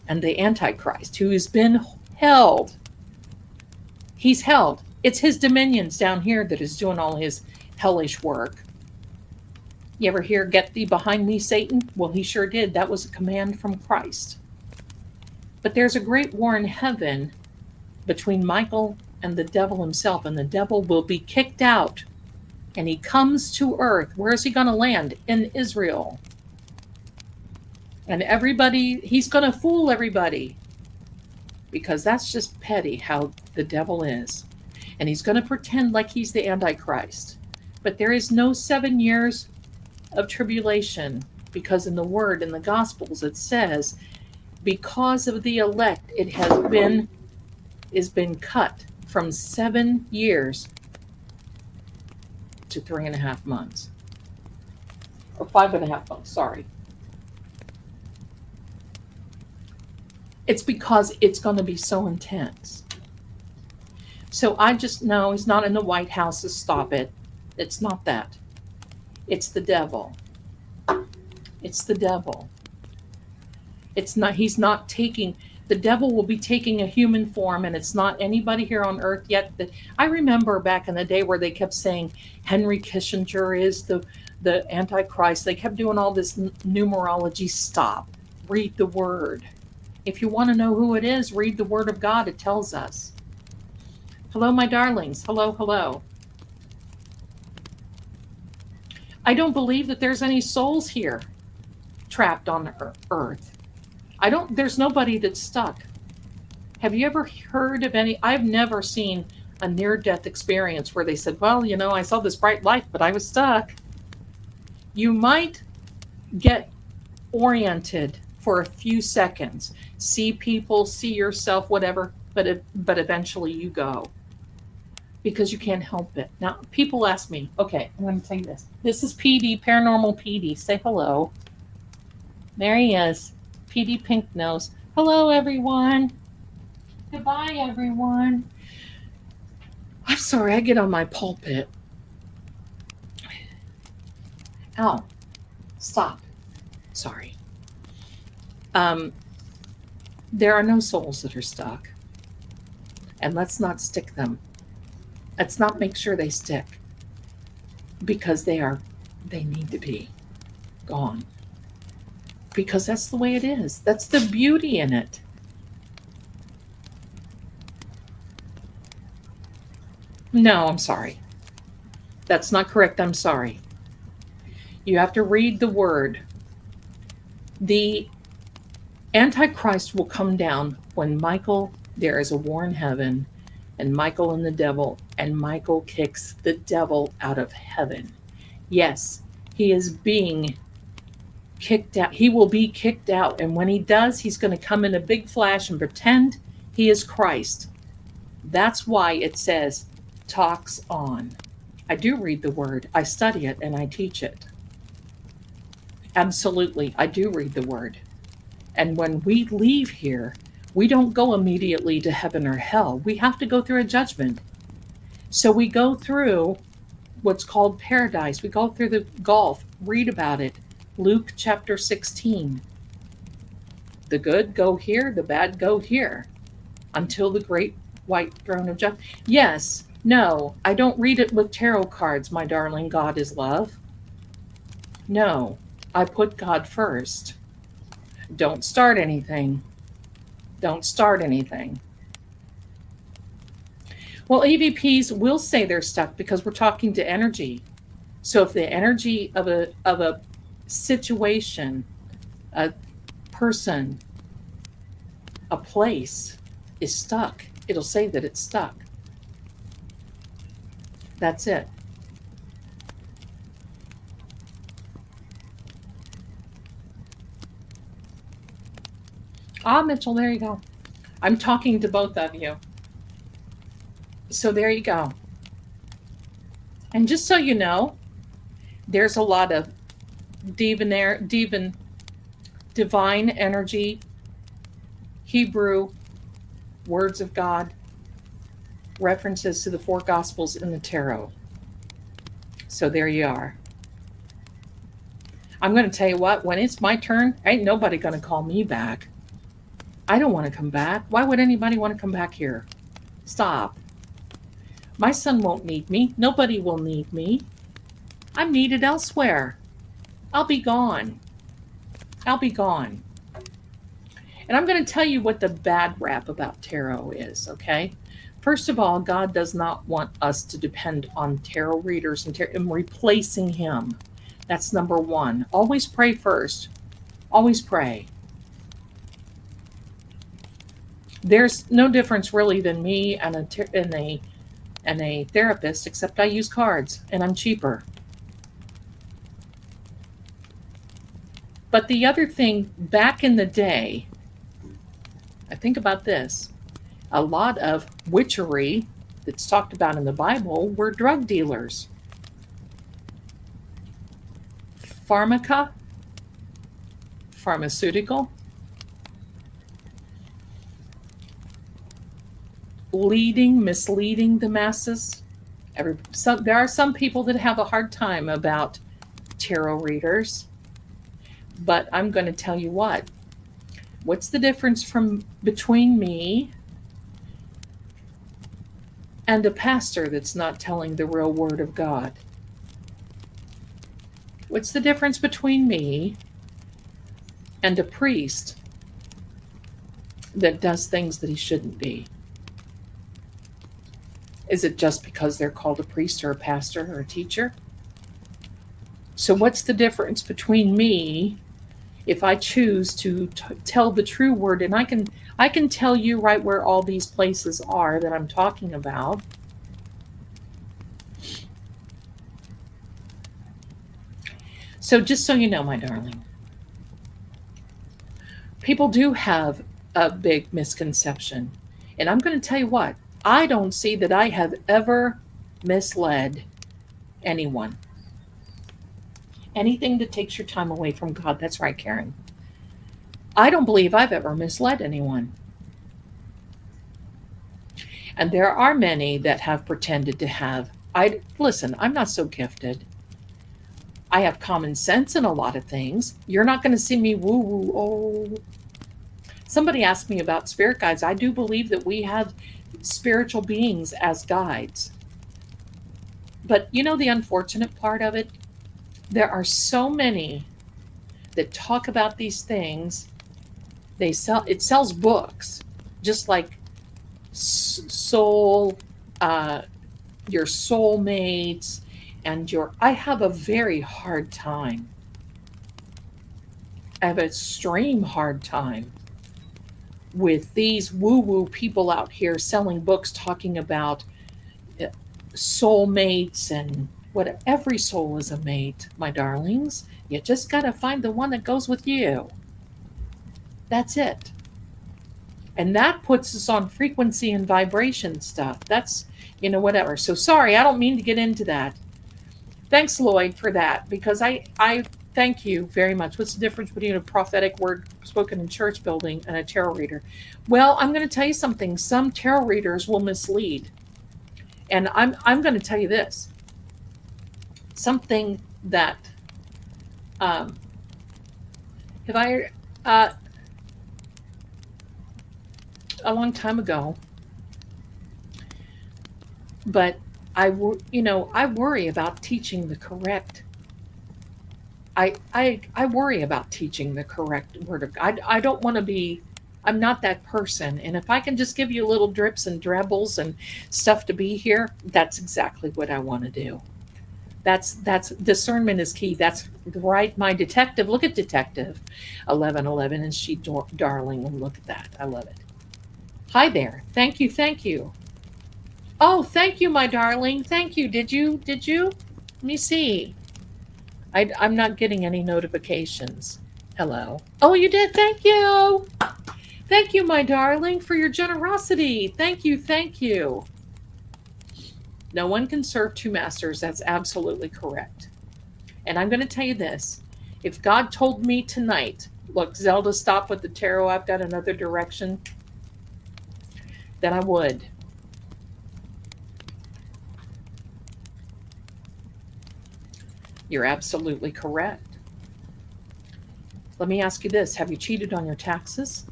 and the Antichrist, who has been held. He's held. It's his dominions down here that is doing all his hellish work. You ever hear, get thee behind me, Satan? Well, he sure did. That was a command from Christ. But there's a great war in heaven between Michael and the devil himself, and the devil will be kicked out. And he comes to earth. Where is he going to land? In Israel. And everybody, he's going to fool everybody. Because that's just petty how the devil is. And he's going to pretend like he's the Antichrist. But there is no 7 years of tribulation. Because in the word, in the Gospels, it says, because of the elect, it is been cut from 7 years to 3.5 months. Or 5.5 months, sorry. It's because it's going to be so intense. So I just know he's not in the White House to stop it. It's not that. It's the devil. It's the devil. It's not, he's not taking, the devil will be taking a human form, and it's not anybody here on earth yet. I remember back in the day where they kept saying Henry Kissinger is the Antichrist. They kept doing all this numerology. Stop. Read the word. If you want to know who it is, read the word of God. It tells us. Hello, my darlings. Hello, hello. I don't believe that there's any souls here trapped on earth. There's nobody that's stuck. Have you ever heard of any? I've never seen a near-death experience where they said, well, you know, I saw this bright light, but I was stuck. You might get oriented for a few seconds. See people, see yourself, whatever, but eventually you go because you can't help it. Now, people ask me, okay, I'm going to tell you this. This is PD, Paranormal PD. Say hello. There he is. PD Pink Nose. Hello, everyone. Goodbye, everyone. I'm sorry, I get on my pulpit. Ow. Stop. Sorry. There are no souls that are stuck. And let's not stick them. Let's not make sure they stick. Because they need to be gone. Because that's the way it is. That's the beauty in it. No, I'm sorry. That's not correct. I'm sorry. You have to read the word. The Antichrist will come down when there is a war in heaven, and Michael and the devil, and Michael kicks the devil out of heaven. Yes, he is being kicked out. He will be kicked out. And when he does, he's going to come in a big flash and pretend he is Christ. That's why it says, talks on. I do read the word. I study it and I teach it. Absolutely, I do read the word. And when we leave here, we don't go immediately to heaven or hell. We have to go through a judgment. So we go through what's called paradise. We go through the gulf. Read about it. Luke chapter 16. The good go here, the bad go here, until the great white throne of judgment. Yes, no, I don't read it with tarot cards, my darling. God is love. No, I put God first. Don't start anything. Don't start anything. Well, EVPs will say they're stuck because we're talking to energy. So if the energy of a situation, a person, a place is stuck, it'll say that it's stuck. That's it. Mitchell, there you go. I'm talking to both of you. So there you go. And just so you know, there's a lot of divine energy, Hebrew, words of God, references to the 4 Gospels in the tarot. So there you are. I'm going to tell you what, when it's my turn, ain't nobody going to call me back. I don't want to come back. Why would anybody want to come back here? Stop. My son won't need me. Nobody will need me. I'm needed elsewhere. I'll be gone. I'll be gone. And I'm going to tell you what the bad rap about tarot is, okay? First of all, God does not want us to depend on tarot readers and replacing him. That's number one. Always pray first. Always pray. There's no difference really than me and a therapist, except I use cards and I'm cheaper. But the other thing, back in the day, I think about this, a lot of witchery that's talked about in the Bible were drug dealers. Pharmaceutical, misleading the masses. There are some people that have a hard time about tarot readers, but I'm going to tell you what's the difference between me and a pastor that's not telling the real word of God? What's the difference between me and a priest that does things that he shouldn't be? Is it just because they're called a priest or a pastor or a teacher? So what's the difference between me if I choose to tell the true word? And I can tell you right where all these places are that I'm talking about. So just so you know, my darling, People do have a big misconception. And I'm going to tell you what, I don't see that I have ever misled anyone. Anything that takes your time away from God, that's right, Karen. I don't believe I've ever misled anyone. And there are many that have pretended to have. Listen, I'm not so gifted. I have common sense in a lot of things. You're not going to see me woo woo. Oh, somebody asked me about spirit guides. I do believe that we have spiritual beings as guides. But you know the unfortunate part of it? There are so many that talk about these things. It sells books, just like soul, your soulmates, and I have a very hard time. I have an extreme hard time with these woo-woo people out here selling books talking about soulmates and what every soul is a mate, my darlings. You just got to find the one that goes with you. That's it. And that puts us on frequency and vibration stuff. That's, whatever. So sorry, I don't mean to get into that. Thanks, Lloyd, for that, because I thank you very much. What's the difference between a prophetic word spoken in church building and a tarot reader? Well, I'm going to tell you something. Some tarot readers will mislead. And I'm going to tell you this. Something that have I a long time ago, but I worry about teaching the correct. I worry about teaching the correct word of God. I don't want to be. I'm not that person. And if I can just give you little drips and drabbles and stuff to be here, that's exactly what I want to do. That's discernment is key. That's right. My detective. Look at Detective 1111, and she darling, and look at that. I love it. Hi there. Thank you. Thank you. Oh, thank you, my darling. Thank you. Did you? Let me see. I'm not getting any notifications. Hello. Oh, you did. Thank you. Thank you, my darling, for your generosity. Thank you. Thank you. No one can serve two masters. That's absolutely correct. And I'm going to tell you this. If God told me tonight, look, Zelda, stop with the tarot. I've got another direction, then I would. You're absolutely correct. Let me ask you this. Have you cheated on your taxes?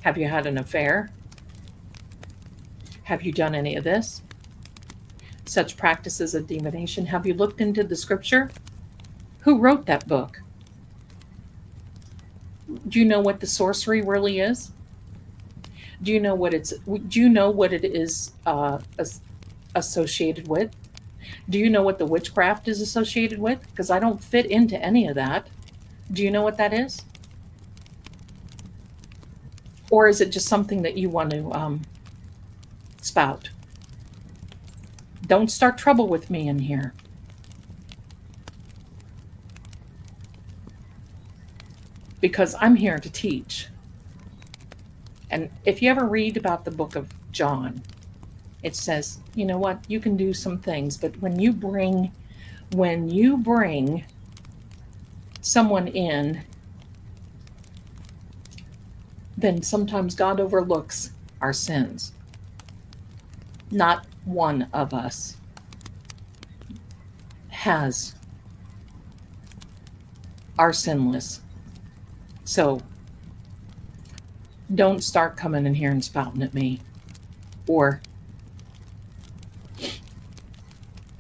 Have you had an affair? Have you done any of this? Such practices of divination. Have you looked into the scripture? Who wrote that book? Do you know what the sorcery really is? Do you know what it is associated with? Do you know what the witchcraft is associated with? Because I don't fit into any of that. Do you know what that is? Or is it just something that you want to spout? Don't start trouble with me in here. Because I'm here to teach. And if you ever read about the book of John, it says, you know what, you can do some things, but when you bring someone in, then sometimes God overlooks our sins. Not one of us are sinless. So don't start coming in here and spouting at me. Or,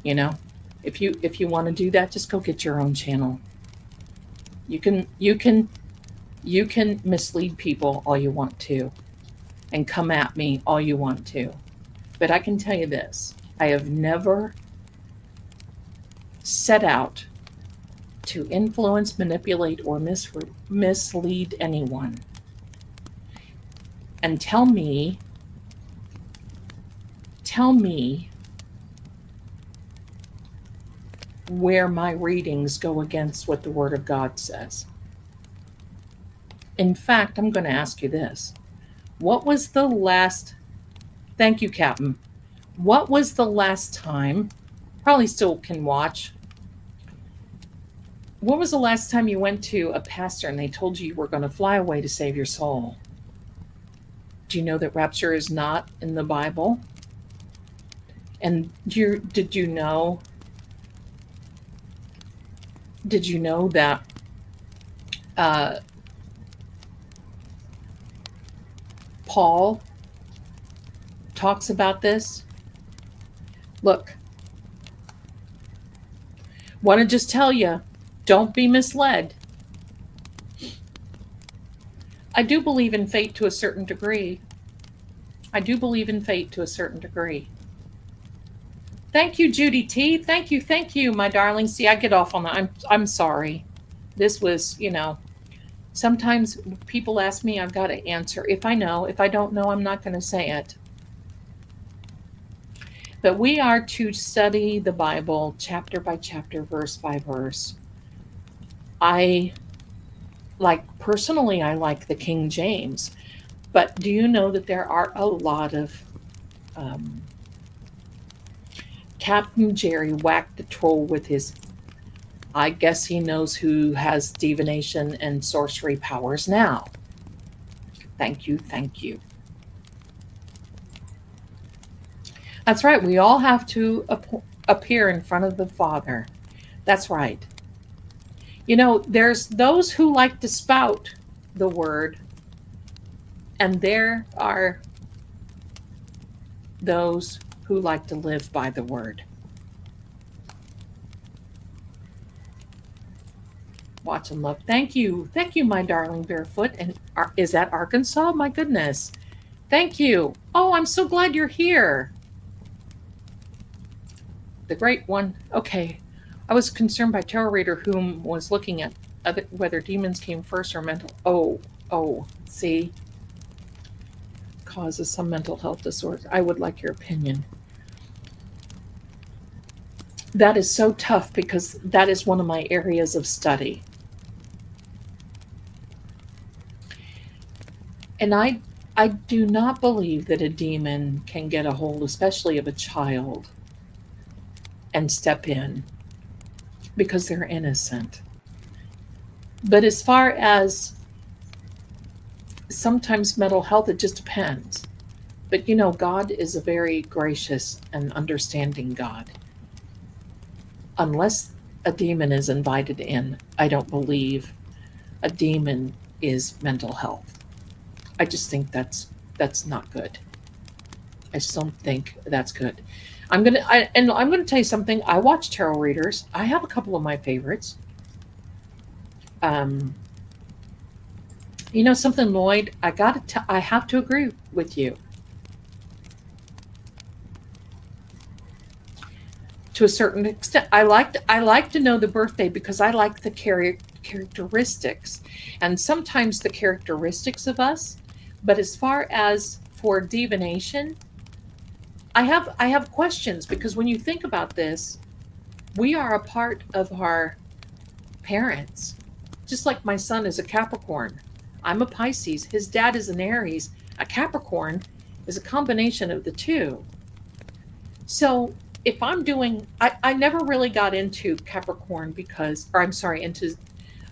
if you want to do that, just go get your own channel. You can mislead people all you want to and come at me all you want to. But I can tell you this, I have never set out to influence, manipulate, or mislead anyone. And tell me where my readings go against what the Word of God says. In fact, I'm going to ask you this. What was the last, thank you, Captain. What was the last time, probably still can watch, when was the last time you went to a pastor and they told you were going to fly away to save your soul? Do you know that rapture is not in the Bible? And did you know that Paul talks about this? Look, want to just tell you, don't be misled. I do believe in fate to a certain degree. I do believe in fate to a certain degree. Thank you, Judy T. Thank you, my darling. See, I get off on that. I'm sorry. This was, sometimes people ask me, I've got to answer. If I know, if I don't know, I'm not going to say it. But we are to study the Bible chapter by chapter, verse by verse. Personally, I like the King James. But do you know that there are a lot of Captain Jerry whacked the troll with his, I guess he knows who has divination and sorcery powers now. Thank you. That's right. We all have to appear in front of the Father. That's right. There's those who like to spout the word, and there are those who like to live by the word. Watch and love. Thank you, my darling Barefoot. And is that Arkansas? My goodness. Thank you. Oh, I'm so glad you're here. The great one. Okay. I was concerned by tarot reader whom was looking at whether demons came first or mental. Oh, see? Causes some mental health disorders. I would like your opinion. That is so tough because that is one of my areas of study. And I do not believe that a demon can get a hold, especially of a child, and step in because they're innocent. But as far as sometimes mental health, it just depends. But God is a very gracious and understanding God. Unless a demon is invited in, I don't believe a demon is mental health. I just think that's not good. I just don't think that's good. I'm gonna tell you something. I watch tarot readers. I have a couple of my favorites. Something, Lloyd? I have to agree with you. To a certain extent, I like to know the birthday because I like the characteristics, and sometimes the characteristics of us. But as far as for divination, I have questions because when you think about this, we are a part of our parents. Just like my son is a Capricorn. I'm a Pisces. His dad is an Aries. A Capricorn is a combination of the two. So if I'm doing, I never really got into Capricorn into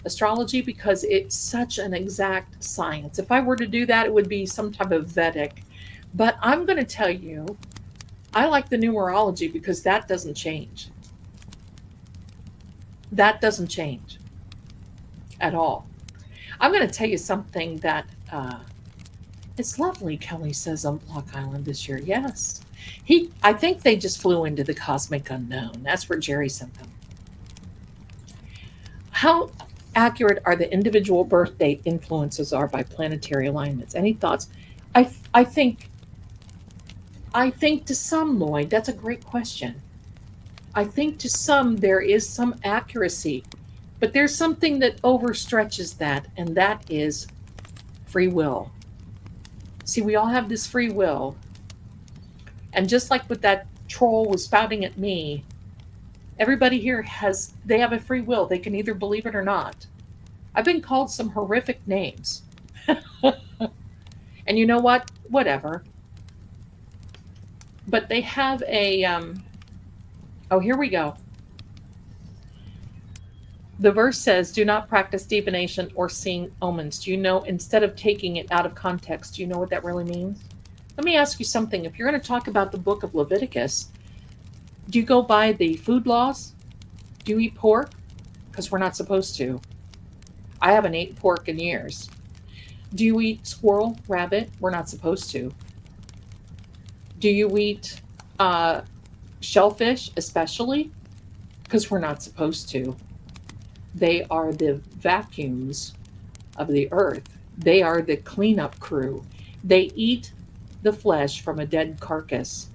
astrology because it's such an exact science. If I were to do that, it would be some type of Vedic. But I'm going to tell you, I like the numerology because that doesn't change. That doesn't change at all. I'm going to tell you something that it's lovely, Kelly says, on Block Island this year. Yes. I think they just flew into the cosmic unknown. That's where Jerry sent them. How accurate are the individual birth date influences are by planetary alignments? Any thoughts? I think to some, Lloyd, that's a great question. I think to some there is some accuracy, but there's something that overstretches that, and that is free will. See, we all have this free will. And just like with that troll was spouting at me, everybody here they have a free will. They can either believe it or not. I've been called some horrific names. And you know what? Whatever. But they have a, oh, here we go. The verse says, do not practice divination or seeing omens. Do you know, instead of taking it out of context, do you know what that really means? Let me ask you something. If you're going to talk about the book of Leviticus, do you go by the food laws? Do you eat pork? Because we're not supposed to. I haven't eaten pork in years. Do you eat squirrel, rabbit? We're not supposed to. Do you eat shellfish, especially? Because we're not supposed to. They are the vacuums of the earth. They are the cleanup crew. They eat the flesh from a dead carcass.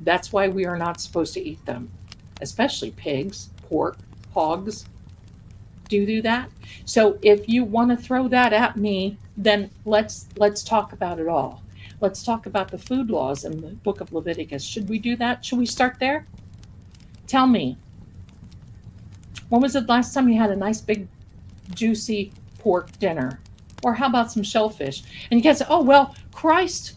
That's why we are not supposed to eat them, especially pigs, pork, hogs. Do you do that? So if you want to throw that at me, then let's talk about it all. Let's talk about the food laws in the book of Leviticus. Should we do that? Should we start there? Tell me, when was the last time you had a nice big juicy pork dinner? Or how about some shellfish? And you can say, oh, well, Christ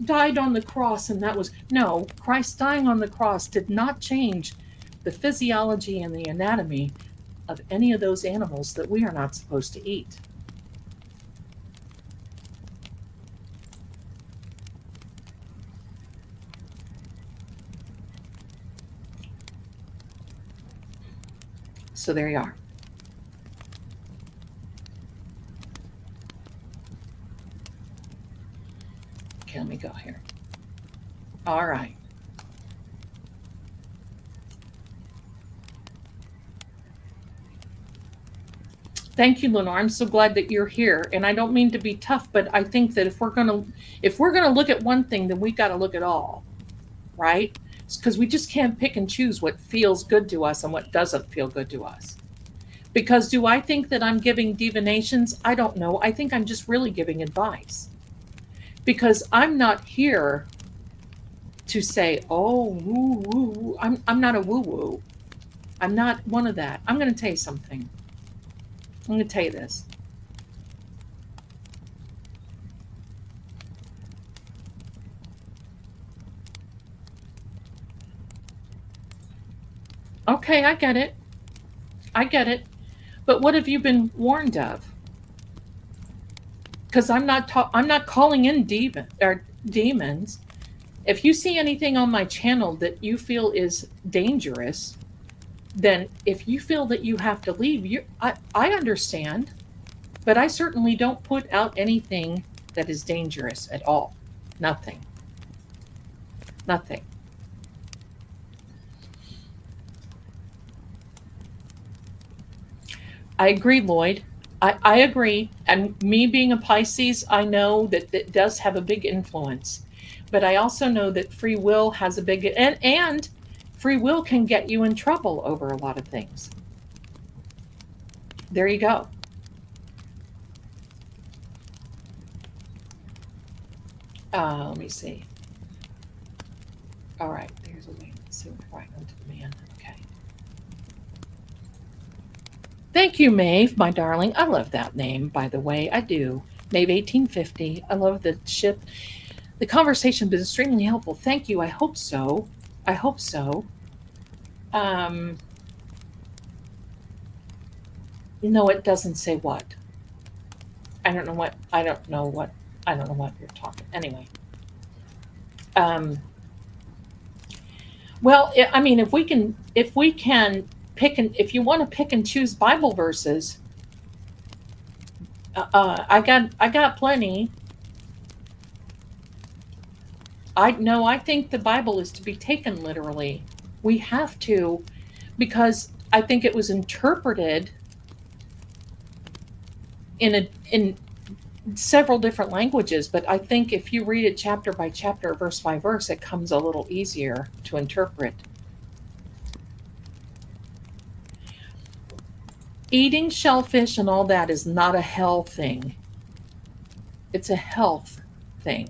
died on the cross, and that was, no, Christ dying on the cross did not change the physiology and the anatomy of any of those animals that we are not supposed to eat. So there you are. Okay, let me go here. All right. Thank you, Lenore. I'm so glad that you're here. And I don't mean to be tough, but I think that if we're gonna look at one thing, then we got to look at all, right? Because we just can't pick and choose what feels good to us and what doesn't feel good to us. Because do I think that I'm giving divinations? I don't know. I think I'm just really giving advice. Because I'm not here to say, oh, woo woo. I'm not a woo woo. I'm not one of that. I'm going to tell you something. I'm going to tell you this. Okay, I get it. I get it. But what have you been warned of? Because I'm not calling in demons. If you see anything on my channel that you feel is dangerous, then if you feel that you have to leave, I understand. But I certainly don't put out anything that is dangerous at all. Nothing. Nothing. I agree, Lloyd. I agree. And me being a Pisces, I know that it does have a big influence. But I also know that free will has a big, and free will can get you in trouble over a lot of things. There you go. Let me see. All right, there's a way. Let's see what right onto the man. Okay. Thank you, Maeve, my darling. I love that name, by the way. I do. Maeve 1850. I love the ship. The conversation has been extremely helpful. Thank you. I hope so. I hope so. No, it doesn't say what. I don't know what you're talking. Anyway. Well, I mean, if we can pick and if you want to pick and choose Bible verses, I got plenty. I think the Bible is to be taken literally. We have to, because I think it was interpreted in several different languages, but I think if you read it chapter by chapter, verse by verse, it comes a little easier to interpret. Eating shellfish and all that is not a hell thing. It's a health thing.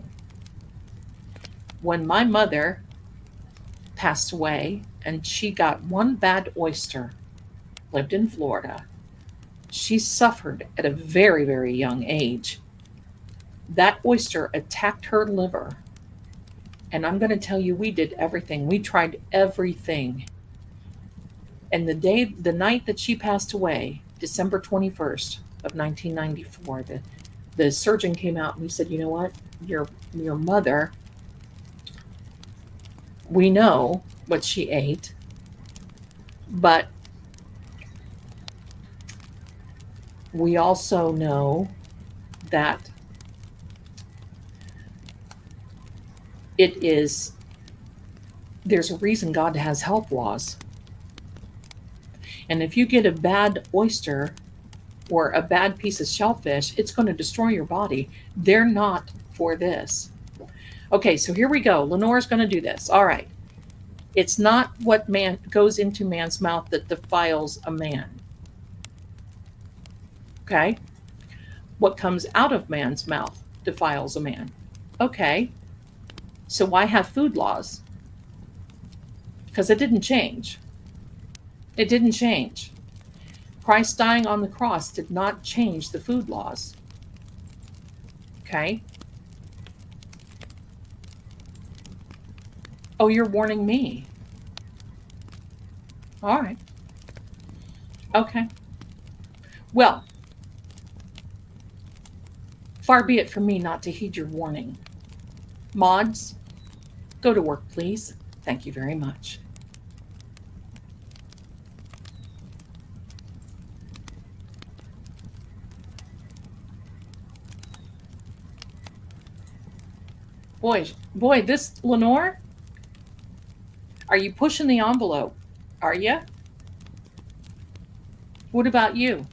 When my mother passed away and she got one bad oyster, lived in Florida, she suffered at a very, very young age That oyster attacked her liver. And I'm going to tell you, we did everything. We tried everything. And the night that she passed away, December 21st of 1994, the surgeon came out and he said, you know what? Your mother, we know what she ate, but we also know that there's a reason God has health laws. And if you get a bad oyster or a bad piece of shellfish, it's going to destroy your body. They're not for this. Okay, so here we go. Lenore's going to do this. All right. It's not what man goes into man's mouth that defiles a man. Okay? What comes out of man's mouth defiles a man. Okay. So why have food laws? Because it didn't change. It didn't change. Christ dying on the cross did not change the food laws. Okay? Oh, you're warning me. All right. Okay. Well, far be it from me not to heed your warning. Mods, go to work, please. Thank you very much. Boy, this Lenore, are you pushing the envelope? Are you? What about you?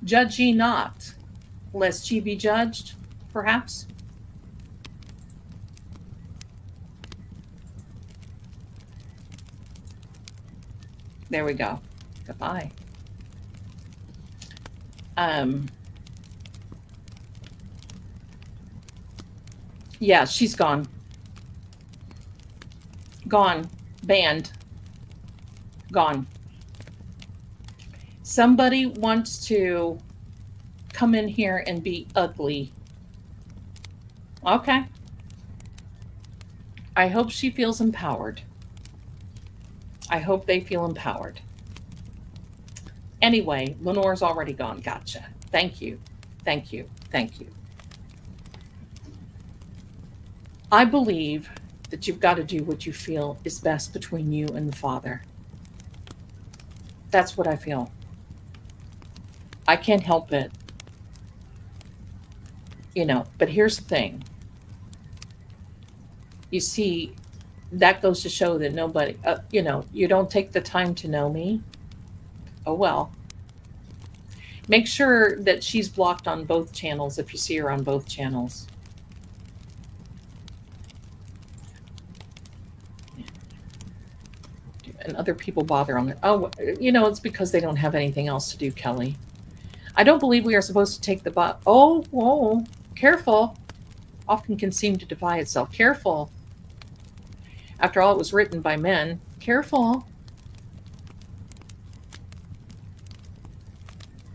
Judge ye not, lest ye be judged, perhaps? There we go. Goodbye. Yeah, she's gone. Gone. Banned. Gone. Somebody wants to come in here and be ugly. Okay. I hope she feels empowered. I hope they feel empowered. Anyway, Lenore's already gone. Gotcha. Thank you. Thank you. Thank you. I believe that you've got to do what you feel is best between you and the Father. That's what I feel. I can't help it. But here's the thing. You see, that goes to show that nobody, you don't take the time to know me. Oh, well. Make sure that she's blocked on both channels if you see her on both channels. And other people bother on it. Oh, it's because they don't have anything else to do, Kelly. I don't believe we are supposed to take the bot. Oh, whoa, careful. Often can seem to defy itself. Careful. After all, it was written by men. Careful.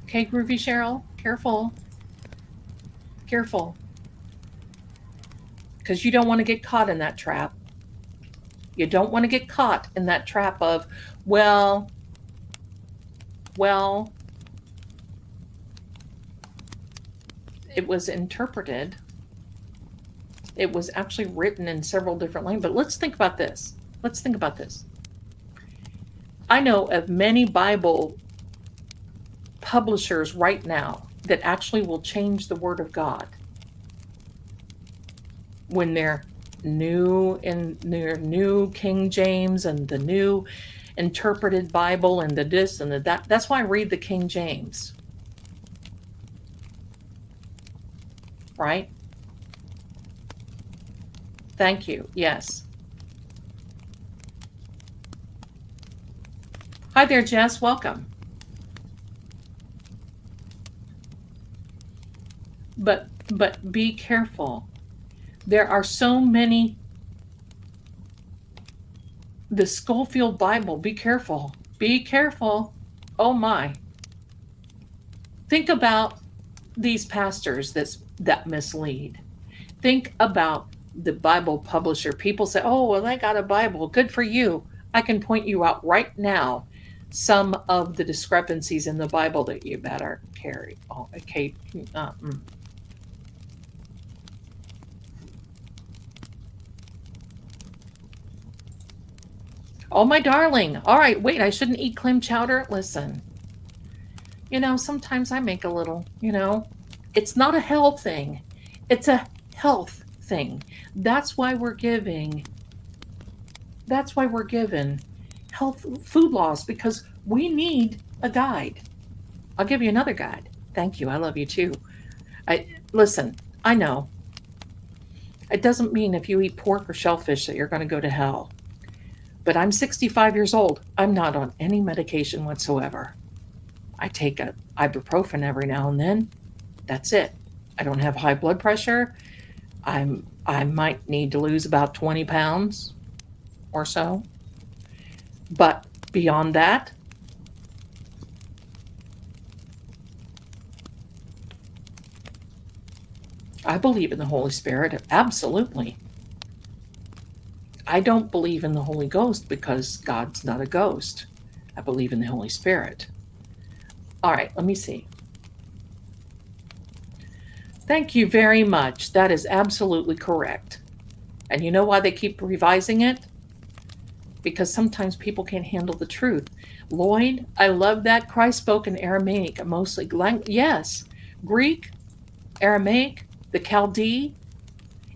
Okay, Groovy Cheryl. Careful. Careful. Because you don't want to get caught in that trap. You don't want to get caught in that trap of, well, it was interpreted. It was actually written in several different languages. But let's think about this. I know of many Bible publishers right now that actually will change the Word of God when they're new in their new King James and the new interpreted Bible and the this and the that. That's why I read the King James. Right? Thank you. Yes. Hi there, Jess. Welcome. But be careful. There are so many. The Schofield Bible, be careful. Be careful. Oh my. Think about these pastors that mislead. Think about the Bible publisher. People say, oh, well, they got a Bible. Good for you. I can point you out right now some of the discrepancies in the Bible that you better carry. Oh, okay. Oh, my darling. All right, wait, I shouldn't eat clam chowder? Listen, sometimes I make a little, it's not a health thing, it's a health thing. That's why we're given health food laws, because we need a guide. I'll give you another guide. Thank you. I love you too. Listen, I know it doesn't mean if you eat pork or shellfish that you're going to go to hell. But I'm 65 years old. I'm not on any medication whatsoever. I take a ibuprofen every now and then. That's it. I don't have high blood pressure. I might need to lose about 20 pounds or so. But beyond that, I believe in the Holy Spirit. Absolutely. I don't believe in the Holy Ghost because God's not a ghost. I believe in the Holy Spirit. All right, let me see. Thank you very much. That is absolutely correct. And you know why they keep revising it? Because sometimes people can't handle the truth. Lloyd, I love that. Christ spoke in Aramaic, mostly. Yes, Greek, Aramaic, the Chaldee.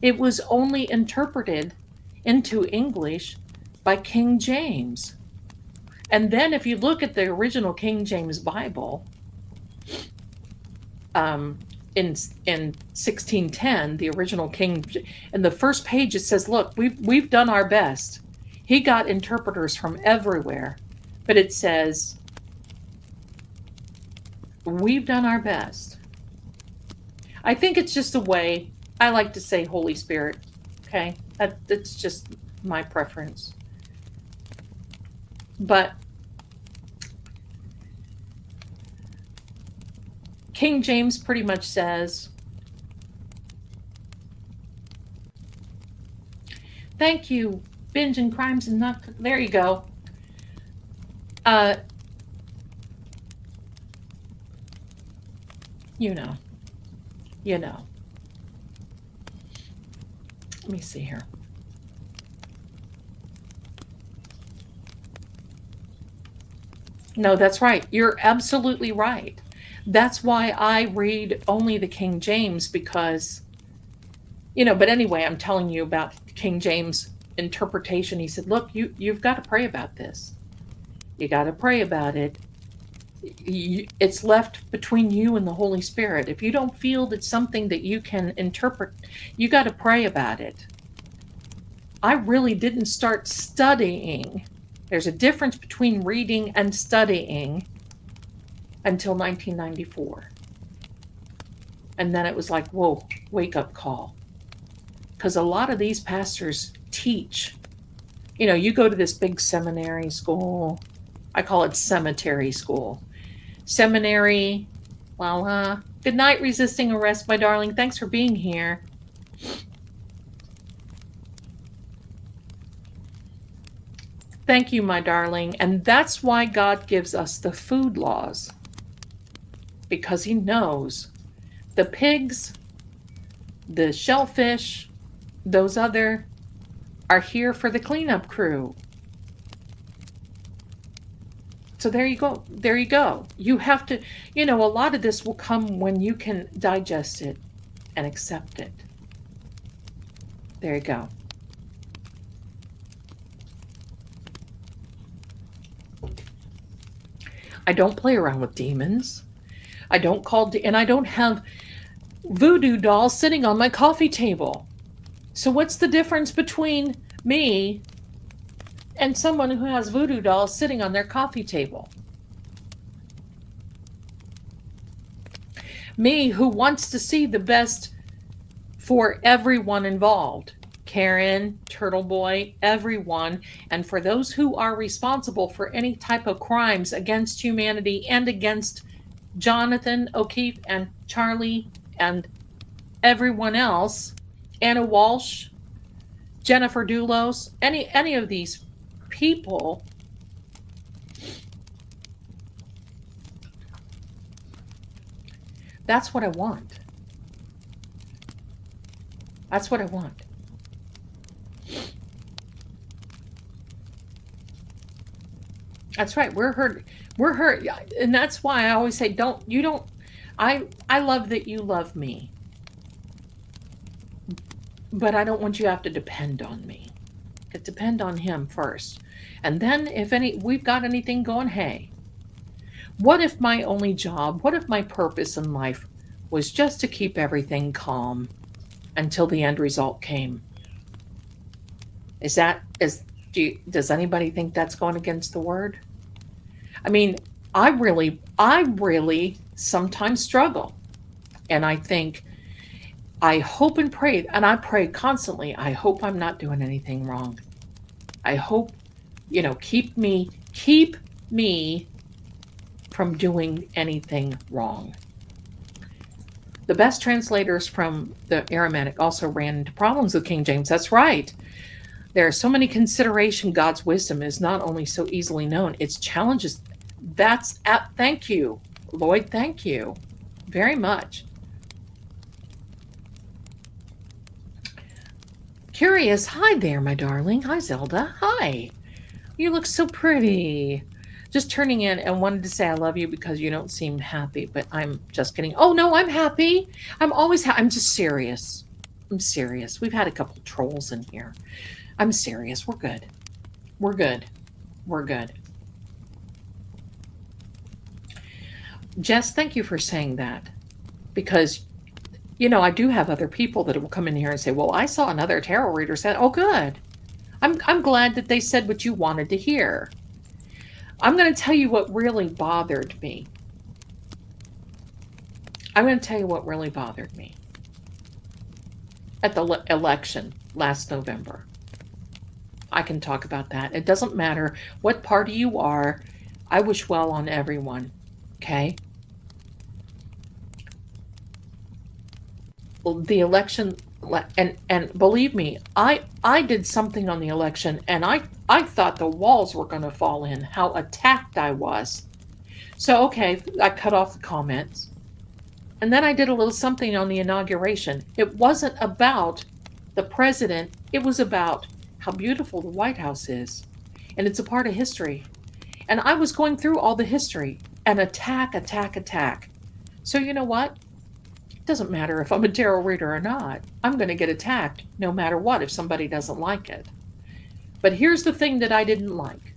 It was only interpreted into English by King James. And then if you look at the original King James Bible, in 1610, the original King, in the first page it says, look, we've done our best. He got interpreters from everywhere, but it says, we've done our best. I think it's just a way, I like to say Holy Spirit, okay? That's just my preference. But King James pretty much says, thank you, Binge and Crimes and Not, there you go. You know. Let me see here. No, that's right. You're absolutely right. That's why I read only the King James, because, but anyway, I'm telling you about King James interpretation. He said, look, you've got to pray about this. You got to pray about it. It's left between you and the Holy Spirit. If you don't feel that something that you can interpret, you got to pray about it. I really didn't start studying. There's a difference between reading and studying until 1994. And then it was like, whoa, wake up call. Because a lot of these pastors teach, you go to this big seminary school. I call it cemetery school. Seminary, well, good night, resisting arrest, my darling. Thanks for being here. Thank you, my darling. And that's why God gives us the food laws. Because he knows the pigs, the shellfish, those other are here for the cleanup crew. So there you go. There you go. You have to, a lot of this will come when you can digest it and accept it. There you go. I don't play around with demons. I don't and I don't have voodoo dolls sitting on my coffee table. So what's the difference between me and someone who has voodoo dolls sitting on their coffee table? Me, who wants to see the best for everyone involved. Karen, Turtle Boy, everyone, and for those who are responsible for any type of crimes against humanity and against Jonathan O'Keefe and Charlie and everyone else, Anna Walsh, Jennifer Dulos, any of these people, that's what I want. That's what I want. That's right. We're hurt. We're hurt. And that's why I always say, I love that you love me, but I don't want you to have to depend on me. Depend on him first. And then if we've got anything going, hey, what if my only job, what if my purpose in life was just to keep everything calm until the end result came? Does anybody think that's going against the word? I mean, I really sometimes struggle. And I think, I hope and pray, and I pray constantly, I hope I'm not doing anything wrong. I hope, keep me from doing anything wrong. The best translators from the Aramaic also ran into problems with King James. That's right. There are so many consideration. God's wisdom is not only so easily known, its challenges. Thank you, Lloyd. Thank you very much. Curious. Hi there, my darling. Hi, Zelda. Hi. You look so pretty. Just turning in and wanted to say I love you because you don't seem happy, but I'm just kidding. Oh, no, I'm happy. I'm always I'm just serious. I'm serious. We've had a couple trolls in here. I'm serious. We're good. We're good. We're good. Jess, thank you for saying that, because I do have other people that will come in here and say, well, I saw another tarot reader said, oh, good. I'm glad that they said what you wanted to hear. I'm going to tell you what really bothered me. I'm going to tell you what really bothered me at the election last November. I can talk about that. It doesn't matter what party you are. I wish well on everyone. Okay? Well, the election, and believe me, I did something on the election, and I thought the walls were going to fall in, how attacked I was. So, okay, I cut off the comments. And then I did a little something on the inauguration. It wasn't about the president. It was about how beautiful the White House is. And it's a part of history. And I was going through all the history and attack. So you know what? It doesn't matter if I'm a tarot reader or not. I'm going to get attacked no matter what if somebody doesn't like it. But here's the thing that I didn't like.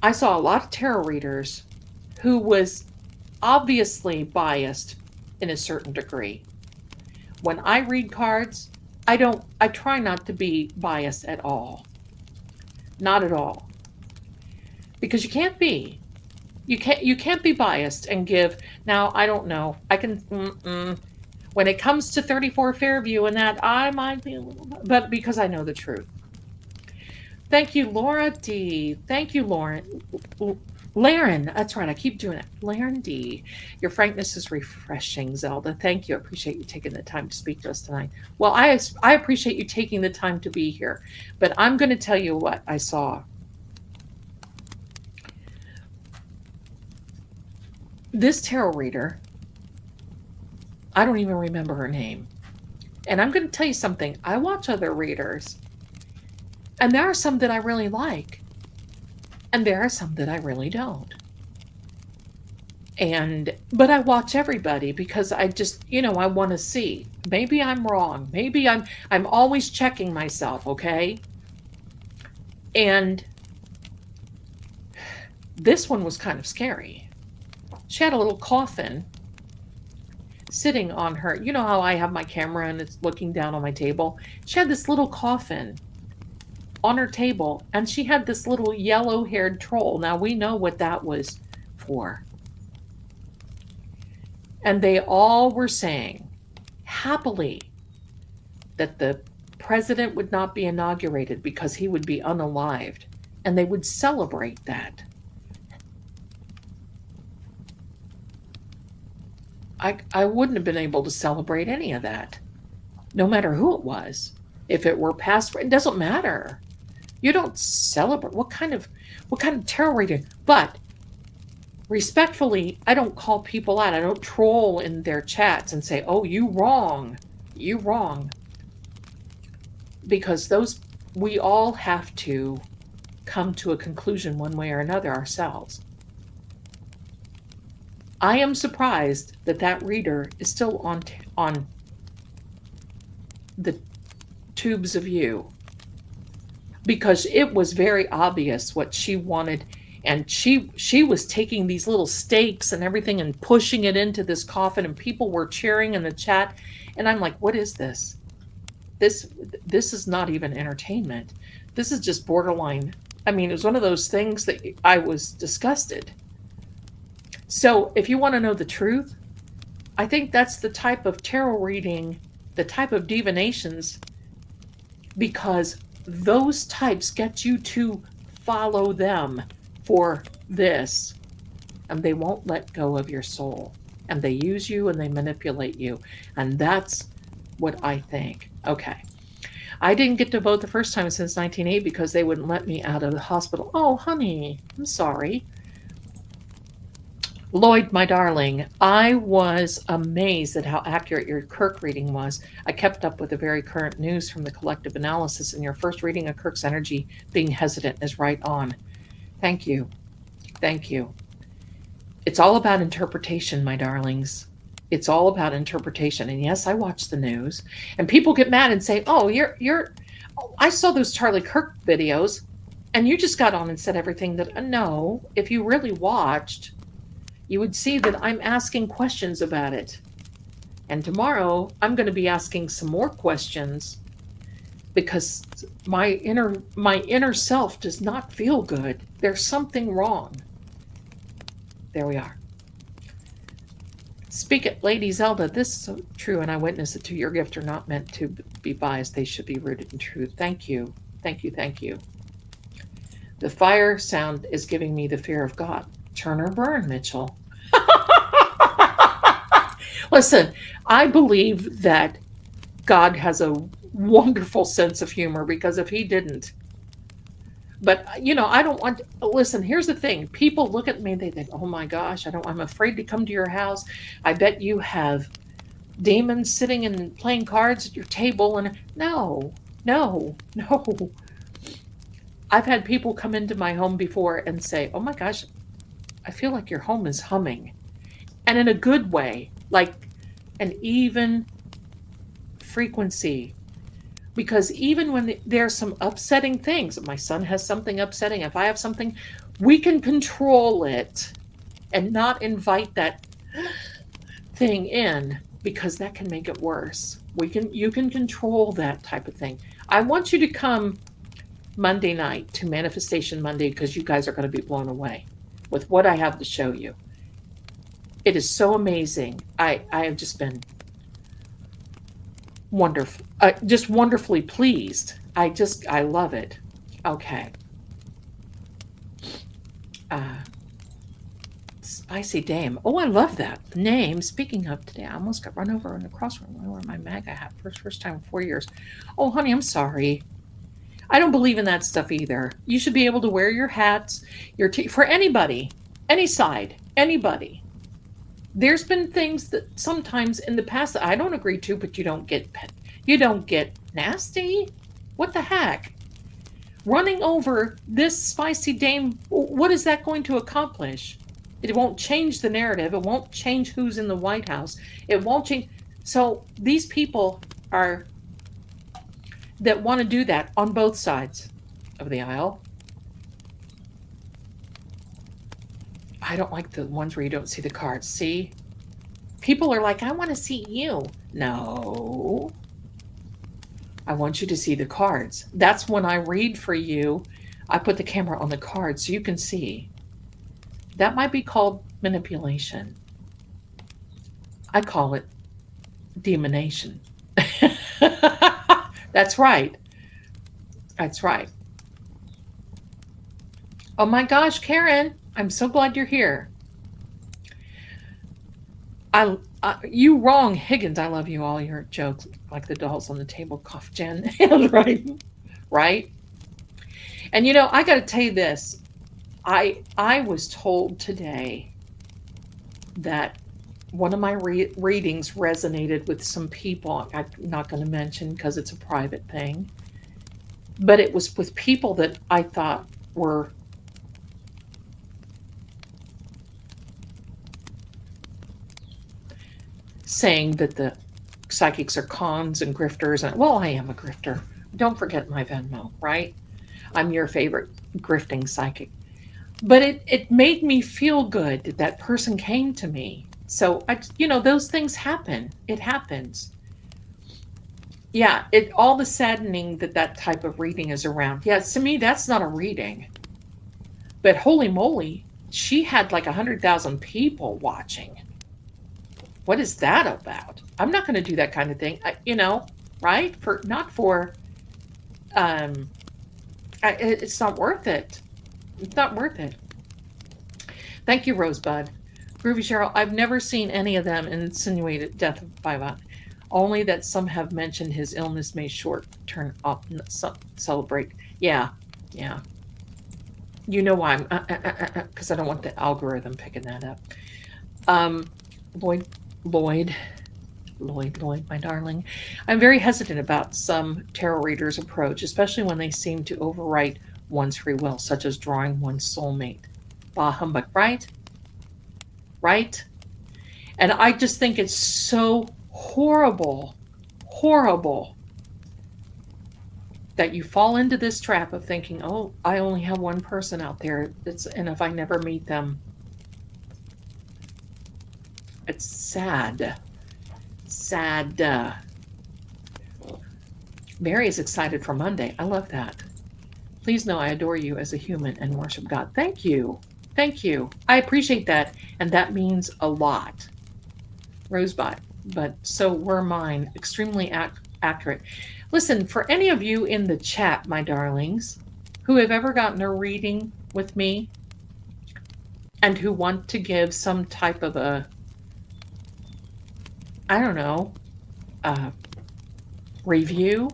I saw a lot of tarot readers who was obviously biased in a certain degree. When I read cards, I try not to be biased at all. Not at all. Because you can't be. You can't be biased and give. Now, I don't know. I can, when it comes to 34 Fairview and that, I might be a little, but because I know the truth. Thank you, Laura D. Thank you, Laren, that's right, I keep doing it. Laren D. Your frankness is refreshing, Zelda. Thank you. I appreciate you taking the time to speak to us tonight. Well, I appreciate you taking the time to be here, but I'm going to tell you what I saw. This tarot reader, I don't even remember her name. And I'm going to tell you something. I watch other readers, and there are some that I really like. And there are some that I really don't. But I watch everybody because I just, I want to see. Maybe I'm wrong. Maybe I'm always checking myself, okay? And this one was kind of scary. She had a little coffin sitting on her. You know how I have my camera and it's looking down on my table? She had this little coffin on her table, and she had this little yellow-haired troll. Now, we know what that was for. And they all were saying, happily, that the president would not be inaugurated because he would be unalived, and they would celebrate that. I wouldn't have been able to celebrate any of that, no matter who it was. If it were past, it doesn't matter. You don't celebrate. What kind of tarot reading? But respectfully, I don't call people out. I don't troll in their chats and say, "Oh, you wrong. You wrong." Because we all have to come to a conclusion one way or another ourselves. I am surprised that that reader is still on the tubes of you, because it was very obvious what she wanted, and she was taking these little stakes and everything and pushing it into this coffin, and people were cheering in the chat, and I'm like, what is this? This is not even entertainment. This is just borderline. I mean, it was one of those things that I was disgusted. So if you want to know the truth, I think that's the type of tarot reading, the type of divinations, because those types get you to follow them for this, and they won't let go of your soul, and they use you and they manipulate you, and that's what I think. Okay. I didn't get to vote the first time since 1980 because they wouldn't let me out of the hospital. Oh, honey, I'm sorry. Lloyd, my darling, I was amazed at how accurate your Kirk reading was. I kept up with the very current news from the collective analysis, and your first reading of Kirk's energy being hesitant is right on. Thank you. Thank you. It's all about interpretation, my darlings. It's all about interpretation. And yes, I watch the news, and people get mad and say, "Oh, I saw those Charlie Kirk videos, and you just got on and said everything that." No, if you really watched, you would see that I'm asking questions about it. And tomorrow I'm going to be asking some more questions, because my inner self does not feel good. There's something wrong. There we are. Speak it, Lady Zelda. This is so true, and I witness it too. Your gifts are not meant to be biased. They should be rooted in truth. Thank you. Thank you. Thank you. The fire sound is giving me the fear of God. Turn or burn, Mitchell. Listen, I believe that God has a wonderful sense of humor, because if he didn't, but I don't want to, listen, here's the thing. People look at me, they think, "Oh my gosh, I'm afraid to come to your house. I bet you have demons sitting and playing cards at your table." And no. I've had people come into my home before and say, "Oh my gosh, I feel like your home is humming." And in a good way, like an even frequency. Because even when there's some upsetting things, if my son has something upsetting, if I have something, we can control it and not invite that thing in, because that can make it worse. You can control that type of thing. I want you to come Monday night to Manifestation Monday, because you guys are going to be blown away with what I have to show you. It is so amazing. I have just been wonderful, just wonderfully pleased. I love it. Okay. Spicy Dame. Oh, I love that name. Speaking of today, I almost got run over in the crossroom. I wore my MAGA hat first time in 4 years. Oh, honey, I'm sorry. I don't believe in that stuff either. You should be able to wear your hats, for anybody, any side, anybody. There's been things that sometimes in the past that I don't agree to, but you don't get nasty. What the heck? Running over this Spicy Dame, what is that going to accomplish? It won't change the narrative. It won't change who's in the White House. It won't change. So these people that want to do that on both sides of the aisle. I don't like the ones where you don't see the cards. See? People are like, "I want to see you." No. I want you to see the cards. That's when I read for you. I put the camera on the cards so you can see. That might be called manipulation. I call it demonation. That's right. That's right. Oh my gosh, Karen, I'm so glad you're here. You wrong, Higgins. I love you. All your jokes, like the dolls on the table, cough, Jen. Right, right. And I got to tell you this. I was told today that one of my readings resonated with some people. I'm not going to mention because it's a private thing, but it was with people that I thought were saying that the psychics are cons and grifters. And well, I am a grifter. Don't forget my Venmo, right? I'm your favorite grifting psychic. But it made me feel good that that person came to me. So those things happen. It happens. Yeah, it all the saddening that that type of reading is around. Yeah, to me that's not a reading. But holy moly, she had like 100,000 people watching. What is that about? I'm not going to do that kind of thing. Right? For not for it's not worth it. It's not worth it. Thank you, Rosebud. Groovy Cheryl, I've never seen any of them insinuate death by violence. Only that some have mentioned his illness may short turn up celebrate. Yeah, yeah. You know why I'm because I don't want the algorithm picking that up. Lloyd, my darling. I'm very hesitant about some tarot readers' approach, especially when they seem to overwrite one's free will, such as drawing one's soulmate. Bah humbug, right? Right? And I just think it's so horrible that you fall into this trap of thinking, oh, I only have one person out there. And if I never meet them, it's sad. Sad. Mary is excited for Monday. I love that. Please know I adore you as a human and worship God. Thank you. Thank you. I appreciate that. And that means a lot. Rosebud. But so were mine. Extremely accurate. Listen, for any of you in the chat, my darlings, who have ever gotten a reading with me and who want to give some type of a, I don't know, review,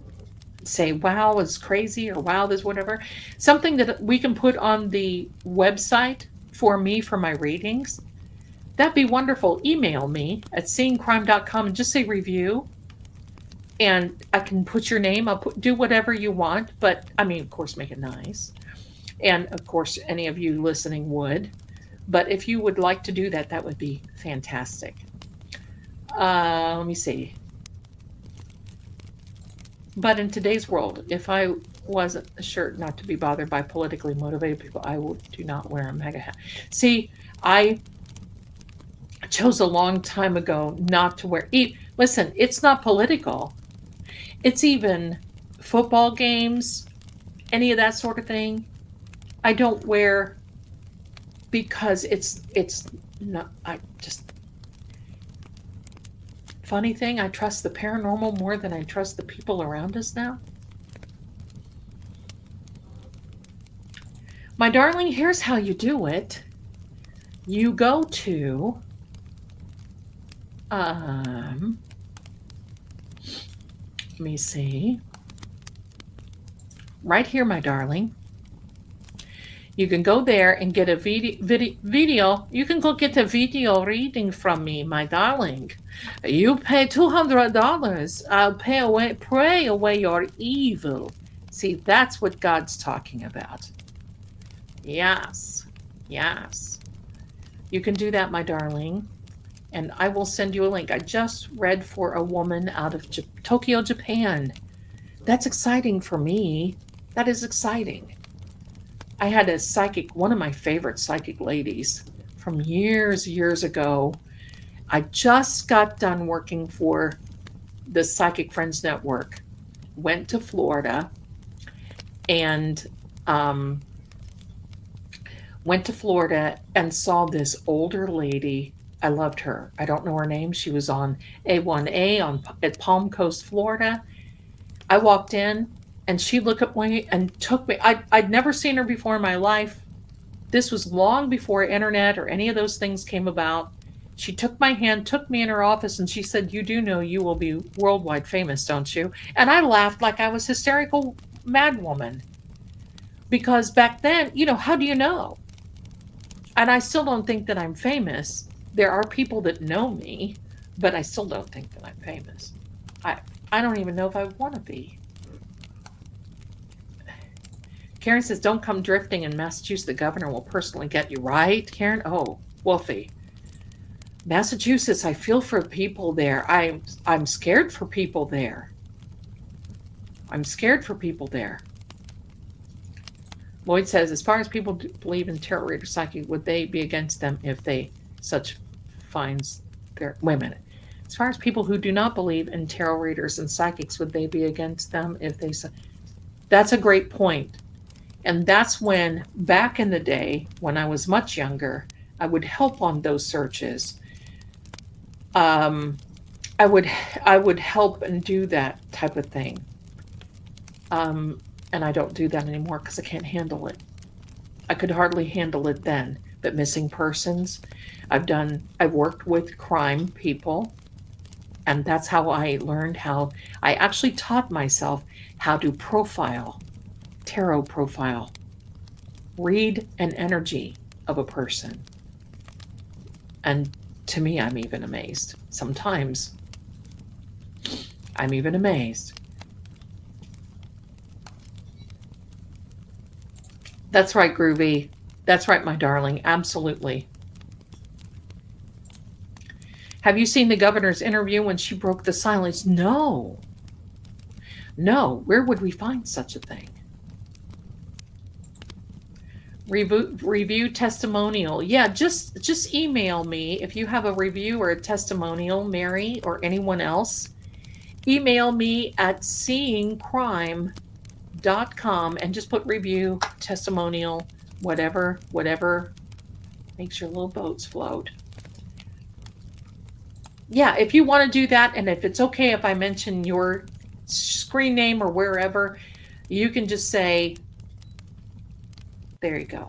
say, wow, it's crazy, or wow, this, whatever, something that we can put on the website for me for my readings, that'd be wonderful. Email me at seeingcrime.com and just say review. And I can put your name, I'll do whatever you want, but I mean, of course, make it nice. And of course, any of you listening would. But if you would like to do that, that would be fantastic. Let me see. But in today's world, if I wasn't sure not to be bothered by politically motivated people, I do not wear a MAGA hat. See, I chose a long time ago not to wear. Listen, it's not political. It's even football games, any of that sort of thing. I don't wear because it's not. I just. Funny thing, I trust the paranormal more than I trust the people around us now. My darling, here's how you do it. You go to let me see. Right here, my darling. You can go there and get a video. You can go get a video reading from me, my darling. You pay $200. I'll pray away your evil. See, that's what God's talking about. Yes, yes. You can do that, my darling. And I will send you a link. I just read for a woman out of Tokyo, Japan. That's exciting for me. That is exciting. I had a psychic, one of my favorite psychic ladies from years ago. I just got done working for the Psychic Friends Network, went to Florida, and saw this older lady. I loved her. I don't know her name. She was on A1A at Palm Coast, Florida. I walked in, and she looked at me and took me. I'd never seen her before in my life. This was long before internet or any of those things came about. She took my hand, took me in her office, and she said, "You do know you will be worldwide famous, don't you?" And I laughed like I was hysterical madwoman. Because back then, how do you know? And I still don't think that I'm famous. There are people that know me, but I still don't think that I'm famous. I don't even know if I want to be. Karen says, "Don't come drifting in Massachusetts. The governor will personally get you." Right, Karen? Oh, Wolfie. Massachusetts, I feel for people there. I'm scared for people there. I'm scared for people there. Lloyd says, "As far as people believe in tarot reader psychic, would they be against them if they such finds their..." Wait a minute. As far as people who do not believe in tarot readers and psychics, would they be against them if they... That's a great point. And that's when, back in the day, when I was much younger, I would help on those searches. I would help and do that type of thing. And I don't do that anymore because I can't handle it. I could hardly handle it then. But missing persons, I've worked with crime people, and that's how I learned I actually taught myself how to tarot profile, read an energy of a person. And to me, I'm even amazed. Sometimes I'm even amazed. That's right, Groovy. That's right, my darling. Absolutely. Have you seen the governor's interview when she broke the silence? No. No. Where would we find such a thing? Review testimonial. Yeah, just email me if you have a review or a testimonial, Mary, or anyone else. Email me at seeingcrime.com and just put review, testimonial, whatever makes your little boats float. Yeah, if you want to do that, and if it's okay if I mention your screen name or wherever, you can just say, there you go.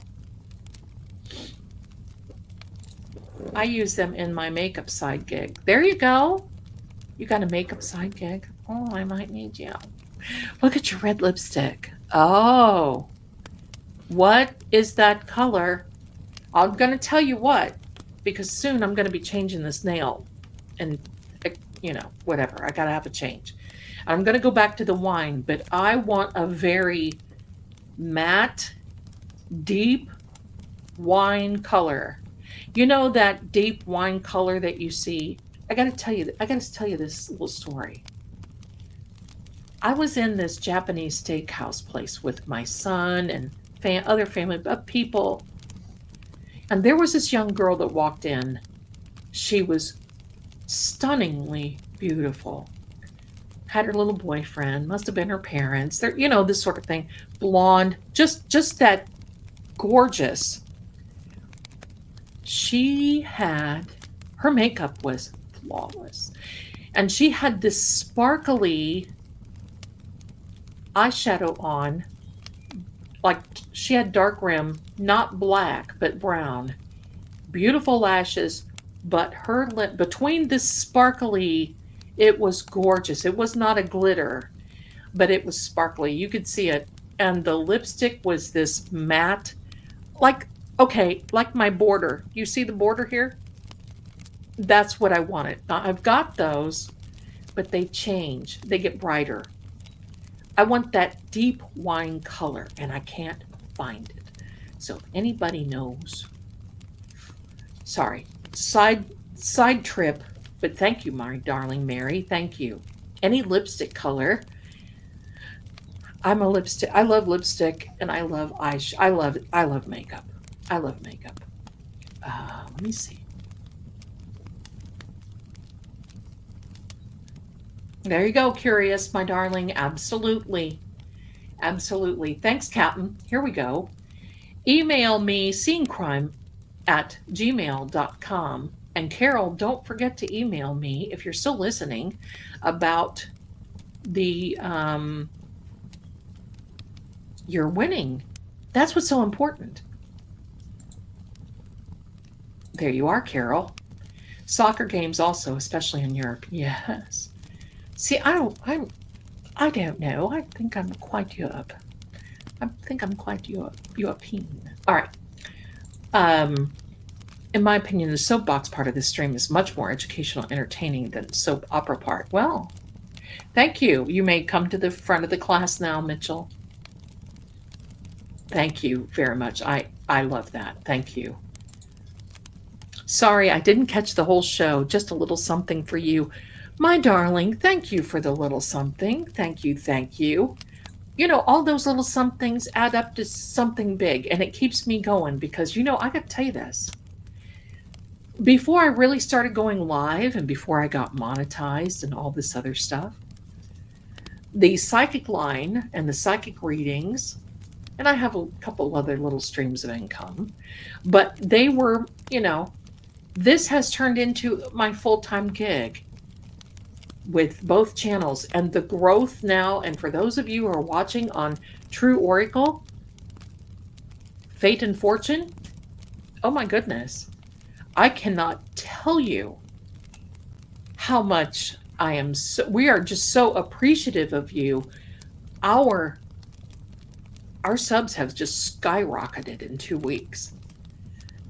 I use them in my makeup side gig. There you go. You got a makeup side gig? Oh, I might need you. Look at your red lipstick. Oh, what is that color? I'm going to tell you what, because soon I'm going to be changing this nail. And, whatever. I got to have a change. I'm going to go back to the wine, but I want a very matte, deep wine color. You know that deep wine color that you see? I got to tell you this little story. I was in this Japanese steakhouse place with my son and other family people. And there was this young girl that walked in. She was stunningly beautiful. Had her little boyfriend, must have been her parents. They're, this sort of thing. Blonde, just that gorgeous. Her makeup was flawless. And she had this sparkly eyeshadow on, like she had dark rim, not black, but brown. Beautiful lashes, but her lip, between this sparkly, it was gorgeous. It was not a glitter, but it was sparkly. You could see it. And the lipstick was this matte, like my border. You see the border here? That's what I wanted. Now, I've got those, but they change. They get brighter. I want that deep wine color, and I can't find it. So if anybody knows, sorry, side trip, but thank you, my darling Mary. Thank you. Any lipstick color. I love lipstick, and I love I love makeup. I love makeup. Let me see. There you go, Curious, my darling. Absolutely. Absolutely. Thanks, Captain. Here we go. Email me seeingcrime@gmail.com. And Carol, don't forget to email me, if you're still listening, about the you're winning. That's what's so important. There you are, Carol. Soccer games also, especially in Europe. Yes. See, I don't know. I think I'm quite Europe. I think I'm quite European. All right. Um, in my opinion, the soapbox part of this stream is much more educational, entertaining than soap opera part. Well, thank you. You may come to the front of the class now, Mitchell. Thank you very much. I love that. Thank you. Sorry, I didn't catch the whole show. Just a little something for you. My darling, thank you for the little something. Thank you, thank you. You know, all those little somethings add up to something big, and it keeps me going because, you know, I got to tell you this. Before I really started going live and before I got monetized and all this other stuff, the psychic line and the psychic readings, and I have a couple other little streams of income, but they were, you know, this has turned into my full-time gig with both channels, and the growth now, and for those of you who are watching on True Oracle, Fate and Fortune, oh my goodness, I cannot tell you how much we are just so appreciative of you. Our subs have just skyrocketed in 2 weeks.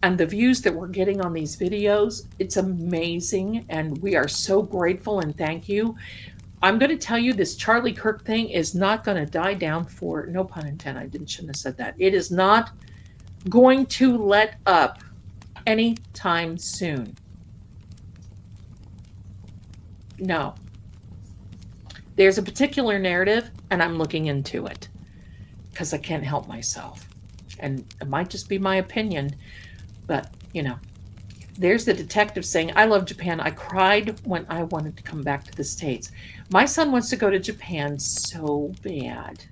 And the views that we're getting on these videos, it's amazing. And we are so grateful and thank you. I'm going to tell you this Charlie Kirk thing is not going to die down for, no pun intended, shouldn't have said that. It is not going to let up anytime soon. No. There's a particular narrative, and I'm looking into it because I can't help myself. And it might just be my opinion, but, you know, there's the detective saying, I love Japan. I cried when I wanted to come back to the States. My son wants to go to Japan so bad.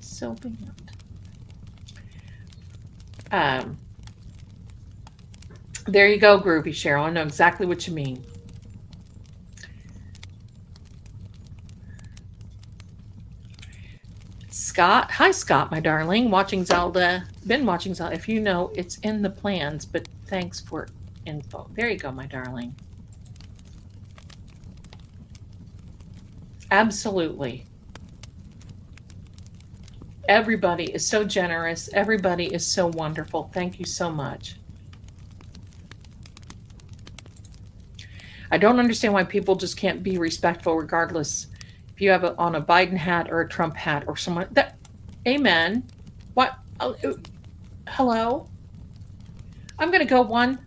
So bad. There you go, Groovy Cheryl. I know exactly what you mean. Scott. Hi, Scott, my darling. Watching Zelda. Been watching Zelda. If you know, it's in the plans, but thanks for info. There you go, my darling. Absolutely. Everybody is so generous. Everybody is so wonderful. Thank you so much. I don't understand why people just can't be respectful regardless if you have on a Biden hat or a Trump hat or someone that, amen. What? Hello? I'm going to go one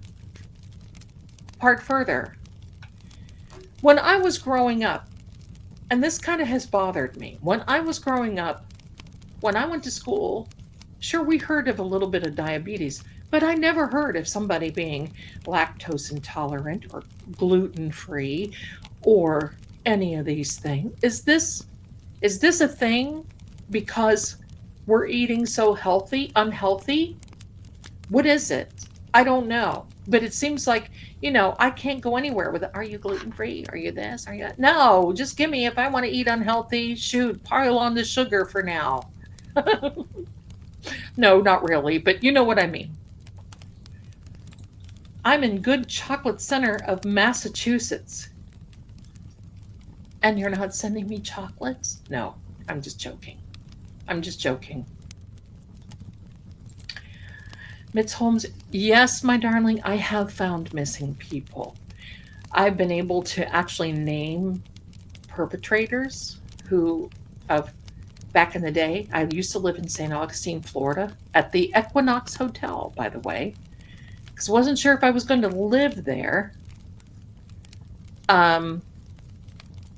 part further. When I was growing up, and this kind of has bothered me, when I was growing up, when I went to school, sure, we heard of a little bit of diabetes, but I never heard of somebody being lactose intolerant or gluten-free or any of these things. Is this a thing because we're eating so unhealthy? What is it? I don't know. But it seems like, you know, I can't go anywhere with it. Are you gluten-free? Are you this? Are you that? No, just give me, if I want to eat unhealthy, shoot, pile on the sugar for now. No, not really, but you know what I mean. I'm in good chocolate center of Massachusetts. And you're not sending me chocolates? No, I'm just joking. I'm just joking. Mitz Holmes, yes, my darling, I have found missing people. I've been able to actually name perpetrators who, back in the day, I used to live in St. Augustine, Florida, at the Equinox Hotel, by the way, because I wasn't sure if I was going to live there.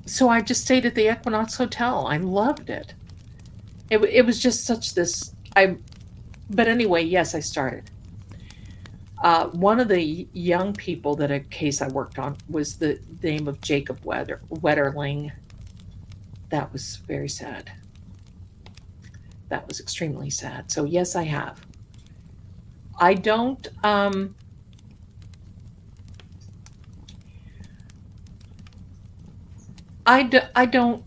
So I just stayed at the Equinox Hotel. I loved it. It was just such this, but anyway, yes, I started. One of the young people that a case I worked on was the name of Jacob Wetterling. That was very sad. That was extremely sad. So yes, I have. I don't, I don't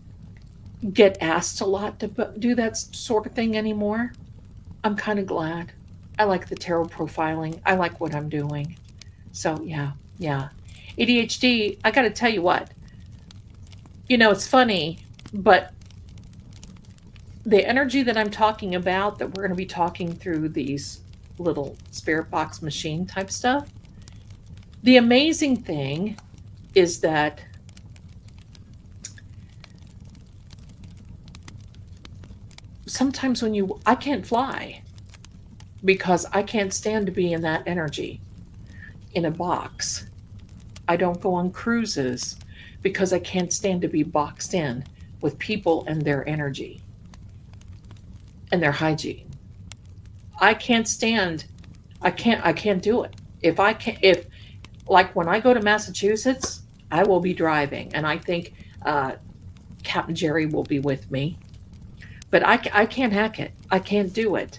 get asked a lot to do that sort of thing anymore. I'm kind of glad. I like the tarot profiling. I like what I'm doing. So yeah. ADHD, I got to tell you what, it's funny, but the energy that I'm talking about, that we're going to be talking through these little spirit box machine type stuff, the amazing thing is that sometimes I can't fly because I can't stand to be in that energy in a box. I don't go on cruises because I can't stand to be boxed in with people and their energy and their hygiene. I can't stand, I can't do it. If like when I go to Massachusetts, I will be driving, and I think uh, Captain Jerry will be with me. But I can't hack it. I can't do it.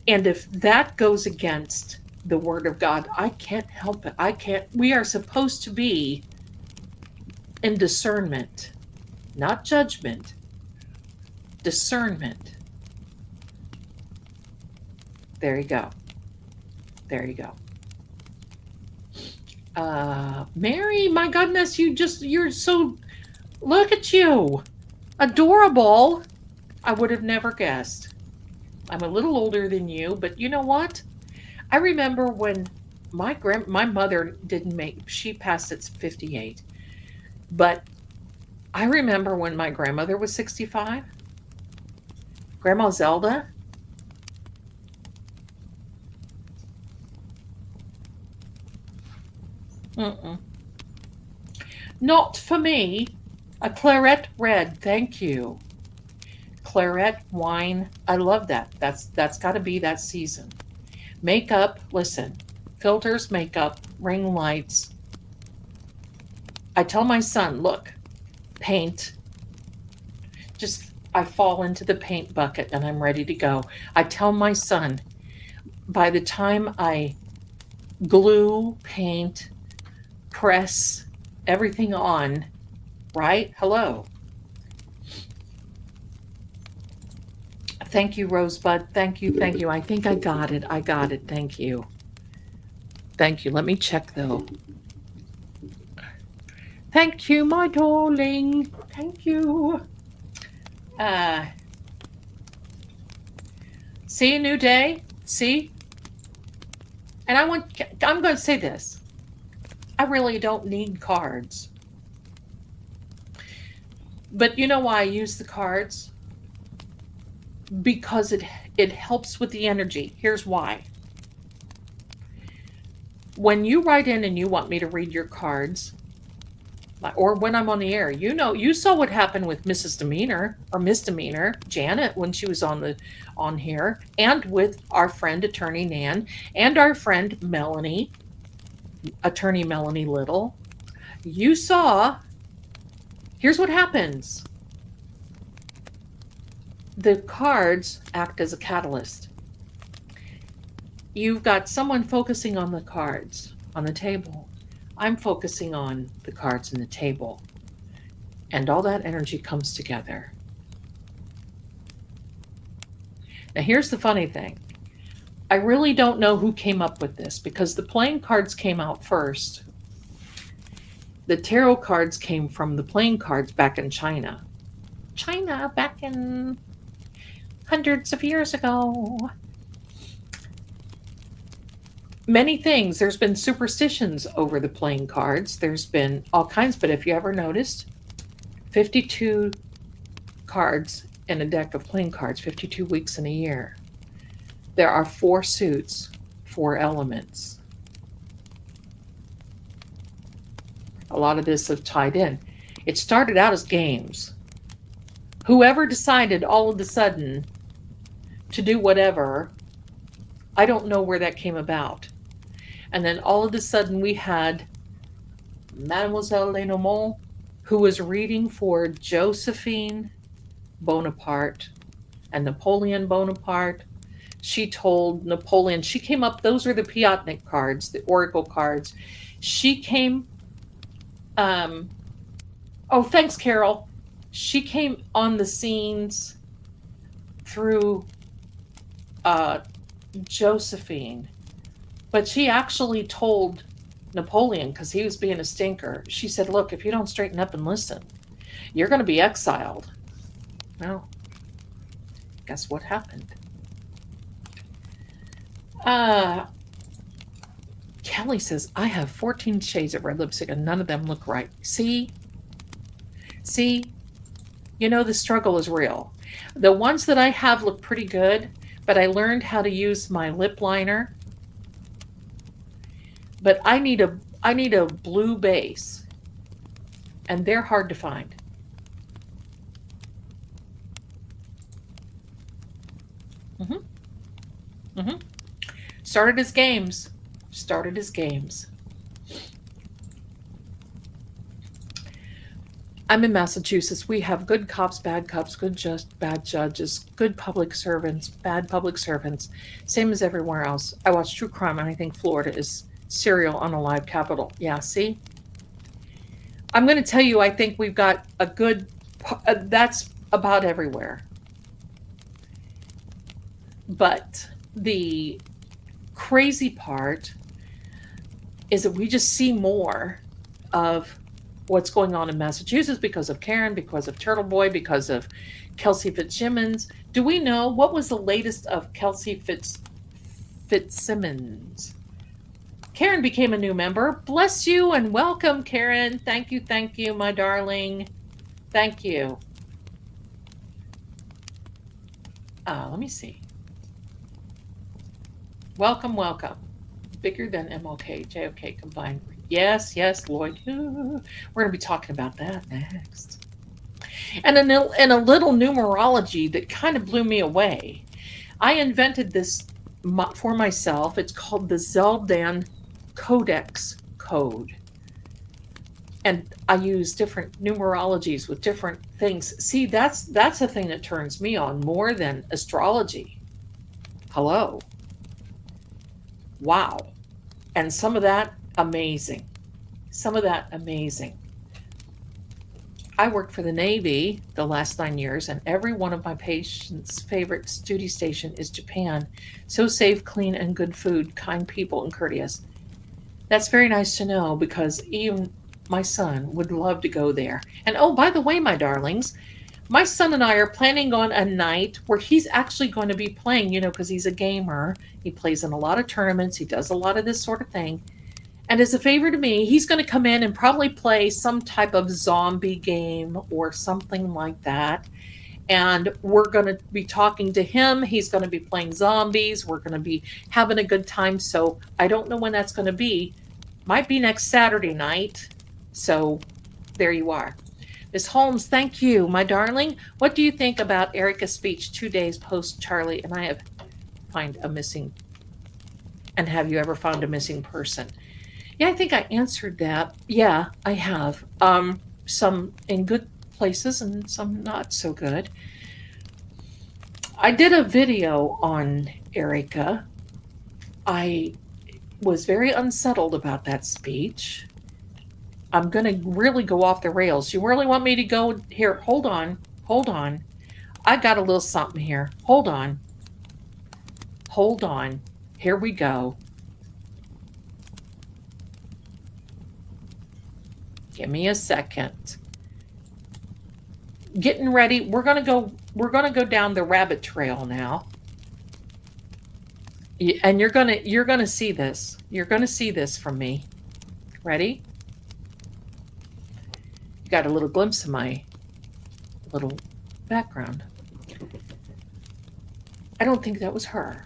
And if that goes against the word of God, I can't help it. I can't. We are supposed to be in discernment, not judgment, discernment. There you go. There you go. Mary, my goodness, you're so, look at you. Adorable. I would have never guessed. I'm a little older than you, but you know what? I remember when my mother didn't make, she passed at 58. But I remember when my grandmother was 65. Grandma Zelda. Mm-mm. Not for me. A claret red, thank you. Claret wine, I love that. That's got to be that season. Makeup, listen, filters, makeup, ring lights. I tell my son, look, paint. Just I fall into the paint bucket and I'm ready to go. I tell my son, by the time I glue, paint, press everything on, right? Hello. Thank you, Rosebud. Thank you. Thank you. I think I got it. I got it. Thank you. Thank you. Let me check though. Thank you, my darling. Thank you. See a new day? See? And I'm going to say this. I really don't need cards. But you know why I use the cards? Because it helps with the energy. Here's why. When you write in and you want me to read your cards, or when I'm on the air, you saw what happened with Mrs. Demeanor or Misdemeanor, Janet, when she was on here, and with our friend Attorney Nan and our friend Melanie, Attorney Melanie Little. You saw, here's what happens. The cards act as a catalyst. You've got someone focusing on the cards on the table. I'm focusing on the cards in the table. And all that energy comes together. Now here's the funny thing. I really don't know who came up with this because the playing cards came out first. The tarot cards came from the playing cards back in China. China back in hundreds of years ago. Many things. There's been superstitions over the playing cards. There's been all kinds, but if you ever noticed, 52 cards in a deck of playing cards, 52 weeks in a year. There are 4 suits, 4 elements. A lot of this have tied in. It started out as games. Whoever decided all of a sudden to do whatever, I don't know where that came about. And then all of a sudden we had Mademoiselle Lenormand, who was reading for Josephine Bonaparte and Napoleon Bonaparte. She told Napoleon, she came up, those are the Piotnik cards, the oracle cards. She came, oh, thanks, Carol. She came on the scenes through Josephine. But she actually told Napoleon, because he was being a stinker, she said, look, if you don't straighten up and listen, you're going to be exiled. Well, guess what happened? Kelly says, I have 14 shades of red lipstick and none of them look right. See? You know the struggle is real. The ones that I have look pretty good, but I learned how to use my lip liner. But I need a blue base, and they're hard to find. Started as games. I'm in Massachusetts. We have good cops, bad cops, bad judges, good public servants, bad public servants, same as everywhere else. I watch true crime, and I think Florida is serial unalive capital. Yeah, see? I'm going to tell you, I think we've got a good, that's about everywhere. But the crazy part is that we just see more of what's going on in Massachusetts because of Karen, because of Turtle Boy, because of Kelsey Fitzsimmons. Do we know what was the latest of Kelsey Fitzsimmons? Karen became a new member. Bless you and welcome, Karen. Thank you, my darling. Thank you. Let me see. Welcome. Bigger than MLK, JFK combined. Yes, Lloyd. We're going to be talking about that next. And a little numerology that kind of blew me away. I invented this for myself. It's called the Zelda Codex Code. And I use different numerologies with different things. See, that's a thing that turns me on more than astrology. Hello. Wow. And some of that, amazing. I worked for the Navy the last 9 years, and every one of my patients' favorite duty station is Japan. So safe, clean, and good food, kind people, and courteous. That's very nice to know, because even my son would love to go there. And oh, by the way, my darlings, my son and I are planning on a night where he's actually going to be playing, because he's a gamer. He plays in a lot of tournaments. He does a lot of this sort of thing. And as a favor to me, he's going to come in and probably play some type of zombie game or something like that. And we're going to be talking to him. He's going to be playing zombies. We're going to be having a good time. So I don't know when that's going to be. Might be next Saturday night. So there you are. Ms. Holmes, thank you, my darling. What do you think about Erica's speech 2 days post Charlie and I have find a missing? And have you ever found a missing person? Yeah, I think I answered that. Yeah, I have. Some in good places and some not so good. I did a video on Erica. I was very unsettled about that speech. I'm going to really go off the rails. You really want me to go here? Hold on. I got a little something here. Hold on. Here we go. Give me a second. Getting ready. We're going to go down the rabbit trail now. And you're going to see this. You're going to see this from me. Ready? You got a little glimpse of my little background. I don't think that was her.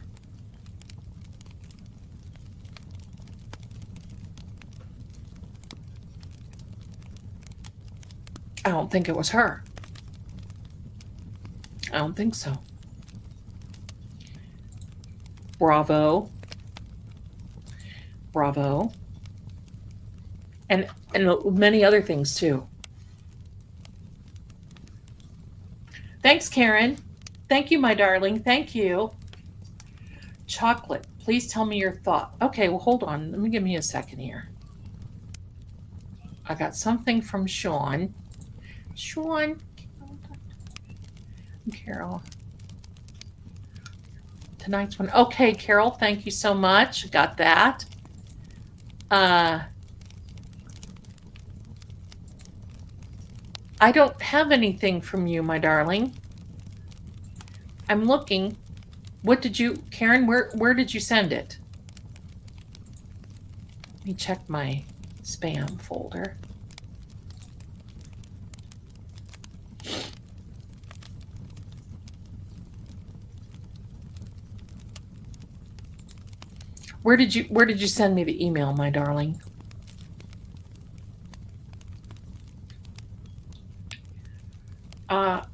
I don't think it was her. I don't think so. Bravo. And many other things too. Thanks, Karen. Thank you, my darling. Thank you. Chocolate. Please tell me your thought. Okay, well, hold on. Give me a second here. I got something from Sean. Carol. Tonight's one. Okay, Carol, thank you so much. Got that. I don't have anything from you, my darling. I'm looking. What did you, Karen, where did you send it? Let me check my spam folder. Where did you send me the email, my darling?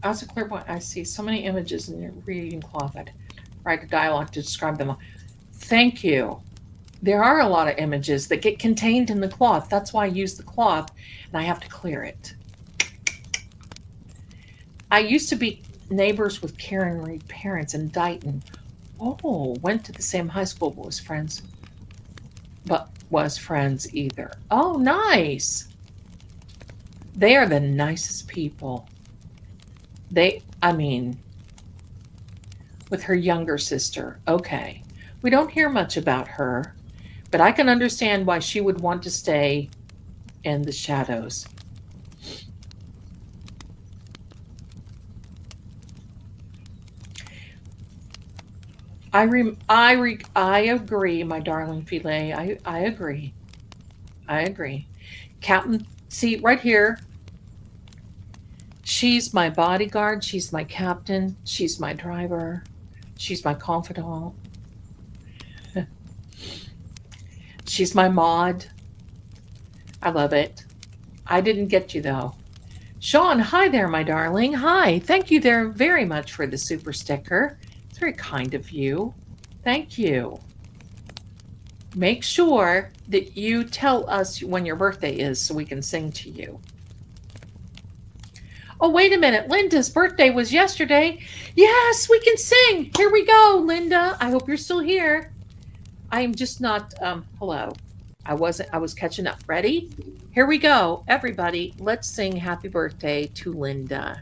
As a clairvoyant, I see so many images in your reading cloth. I'd write a dialogue to describe them all. Thank you. There are a lot of images that get contained in the cloth. That's why I use the cloth, and I have to clear it. I used to be neighbors with Karen Reed parents in Dighton. Oh, went to the same high school, but was friends either. Oh, nice. They are the nicest people. With her younger sister. Okay. We don't hear much about her, but I can understand why she would want to stay in the shadows. I agree, my darling filet. I agree. Captain, see right here. She's my bodyguard. She's my captain. She's my driver. She's my confidant. She's my mod. I love it. I didn't get you though. Sean, hi there, my darling. Hi. Thank you there very much for the super sticker. It's very kind of you. Thank you. Make sure that you tell us when your birthday is so we can sing to you. Oh, wait a minute. Linda's birthday was yesterday. Yes, we can sing. Here we go, Linda. I hope you're still here. I am just not, hello. I was catching up. Ready? Here we go. Everybody, let's sing happy birthday to Linda.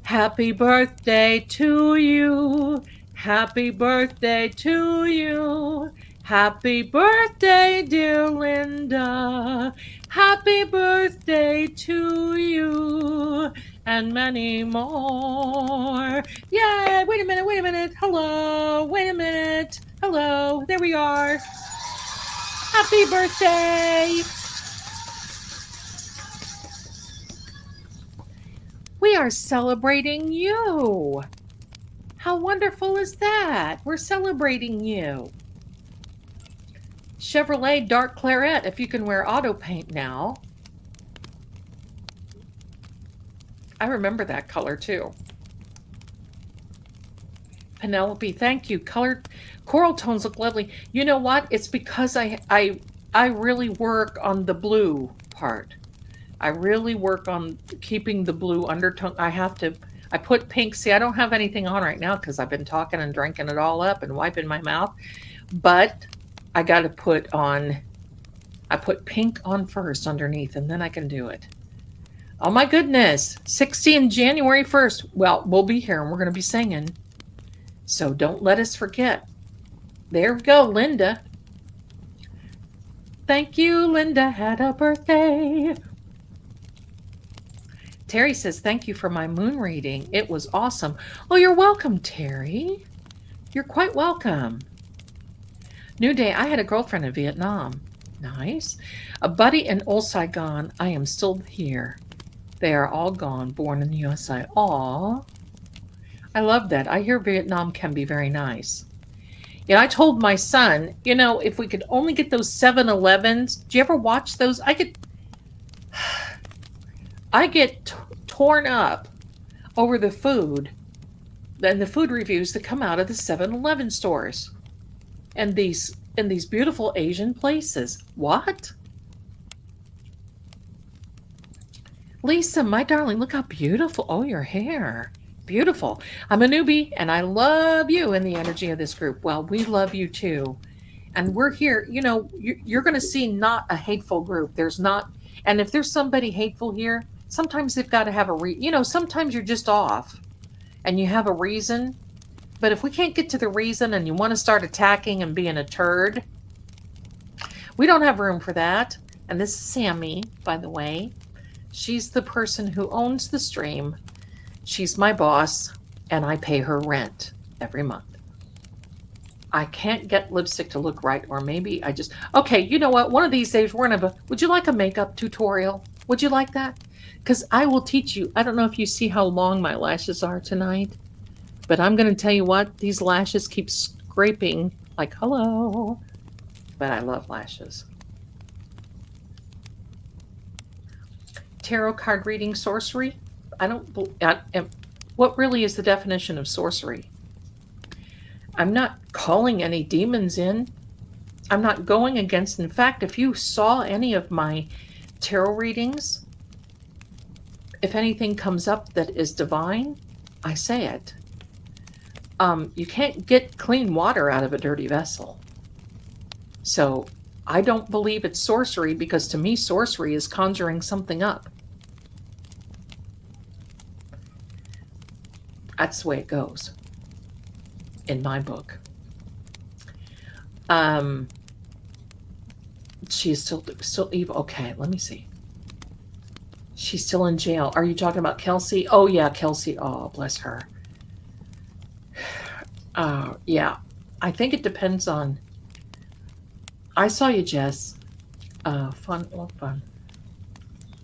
Happy birthday to you. Happy birthday to you. Happy birthday, dear Linda. Happy birthday to you. And many more. Yay! Wait a minute. Hello. Wait a minute. Hello. There we are. Happy birthday. We are celebrating you. How wonderful is that? We're celebrating you. Chevrolet Dark Claret, if you can wear auto paint now. I remember that color too. Penelope, thank you. Coral tones look lovely. You know what? It's because I really work on the blue part. I really work on keeping the blue undertone. I put pink. See, I don't have anything on right now because I've been talking and drinking it all up and wiping my mouth. But I got to I put pink on first underneath and then I can do it. Oh my goodness. 16 January 1st. Well, we'll be here and we're going to be singing. So don't let us forget. There we go, Linda. Thank you, Linda had a birthday. Terry says, thank you for my moon reading. It was awesome. Oh, you're welcome, Terry. You're quite welcome. New day, I had a girlfriend in Vietnam. Nice. A buddy in old Saigon. I am still here. They are all gone, born in the USA. Aw. I love that. I hear Vietnam can be very nice. I told my son, if we could only get those 7-Elevens. Do you ever watch those? I get torn up over the food and the food reviews that come out of the 7-Eleven stores and these beautiful Asian places. What? Lisa, my darling, look how beautiful. Oh, your hair. Beautiful. I'm a newbie and I love you and the energy of this group. Well, we love you too. And we're here, you're going to see not a hateful group. And if there's somebody hateful here, sometimes they've got to have sometimes you're just off and you have a reason. But if we can't get to the reason and you want to start attacking and being a turd, we don't have room for that. And this is Sammy, by the way. She's the person who owns the stream. She's my boss, and I pay her rent every month. I can't get lipstick to look right, or maybe I just... Okay, you know what? One of these days, we're going to... Would you like a makeup tutorial? Would you like that? Because I will teach you. I don't know if you see how long my lashes are tonight, but I'm going to tell you what. These lashes keep scraping like, hello. But I love lashes. Tarot card reading sorcery? What really is the definition of sorcery? I'm not calling any demons in. I'm not going against. In fact, if you saw any of my tarot readings, if anything comes up that is divine, I say it. You can't get clean water out of a dirty vessel. So I don't believe it's sorcery, because to me, sorcery is conjuring something up. That's the way it goes in my book. She's still evil. Okay, let me see. She's still in jail. Are you talking about Kelsey? Oh yeah, Kelsey. Oh, bless her. Yeah, I think it depends on. I saw you, Jess. Fun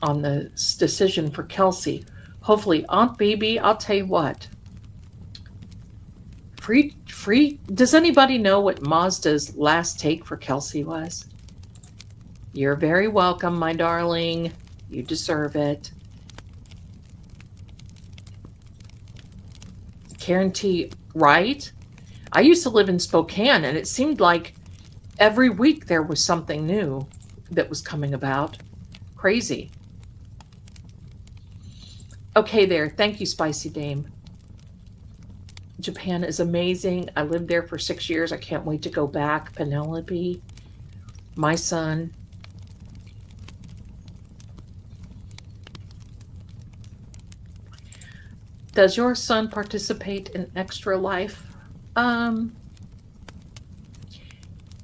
on the decision for Kelsey. Hopefully, Aunt Baby. I'll tell you what. Free. Does anybody know what Mazda's last take for Kelsey was? You're very welcome, my darling. You deserve it. Karen T, right? I used to live in Spokane, and it seemed like every week there was something new that was coming about. Crazy. Okay there. Thank you, Spicy Dame. Japan is amazing. I lived there for 6 years. I can't wait to go back. Penelope, my son. Does your son participate in Extra Life?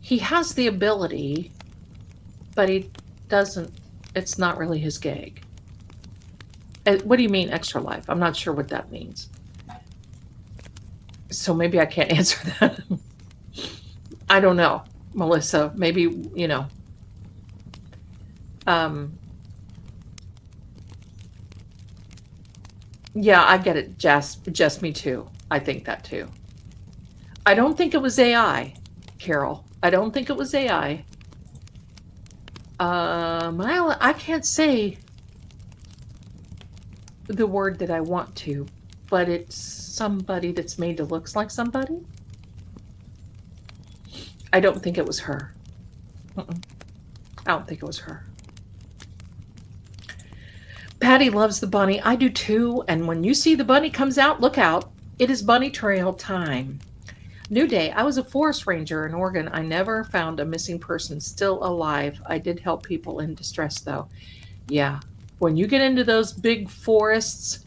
He has the ability, but he doesn't. It's not really his gig. What do you mean Extra Life? I'm not sure what that means. So maybe I can't answer that. I don't know, Melissa. Maybe, you know. Yeah, I get it, Jess. Just me too. I think that too. I don't think it was AI, Carol. I don't think it was AI. I can't say the word that I want to, but it's somebody that's made to look like somebody. I don't think it was her. I don't think it was her. Patty loves the bunny. I do too. And when you see the bunny comes out, look out. It is bunny trail time. New day. I was a forest ranger in Oregon. I never found a missing person still alive. I did help people in distress, though. Yeah. When you get into those big forests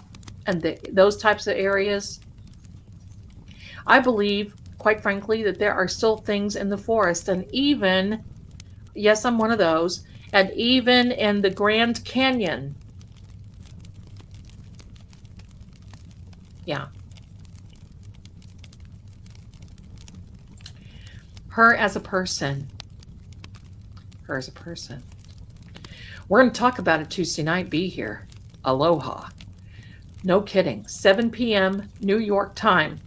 and those types of areas, I believe, quite frankly, that there are still things in the forest. And even, yes, I'm one of those, and even in the Grand Canyon. Yeah. Her as a person. Her as a person. We're going to talk about it Tuesday night. Be here. Aloha. No kidding. 7 p.m. New York time.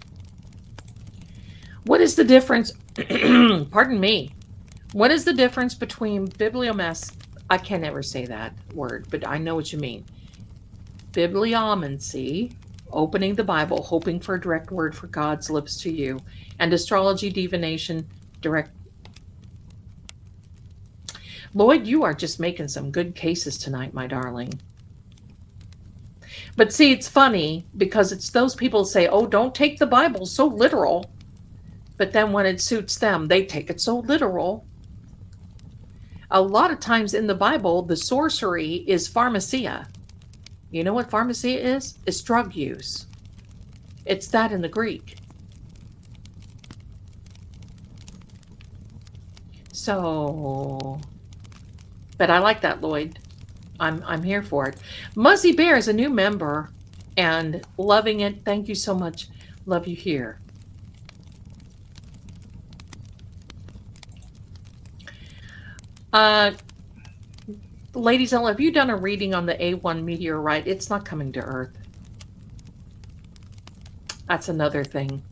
What is the difference? Pardon me. What is the difference between bibliomancy? I can't ever say that word, but I know what you mean. Bibliomancy, opening the Bible, hoping for a direct word for God's lips to you, and astrology, divination, direct. Lloyd, you are just making some good cases tonight, my darling. But see, it's funny because it's those people say, oh, don't take the Bible so literal. But then when it suits them, they take it so literal. A lot of times in the Bible, the sorcery is pharmacia. You know what pharmacia is? It's drug use. It's that in the Greek. So, but I like that, Lloyd. I'm here for it. Muzzy Bear is a new member and loving it. Thank you so much. Love you here. Uh, Ladies and have you done a reading on the A1 meteorite? It's not coming to Earth. That's another thing.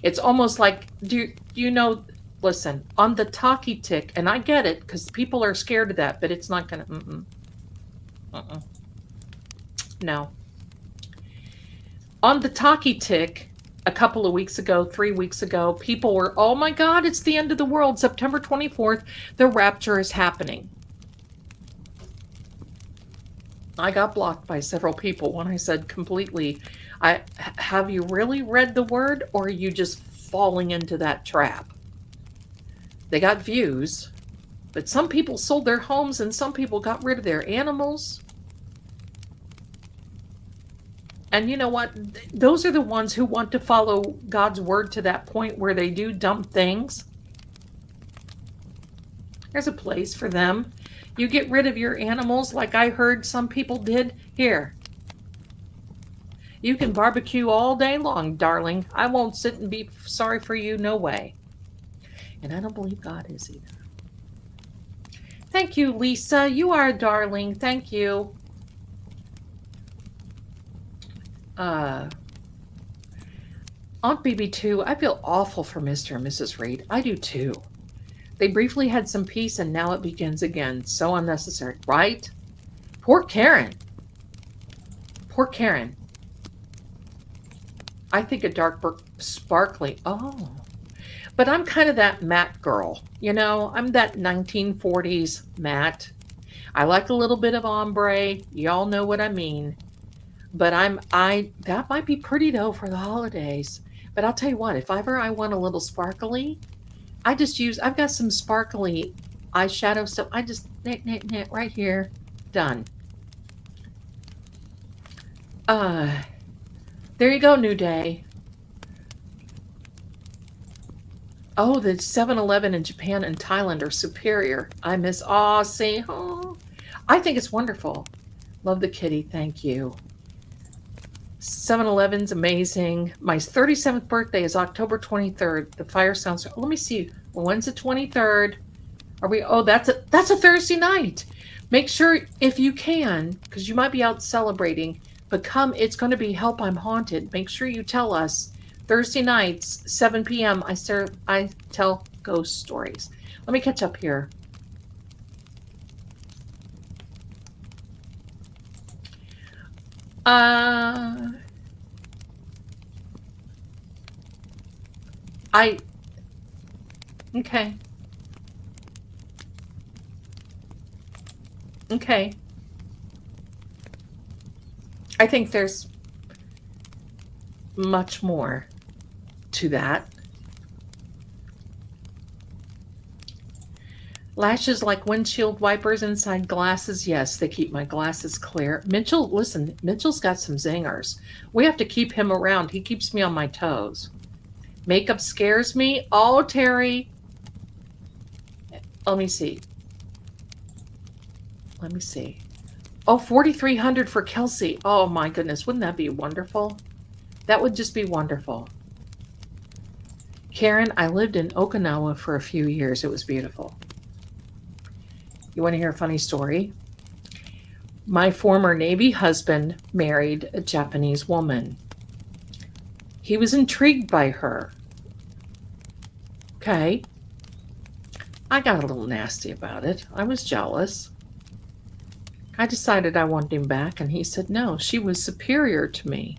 It's almost like, do you know, listen, on the talkie tick, and I get it because people are scared of that, but it's not going to, no. On the talkie tick, a couple of weeks ago, 3 weeks ago, people were, oh my God, it's the end of the world. September 24th, the rapture is happening. I got blocked by several people when I said completely, have you really read the word or are you just falling into that trap? They got views, but some people sold their homes and some people got rid of their animals. And you know what? Those are the ones who want to follow God's word to that point where they do dumb things. There's a place for them. You get rid of your animals like I heard some people did. Here. You can barbecue all day long, darling. I won't sit and be sorry for you. No way. And I don't believe God is either. Thank you, Lisa. You are a darling. Thank you. Aunt BB2, I feel awful for Mr. and Mrs. Reed. I do too. They briefly had some peace and now it begins again. So unnecessary, right? Poor Karen. Poor Karen. I think a dark sparkly. Oh. But I'm kind of that matte girl. You know, I'm that 1940s matte. I like a little bit of ombre. Y'all know what I mean. But that might be pretty though for the holidays. But I'll tell you what, if ever I want a little sparkly, I've got some sparkly eyeshadow stuff. I just knit right here. Done. There you go, New Day. Oh, the 7-Eleven in Japan and Thailand are superior. I miss Aussie. Oh, I think it's wonderful. Love the kitty. Thank you. 7-Eleven's amazing. My 37th birthday is October 23rd. The fire sounds. Let me see. When's the 23rd? Are we? Oh, that's a Thursday night. Make sure if you can, because you might be out celebrating. But come, it's going to be Help I'm Haunted. Make sure you tell us. Thursday nights, 7 p.m. I tell ghost stories. Let me catch up here. Okay. Okay. I think there's much more to that. Lashes like windshield wipers inside glasses. Yes, they keep my glasses clear. Mitchell's got some zingers. We have to keep him around. He keeps me on my toes. Makeup scares me. Oh, Terry. Let me see. Oh, 4,300 for Kelsey. Oh my goodness. Wouldn't that be wonderful? That would just be wonderful. Karen, I lived in Okinawa for a few years. It was beautiful. You want to hear a funny story? My former Navy husband married a Japanese woman. He was intrigued by her. Okay. I got a little nasty about it. I was jealous. I decided I wanted him back, and he said no, she was superior to me.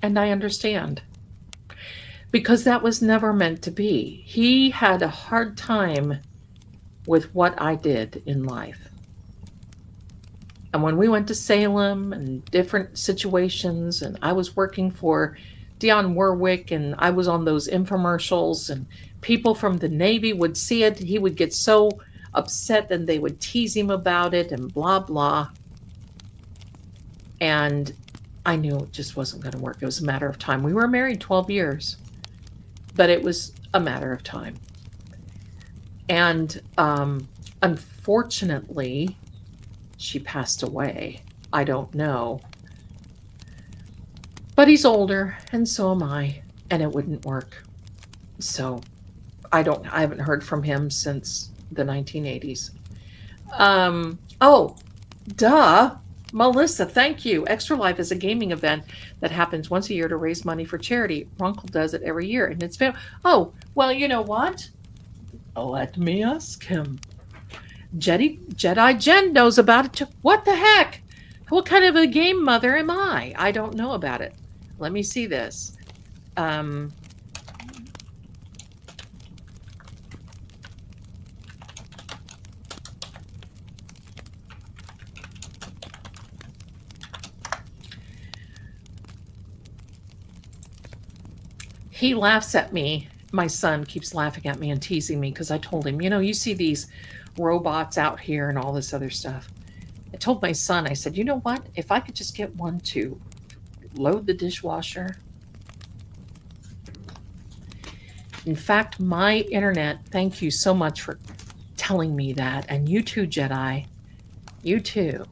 And I understand. Because that was never meant to be. He had a hard time with what I did in life. And when we went to Salem and different situations, and I was working for Dionne Warwick, and I was on those infomercials, and people from the Navy would see it, he would get so upset and they would tease him about it and blah, blah. And I knew it just wasn't going to work. It was a matter of time. We were married 12 years. but it was a matter of time. And unfortunately, she passed away. I don't know. But he's older, and so am I, and it wouldn't work. So I haven't heard from him since the 1980s. Oh, duh. Melissa, thank you. Extra Life is a gaming event that happens once a year to raise money for charity. Runkle does it every year, and it's oh, well, you know what? Let me ask him. Jedi Jen knows about it too. What the heck? What kind of a game mother am I? I don't know about it. Let me see this. He laughs at me. My son keeps laughing at me and teasing me because I told him, you see these robots out here and all this other stuff. I told my son, I said, you know what? If I could just get one to load the dishwasher. In fact, my internet, thank you so much for telling me that. And you too, Jedi. You too.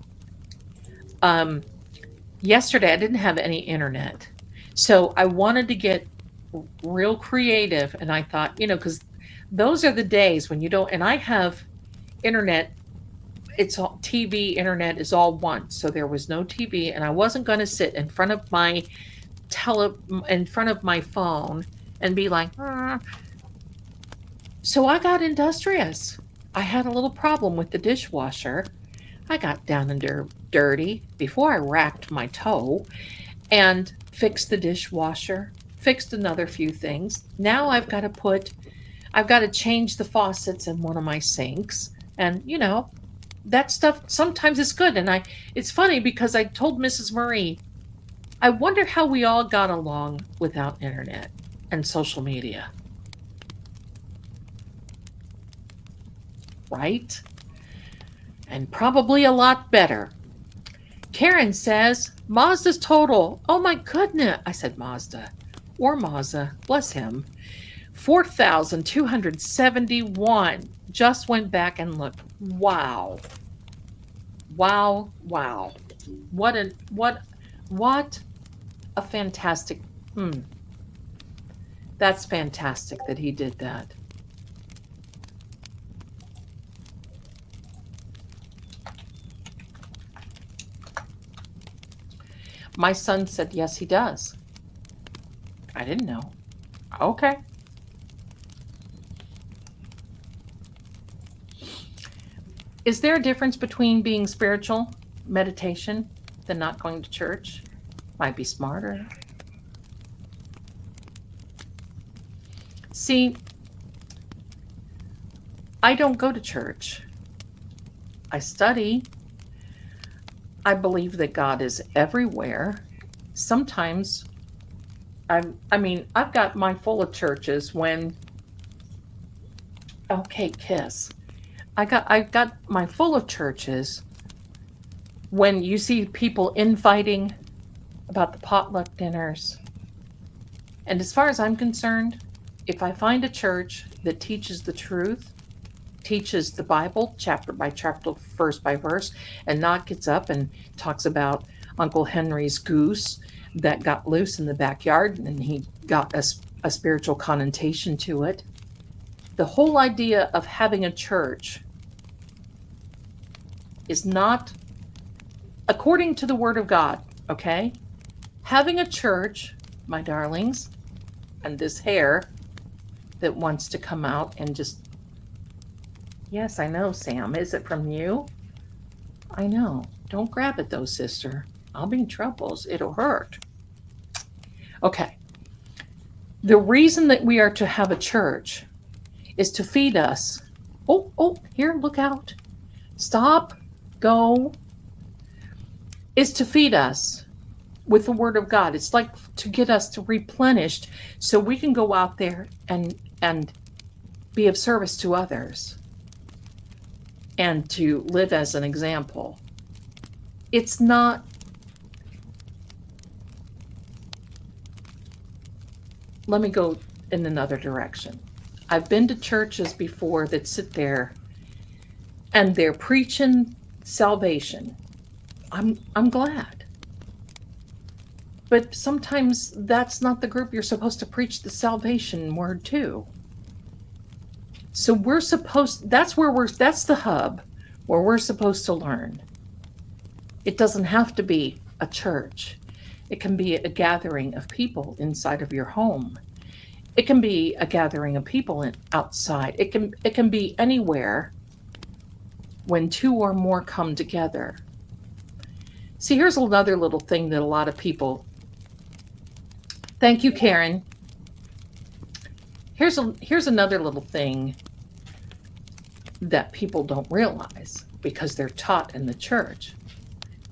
Yesterday, I didn't have any internet. So I wanted to get real creative. And I thought, because those are the days when you don't, and I have internet, it's all TV, internet is all one. So there was no TV, and I wasn't going to sit in front of my phone and be like, So I got industrious. I had a little problem with the dishwasher. I got down and dirty before I racked my toe and fixed the dishwasher, fixed another few things. Now I've got to change the faucets in one of my sinks. And, that stuff sometimes is good. And it's funny because I told Mrs. Marie, I wonder how we all got along without internet and social media. Right? And probably a lot better. Karen says, Mazda's total. Oh my goodness. I said Mazda. Or Mazda. Bless him. 4,271. Just went back and looked. Wow. Wow. Wow. What a fantastic. That's fantastic that he did that. My son said, yes, he does. I didn't know. Okay. Is there a difference between being spiritual, meditation, than not going to church? Might be smarter. See, I don't go to church. I study. I believe that God is everywhere. Sometimes, I've got my full of churches when, okay, kiss. I've got my full of churches when you see people infighting about the potluck dinners. And as far as I'm concerned, if I find a church that teaches the truth, teaches the Bible chapter by chapter, verse by verse, and not gets up and talks about Uncle Henry's goose that got loose in the backyard and he got a spiritual connotation to it. The whole idea of having a church is not according to the Word of God, okay? Having a church, my darlings, and this hair that wants to come out and just, yes, I know, Sam. Is it from you? I know. Don't grab it though, sister. I'll be in troubles. It'll hurt. Okay. The reason that we are to have a church is to feed us. Oh, here, look out. Stop. Go. Is to feed us with the Word of God. It's like to get us to replenished so we can go out there and be of service to others and to live as an example. It's not, let me go in another direction. I've been to churches before that sit there and they're preaching salvation. I'm glad. But sometimes that's not the group you're supposed to preach the salvation word to. So that's the hub where we're supposed to learn. It doesn't have to be a church. It can be a gathering of people inside of your home. It can be a gathering of people outside. It can be anywhere when two or more come together. See, here's another little thing that a lot of people. Thank you, Karen. Here's another little thing that people don't realize because they're taught in the church.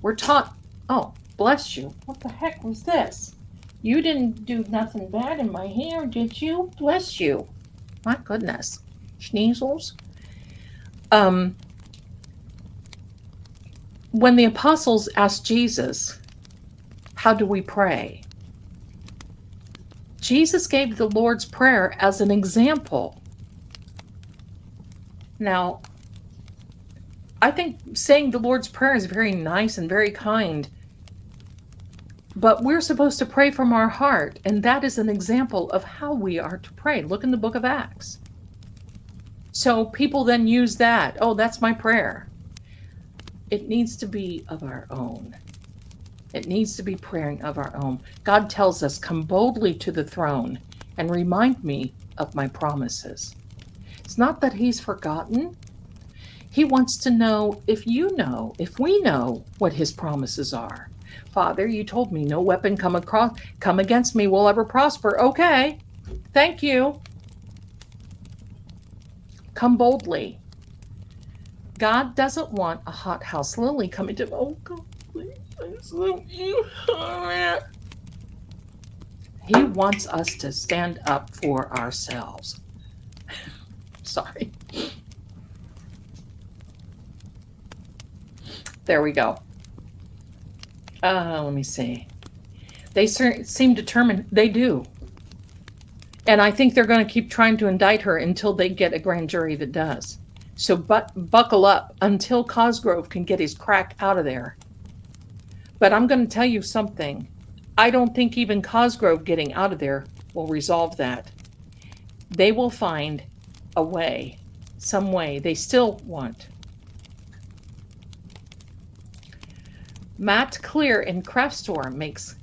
We're taught, oh, bless you. What the heck was this? You didn't do nothing bad in my hair, did you? Bless you. My goodness. Schneezels. When the apostles asked Jesus, how do we pray? Jesus gave the Lord's Prayer as an example. Now, I think saying the Lord's Prayer is very nice and very kind, but we're supposed to pray from our heart, and that is an example of how we are to pray. Look in the book of Acts. So people then use that. Oh, that's my prayer. It needs to be of our own. It needs to be praying of our own. God tells us, come boldly to the throne and remind me of my promises. It's not that he's forgotten. He wants to know if we know what his promises are. Father, you told me no weapon come against me will ever prosper. Okay, thank you. Come boldly. God doesn't want a hothouse lily coming to, oh God, please, I just love you. He wants us to stand up for ourselves. Sorry. There we go. Let me see. They seem determined. They do. And I think they're going to keep trying to indict her until they get a grand jury that does. So buckle up until Cosgrove can get his crack out of there. But I'm going to tell you something. I don't think even Cosgrove getting out of there will resolve that. They will find a way, some way. They still want. Matt Clear in Craft Store makes...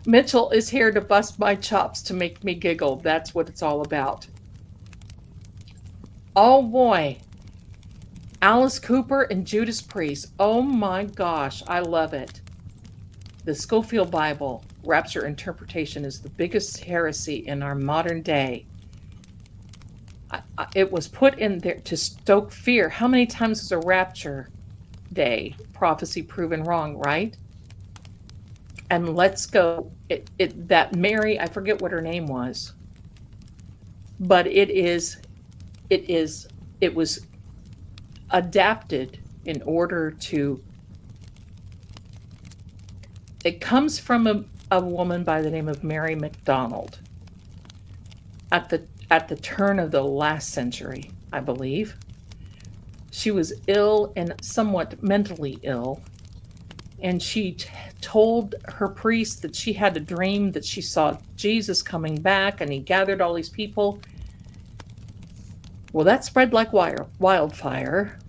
Mitchell is here to bust my chops to make me giggle. That's what it's all about. Oh boy. Alice Cooper and Judas Priest. Oh my gosh, I love it. The Scofield Bible, rapture interpretation, is the biggest heresy in our modern day. It was put in there to stoke fear. How many times is a rapture day prophecy proven wrong, right? And let's go. That Mary, I forget what her name was, but it was adapted in order to. It comes from a woman by the name of Mary MacDonald at the turn of the last century, I believe. She was ill and somewhat mentally ill, and she told her priest that she had a dream that she saw Jesus coming back and he gathered all these people. Well, that spread like wildfire,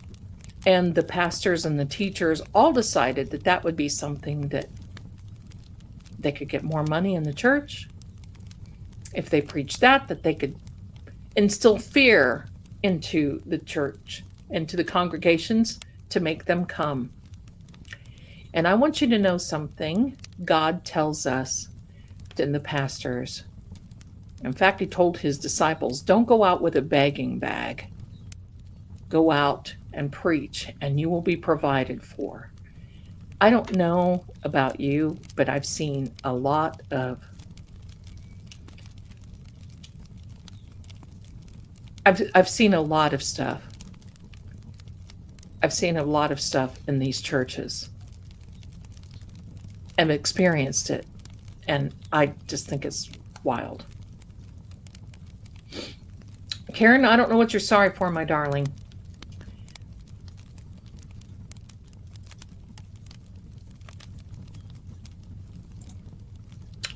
and the pastors and the teachers all decided that that would be something that they could get more money in the church. If they preached that they could instill fear into the church, into the congregations, to make them come. And I want you to know something. God tells us in the pastors. In fact, he told his disciples, don't go out with a begging bag. Go out and preach, and you will be provided for. I don't know about you, but I've seen a lot of I've seen a lot of stuff. I've seen a lot of stuff in these churches. I've experienced it. And I just think it's wild. Karen, I don't know what you're sorry for, my darling.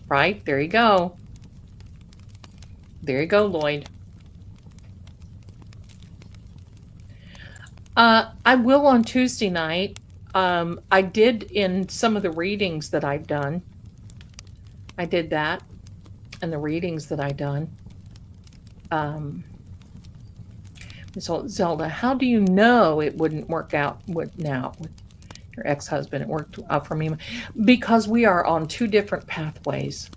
Right? There you go. There you go, Lloyd. I will on Tuesday night. I did in some of the readings that I've done. I did that and the readings that I've done. So Zelda, how do you know it wouldn't work out with your ex-husband? It worked out for me because we are on two different pathways.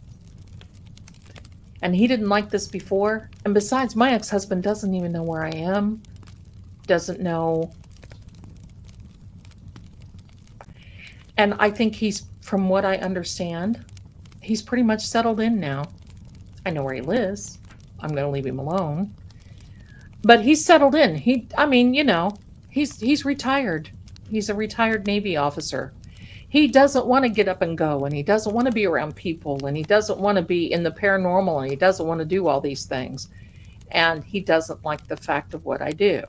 And he didn't like this before. And besides, my ex-husband doesn't even know where I am. Doesn't know. And I think from what I understand, he's pretty much settled in now. I know where he lives. I'm going to leave him alone. But he's settled in. He's retired. He's a retired Navy officer. He doesn't want to get up and go, and he doesn't want to be around people, and he doesn't want to be in the paranormal, and he doesn't want to do all these things. And he doesn't like the fact of what I do.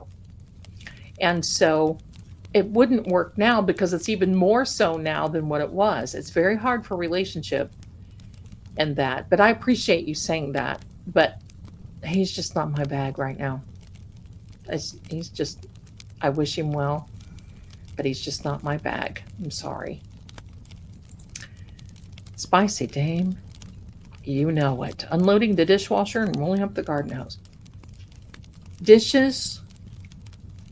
And so it wouldn't work now because it's even more so now than what it was. It's very hard for relationship and that. But I appreciate you saying that. But he's just not my bag right now. He's just, I wish him well, but he's just not my bag. I'm sorry. Spicy Dame, you know it. Unloading the dishwasher and rolling up the garden hose. Dishes,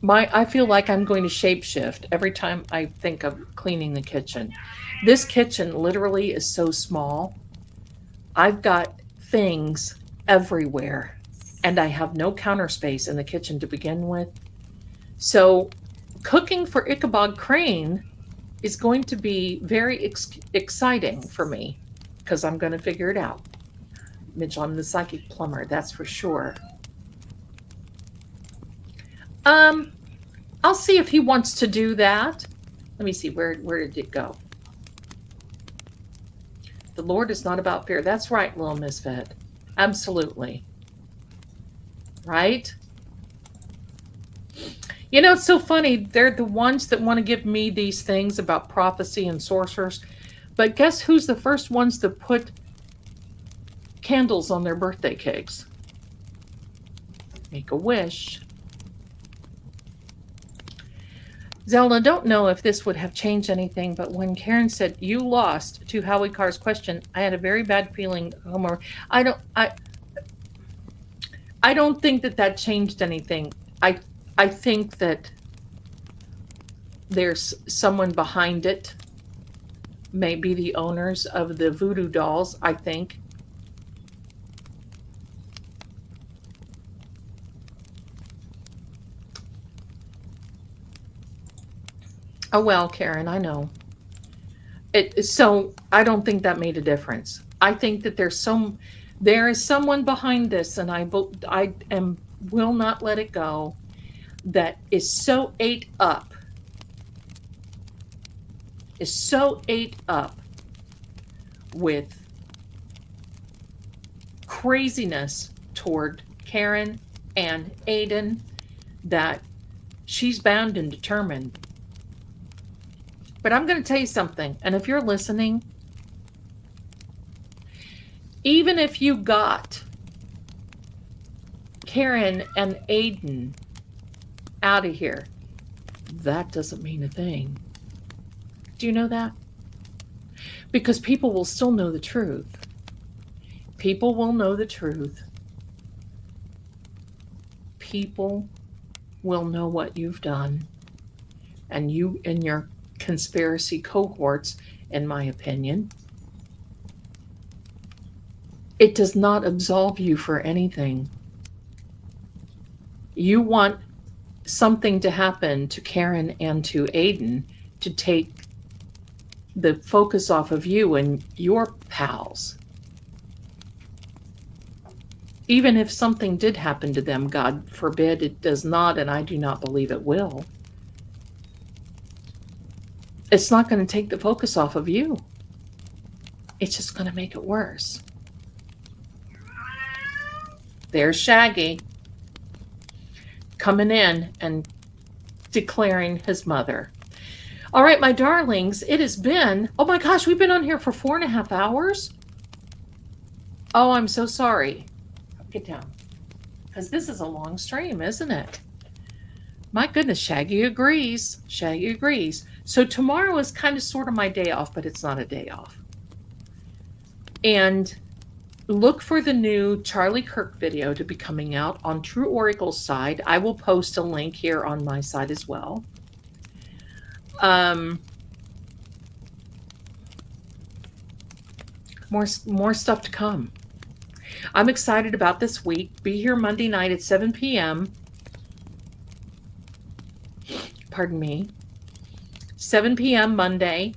I feel like I'm going to shapeshift every time I think of cleaning the kitchen. This kitchen literally is so small. I've got things everywhere. And I have no counter space in the kitchen to begin with. So cooking for Ichabod Crane is going to be very exciting for me because I'm going to figure it out. Mitchell, I'm the psychic plumber, that's for sure. I'll see if he wants to do that. Let me see, where did it go? The Lord is not about fear. That's right, little misfit. Absolutely. Right? You know, it's so funny. They're the ones that want to give me these things about prophecy and sorcerers. But guess who's the first ones to put candles on their birthday cakes? Make a wish. Zelda, don't know if this would have changed anything, but when Karen said you lost to Howie Carr's question, I had a very bad feeling. Homer, I don't think that changed anything. I think that there's someone behind it. Maybe the owners of the voodoo dolls, I think. Oh, well, Karen, I know. So I don't think that made a difference. I think that there is someone behind this, and I will not let it go, that is so ate up with craziness toward Karen and Aiden that she's bound and determined. But I'm going to tell you something, and if you're listening, even if you got Karen and Aiden out of here, that doesn't mean a thing. Do you know that? Because people will still know the truth. People will know the truth. People will know what you've done. And you and your conspiracy cohorts, in my opinion, it does not absolve you for anything. You want something to happen to Karen and to Aiden to take the focus off of you and your pals. Even if something did happen to them, God forbid it does not, and I do not believe it will, it's not going to take the focus off of you. it's just going to make it worse. There's Shaggy coming in and declaring his mother. All right, my darlings, it has been, oh my gosh, we've been on here for 4.5 hours. Oh, I'm so sorry. Get down. Because this is a long stream, isn't it? My goodness, Shaggy agrees. Shaggy agrees. So tomorrow is kind of sort of my day off, but it's not a day off. And look for the new Charlie Kirk video to be coming out on True Oracle's side. I will post a link here on my side as well. More stuff to come. I'm excited about this week. Be here Monday night at 7 p.m. Pardon me. 7 p.m. Monday.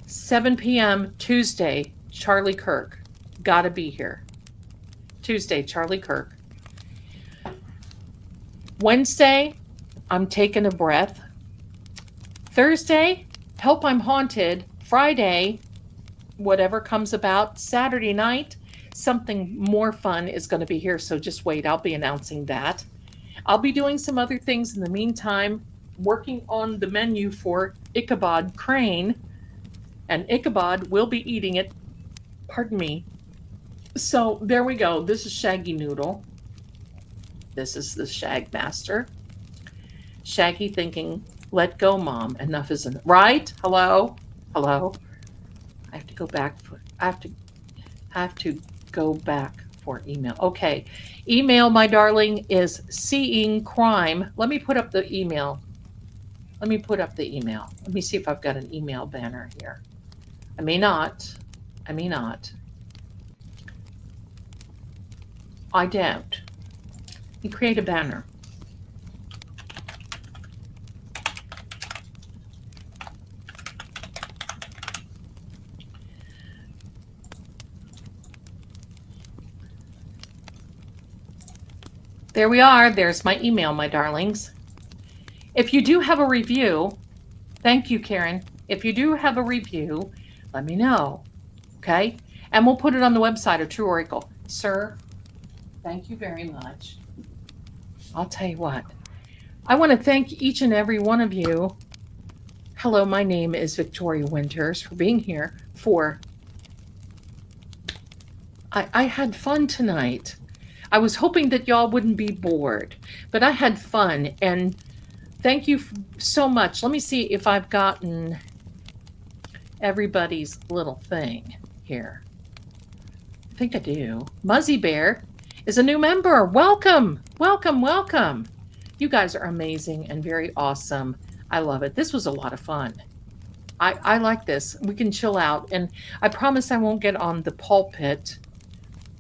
7 p.m. Tuesday, Charlie Kirk. Gotta be here. Tuesday, Charlie Kirk. Wednesday, I'm taking a breath. Thursday, Help I'm Haunted. Friday, whatever comes about. Saturday night, something more fun is going to be here, so just wait. I'll be announcing that. I'll be doing some other things in the meantime, working on the menu for Ichabod Crane, and Ichabod will be eating it. Pardon me. So there we go. This is Shaggy Noodle. This is the Shag Master. Shaggy thinking, let go, Mom. Enough is enough. Right? Hello? Hello? I have to go back for, I have to go back for email. Okay. Email, my darling, is Seeing Crime. Let me put up the email. Let me put up the email. Let me see if I've got an email banner here. I may not. I may not. I doubt. You create a banner. There we are. There's my email, my darlings. If you do have a review, thank you, Karen. If you do have a review, let me know. Okay? And we'll put it on the website of True Oracle. Sir, thank you very much. I'll tell you what. I want to thank each and every one of you. Hello, my name is Victoria Winters, for being here. I had fun tonight. I was hoping that y'all wouldn't be bored, but I had fun, and thank you so much. Let me see if I've gotten everybody's little thing here. I think I do. Muzzy Bear is a new member. Welcome, welcome, welcome. You guys are amazing and very awesome. I love it. This was a lot of fun. I like this. We can chill out, and I promise I won't get on the pulpit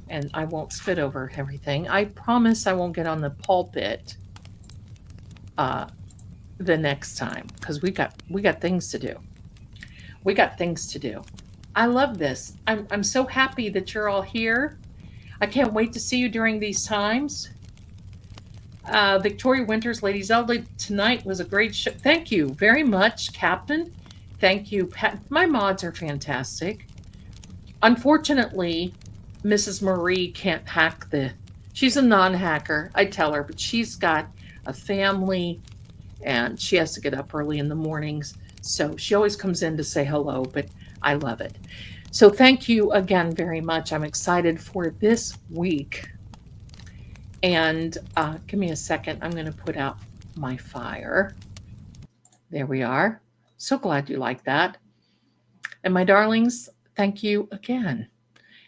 and I won't spit over everything. I promise I won't get on the pulpit the next time, because we got things to do. We got things to do. I love this. I'm so happy that you're all here. I can't wait to see you during these times. Victoria Winters, Lady Zelda, tonight was a great show. Thank you very much, Captain. Thank you, Pat. My mods are fantastic. Unfortunately, Mrs. Marie can't hack she's a non-hacker, I tell her, but she's got a family and she has to get up early in the mornings. So she always comes in to say hello, but I love it. So thank you again very much. I'm excited for this week. And give me a second. I'm going to put out my fire. There we are. So glad you like that. And my darlings, thank you again.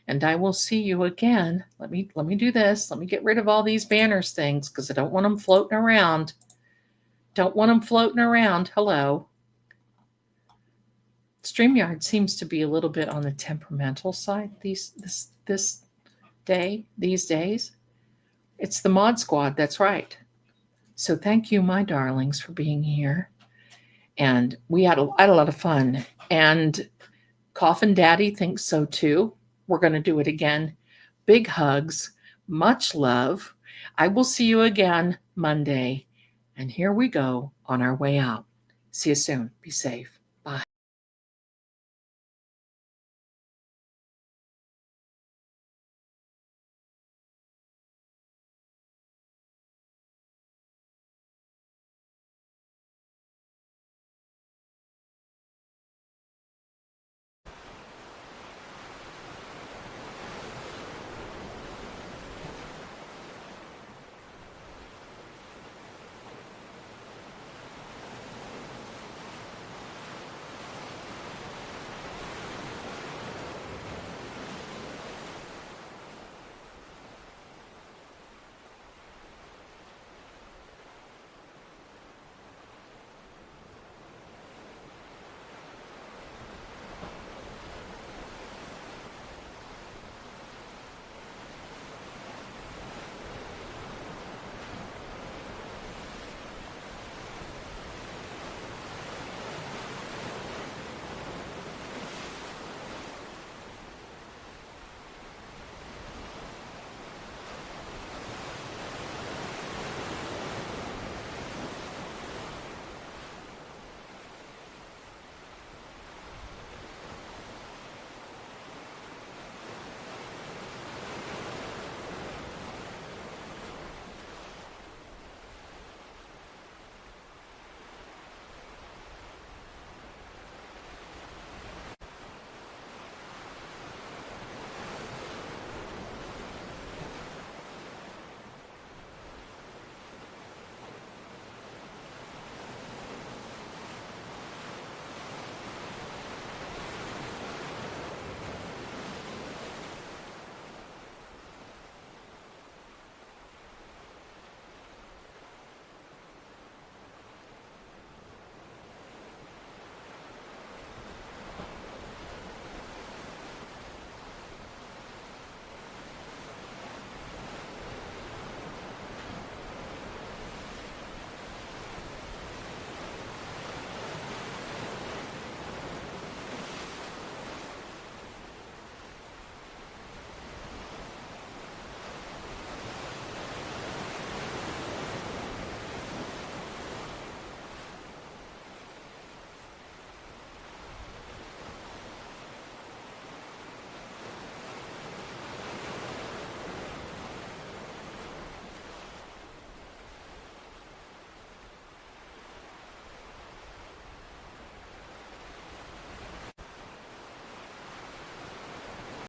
And I will see you again. Let me do this. Let me get rid of all these banners things because I don't want them floating around. Don't want them floating around. Hello. StreamYard seems to be a little bit on the temperamental side these days. It's the Mod Squad, that's right. So thank you, my darlings, for being here. And we had a lot of fun. And Coffin Daddy thinks so too. We're going to do it again. Big hugs. Much love. I will see you again Monday. And here we go on our way out. See you soon. Be safe.